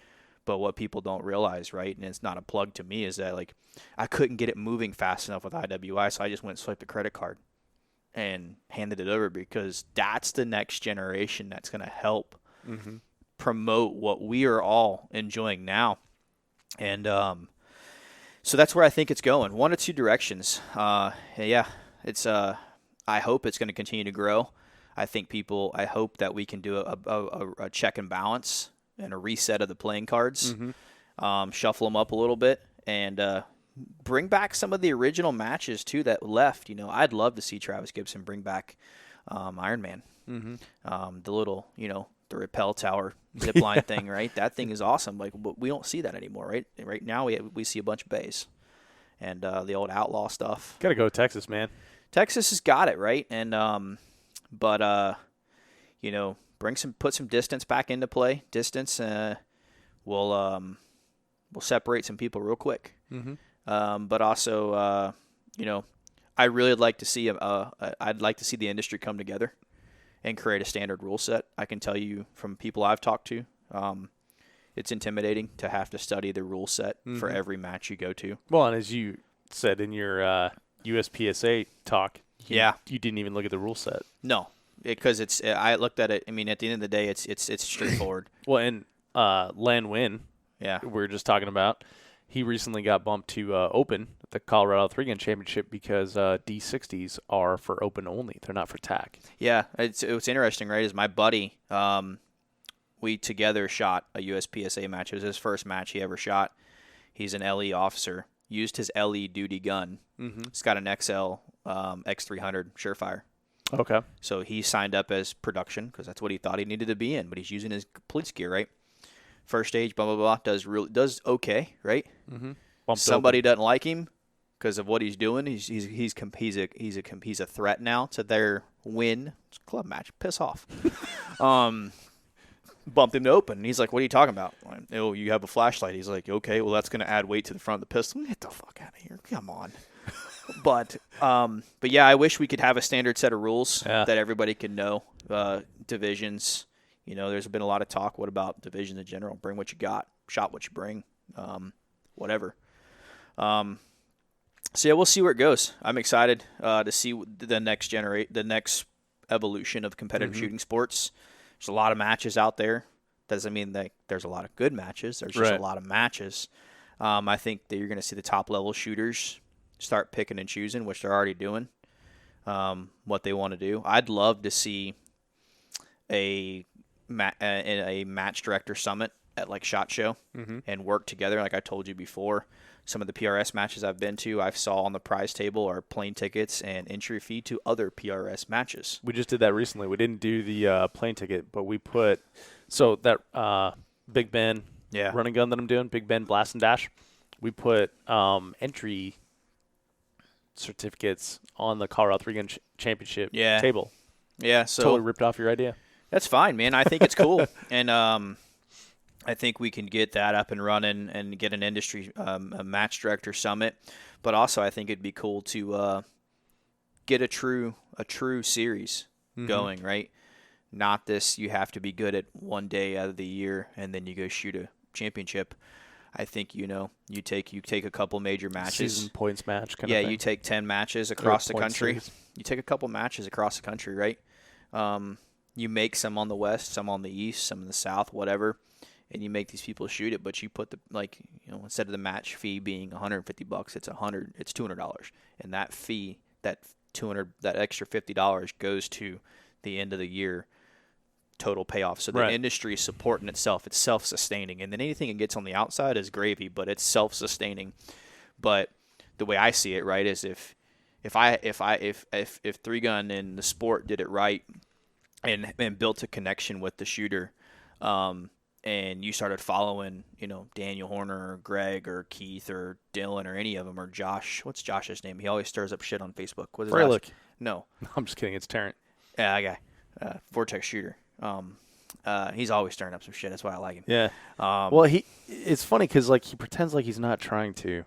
but what people don't realize, right, and it's not a plug to me, is that I couldn't get it moving fast enough with IWI, so I just went and swiped the credit card and handed it over, because that's the next generation that's going to help promote what we are all enjoying now. And so that's where I think it's going. One or two directions. It's. I hope it's going to continue to grow. I hope that we can do a check and balance and a reset of the playing cards, shuffle them up a little bit, and bring back some of the original matches too that left. I'd love to see Travis Gibson bring back Iron Man, the little the rappel tower zip line thing, right? That thing is awesome. We don't see that anymore, right? Right now we see a bunch of bays and the old outlaw stuff. Got to go to Texas, man. Texas has got it, right? And put some distance back into play. Distance will separate some people real quick. But also, I really would like to see I'd like to see the industry come together and create a standard rule set. I can tell you from people I've talked to, it's intimidating to have to study the rule set for every match you go to. Well, and as you said in your USPSA talk, you didn't even look at the rule set. No, because I looked at it. I mean, at the end of the day, it's straightforward. Well, and Lan Wynn, we were just talking about, he recently got bumped to Open at the Colorado 3-Gun Championship because D60s are for Open only. They're not for TAC. Yeah, it's interesting, right, is my buddy, we together shot a USPSA match. It was his first match he ever shot. He's an LE officer, used his LE duty gun. He's got an XL X300 Surefire. Okay. So he signed up as production because that's what he thought he needed to be in, but he's using his police gear, right? First stage, blah, blah, blah, does okay, right? Somebody doesn't like him because of what he's doing. He's a threat now to their win. It's a club match. Piss off. Bumped him to Open. He's like, what are you talking about? Oh, you have a flashlight. He's like, okay, well, that's going to add weight to the front of the pistol. Get the fuck out of here. Come on. But yeah, I wish we could have a standard set of rules that everybody can know. Divisions. There's been a lot of talk. What about divisions in general? Bring what you got. Shot what you bring. Whatever. So yeah, we'll see where it goes. I'm excited to see the next evolution of competitive shooting sports. There's a lot of matches out there. Doesn't mean that there's a lot of good matches. There's just a lot of matches. I think that you're going to see the top level shooters start picking and choosing, which they're already doing. What they want to do. I'd love to see a match director summit at SHOT Show and work together. Like I told you before, some of the PRS matches I've been to, I've saw on the prize table are plane tickets and entry fee to other PRS matches. We just did that recently. We didn't do the plane ticket, but we put that Big Ben running gun that I'm doing, Big Ben Blast and Dash. We put entry certificates on the Colorado 3-Gun Championship table. Yeah, so totally ripped off your idea. That's fine, man. I think it's cool, and I think we can get that up and running and get an industry a match director summit. But also, I think it'd be cool to get a true series going, right? Not this. You have to be good at one day out of the year, and then you go shoot a championship. I think you take a couple major matches, season points match kind of thing. You take 10 matches across the country. Series. You take a couple matches across the country, right? You make some on the west, some on the east, some in the south, whatever, and you make these people shoot it. But you put instead of the match fee being $150, it's $200, and that fee, that extra $50 goes to the end of the year total payoff. So the industry is supporting itself. It's self-sustaining, and then anything it gets on the outside is gravy, but it's self-sustaining. But the way I see it, right, is if 3-Gun in the sport did it right, and built a connection with the shooter. And you started following, Daniel Horner or Greg or Keith or Dylan or any of them or Josh. What's Josh's name? He always stirs up shit on Facebook. What is Freilich. that? No. I'm just kidding. It's Tarrant. Yeah, that guy. Vortex shooter. He's always stirring up some shit. That's why I like him. Yeah. Well, it's funny because he pretends like he's not trying to.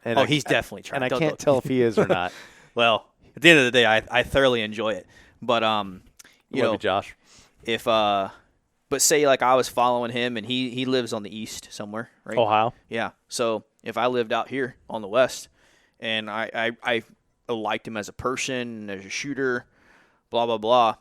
And he's definitely trying. And I can't tell if he is or not. Well, at the end of the day, I thoroughly enjoy it. But Love you, Josh. If but say I was following him and he lives on the east somewhere, right? Ohio. Yeah. So if I lived out here on the west, and I liked him as a person, as a shooter, blah blah blah,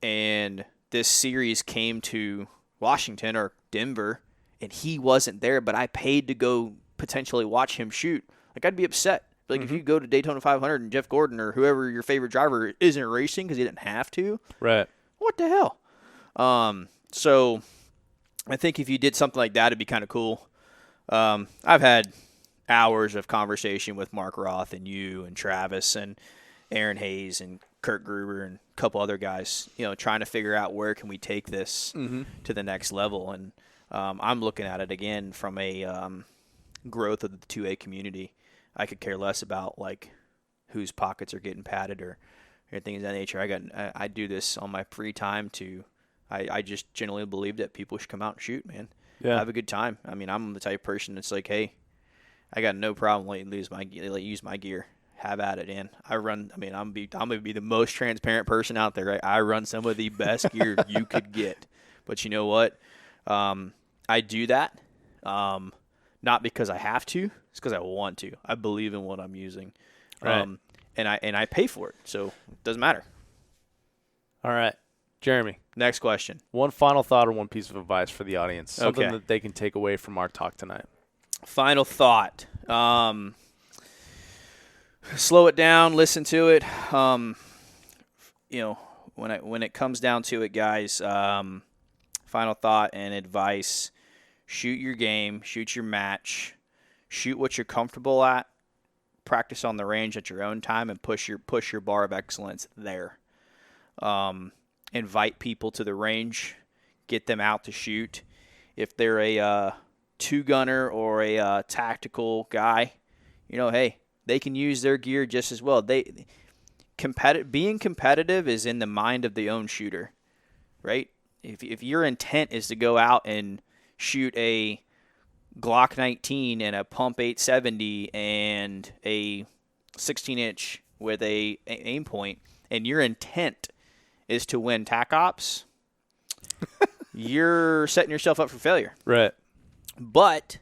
and this series came to Washington or Denver, and he wasn't there, but I paid to go potentially watch him shoot, I'd be upset. If you go to Daytona 500 and Jeff Gordon or whoever your favorite driver isn't racing because he didn't have to, right? What the hell? So I think if you did something like that, it'd be kind of cool. I've had hours of conversation with Mark Roth and you and Travis and Aaron Hayes and Kurt Gruber and a couple other guys, trying to figure out where can we take this to the next level. And I'm looking at it again from a growth of the 2A community. I could care less about whose pockets are getting padded or things of that nature. I do this on my free time I just generally believe that people should come out and shoot, man. Yeah. Have a good time. I mean, I'm the type of person that's hey, I got no problem letting use my gear. Have at it, man. I'm gonna be the most transparent person out there. Right? I run some of the best gear you could get, but you know what? I do that not because I have to. It's because I want to. I believe in what I'm using, right. And I pay for it, so it doesn't matter. All right, Jeremy. Next question. One final thought or one piece of advice for the audience. Something Okay. that they can take away from our talk tonight. Final thought. Slow it down. Listen to it. When it comes down to it, guys. Final thought and advice: shoot your game. Shoot your match. Shoot what you're comfortable at. Practice on the range at your own time and push your bar of excellence there. Invite people to the range. Get them out to shoot. If they're a two-gunner or a tactical guy, hey, they can use their gear just as well. Being competitive is in the mind of the own shooter, right? If your intent is to go out and shoot a Glock 19 and a Pump 870 and a 16-inch with a aim point, and your intent is to win TAC Ops, you're setting yourself up for failure. Right. But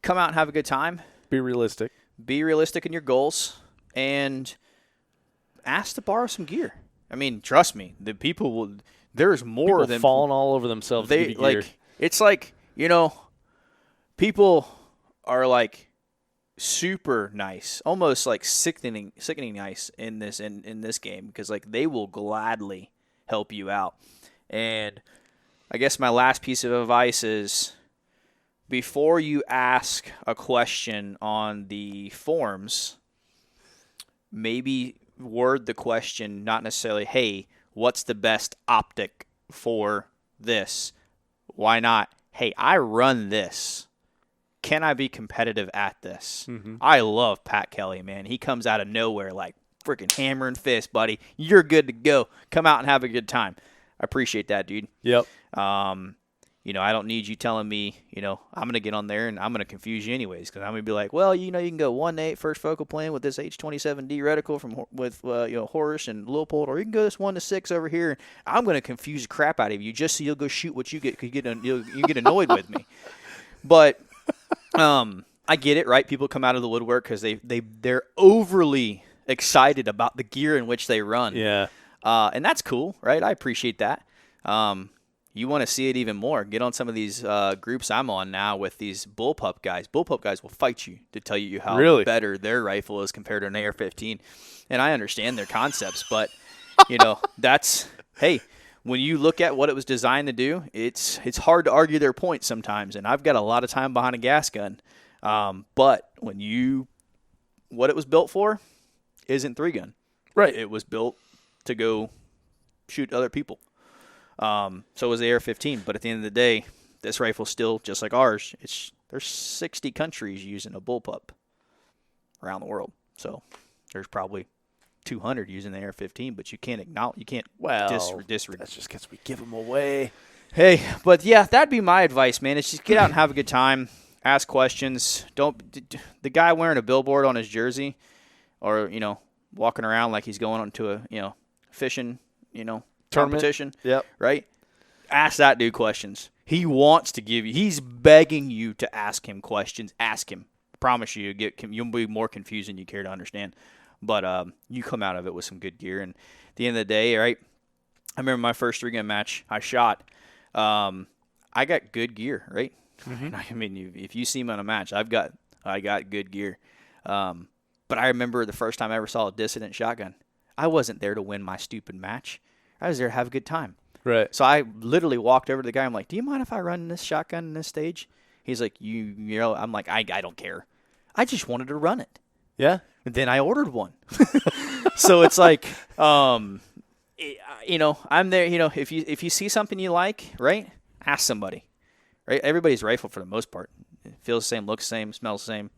come out and have a good time. Be realistic. Be realistic in your goals and ask to borrow some gear. I mean, trust me, the people will. There's more than falling all over themselves. They to give you gear. It's people are super nice, almost sickening nice in this game because they will gladly help you out. And I guess my last piece of advice is, before you ask a question on the forums, maybe word the question not necessarily, hey, what's the best optic for this? Why not, hey, I run this. Can I be competitive at this? Mm-hmm. I love Pat Kelly, man. He comes out of nowhere freaking hammer and fist, buddy. You're good to go. Come out and have a good time. I appreciate that, dude. Yep. I don't need you telling me, I'm going to get on there and I'm going to confuse you anyways, because I'm going to be like, well, you can go 1-8 first focal plane with this H27D reticle with Horace and Leopold, or you can go this 1-6 over here. And I'm going to confuse the crap out of you just so you'll go shoot what you get, because you get annoyed with me. But I get it, right? People come out of the woodwork because they're overly excited about the gear in which they run. Yeah. And that's cool, right? I appreciate that. You want to see it even more, get on some of these groups I'm on now with these bullpup guys. Bullpup guys will fight you to tell you how better their rifle is compared to an AR-15. And I understand their concepts, but, that's – hey, when you look at what it was designed to do, it's hard to argue their point sometimes. And I've got a lot of time behind a gas gun. But what it was built for isn't 3-gun. Right. It was built to go shoot other people. So was the AR-15. But at the end of the day, this rifle still, just like ours, there's 60 countries using a bullpup around the world. So there's probably 200 using the AR-15, but you can't disregard. That's just because we give them away. Hey, but yeah, that'd be my advice, man. It's just get out and have a good time, ask questions. The guy wearing a billboard on his jersey, or walking around like he's going onto a fishing competition. Yep. Right. Ask that dude questions. He wants to give you. He's begging you to ask him questions. Ask him. I promise you, you'll be more confused than you care to understand. But you come out of it with some good gear. And at the end of the day, right, I remember my first 3-gun match I shot. I got good gear, right? Mm-hmm. I mean, if you see me on a match, I got good gear. But I remember the first time I ever saw a Dissident shotgun. I wasn't there to win my stupid match. I was there to have a good time. Right. So I literally walked over to the guy. I'm like, do you mind if I run this shotgun in this stage? He's like, I'm like, I don't care. I just wanted to run it. Yeah. And then I ordered one. So it's like, I'm there, if you see something you like, right, ask somebody, right? Everybody's rifle for the most part. It feels the same, looks the same, smells the same.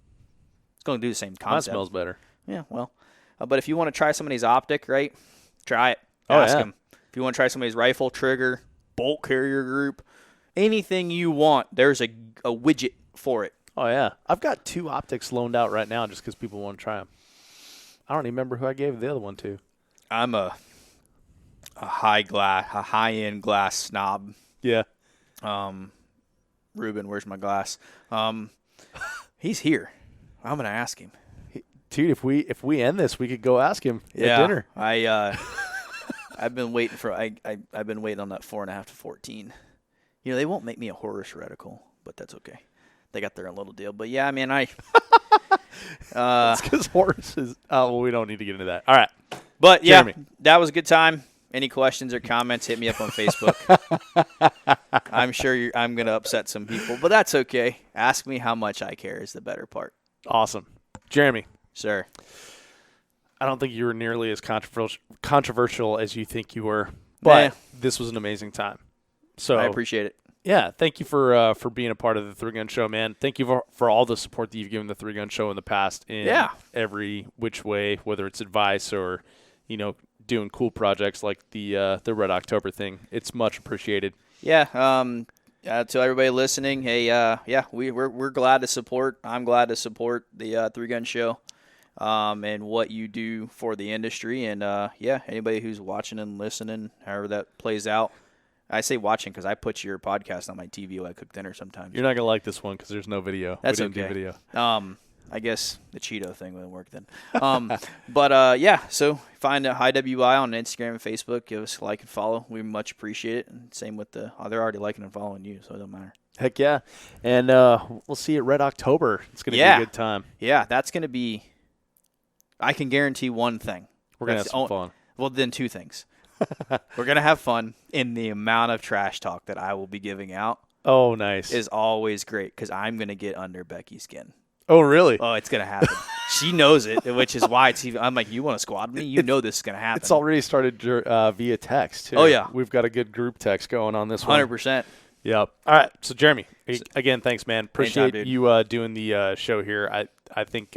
It's going to do the same concept. Mine smells better. Yeah, well, but if you want to try somebody's optic, right, try it. Oh, Ask yeah. them. If you want to try somebody's rifle, trigger, bolt carrier group, anything you want, there's a widget for it. Oh, yeah. I've got 2 optics loaned out right now just because people want to try them. I don't even remember who I gave the other one to. I'm a high-end glass snob. Yeah. Ruben, where's my glass? He's here. I'm gonna ask him. Dude, if we end this, we could go ask him at dinner. I've been waiting I've been waiting on that 4.5 to 14. They won't make me a Horus reticle, but that's okay. They got their own little deal. But yeah, I mean, it's because Horus is. Oh, well, we don't need to get into that. All right. But yeah, Jeremy. That was a good time. Any questions or comments, hit me up on Facebook. I'm sure I'm going to upset some people, but that's okay. Ask me how much I care is the better part. Awesome. Jeremy. Sir. I don't think you were nearly as controversial as you think you were, but this was an amazing time. So I appreciate it. Yeah, thank you for being a part of the 3-Gun Show, man. Thank you for all the support that you've given the 3-Gun Show in the past in every which way, whether it's advice or, doing cool projects like the Red October thing. It's much appreciated. Yeah. To everybody listening, hey, we're glad to support. I'm glad to support the 3-Gun Show, and what you do for the industry. And anybody who's watching and listening, however that plays out. I say watching because I put your podcast on my TV while I cook dinner sometimes. You're not gonna like this one because there's no video. That's we didn't okay. do video. I guess the Cheeto thing wouldn't work then. So find High WI on Instagram and Facebook. Give us a like and follow. We much appreciate it. And same with they're already liking and following you, so it don't matter. Heck yeah. And we'll see you at Red October. It's going to be a good time. Yeah, that's going to be – I can guarantee one thing. We're going to have some fun. Well, then 2 things. We're going to have fun, and the amount of trash talk that I will be giving out Oh, nice. is always great because I'm going to get under Becky's skin. Oh, really? Oh, it's going to happen. She knows it, which is why it's even. I'm like, you want to squad me? You know this is going to happen. It's already started via text, too. Oh, yeah. We've got a good group text going on this one. 100%. Yep. All right. So, Jeremy, again, thanks, man. Appreciate Anytime, you doing the show here. I think,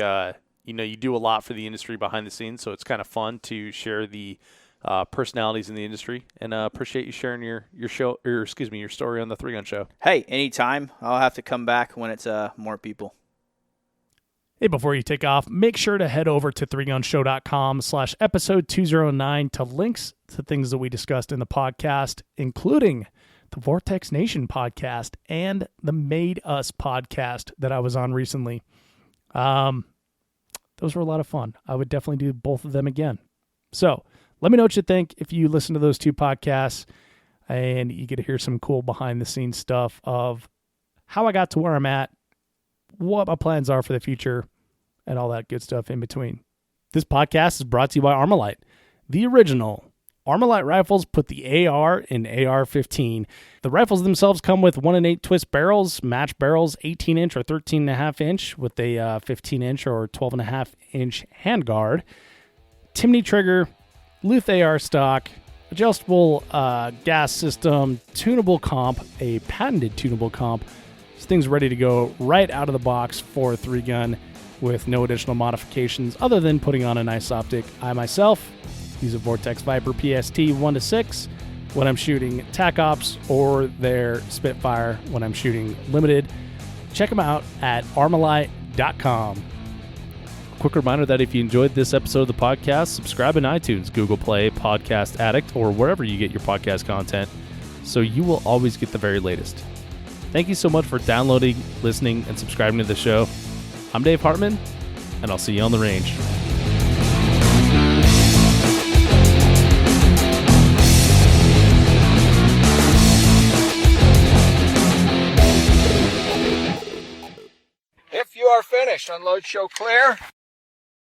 you do a lot for the industry behind the scenes, so it's kind of fun to share the personalities in the industry, and appreciate you sharing your show, or excuse me, your story on the 3-Gun Show. Hey, anytime. I'll have to come back when it's more people. Hey, before you take off, make sure to head over to 3gunshow.com/episode 209 to links to things that we discussed in the podcast, including the Vortex Nation podcast and the Made Us podcast that I was on recently. Those were a lot of fun. I would definitely do both of them again. So let me know what you think if you listen to those 2 podcasts and you get to hear some cool behind-the-scenes stuff of how I got to where I'm at, what my plans are for the future, and all that good stuff in between. This podcast is brought to you by Armalite, the original. Armalite rifles put the AR in AR-15. The rifles themselves come with 1 8 twist barrels, match barrels, 18-inch or 13.5-inch with a 15-inch or 12.5-inch handguard, Timney trigger, Luth AR stock, adjustable gas system, tunable comp, a patented tunable comp. This thing's ready to go right out of the box for a 3-gun with no additional modifications other than putting on a nice optic. I myself use a Vortex Viper PST 1-6 when I'm shooting TAC Ops or their Spitfire when I'm shooting limited. Check them out at armalite.com. Quick reminder that if you enjoyed this episode of the podcast, subscribe in iTunes, Google Play, Podcast Addict, or wherever you get your podcast content, so you will always get the very latest. Thank you so much for downloading, listening, and subscribing to the show. I'm Dave Hartman, and I'll see you on the range. If you are finished, unload, show clear.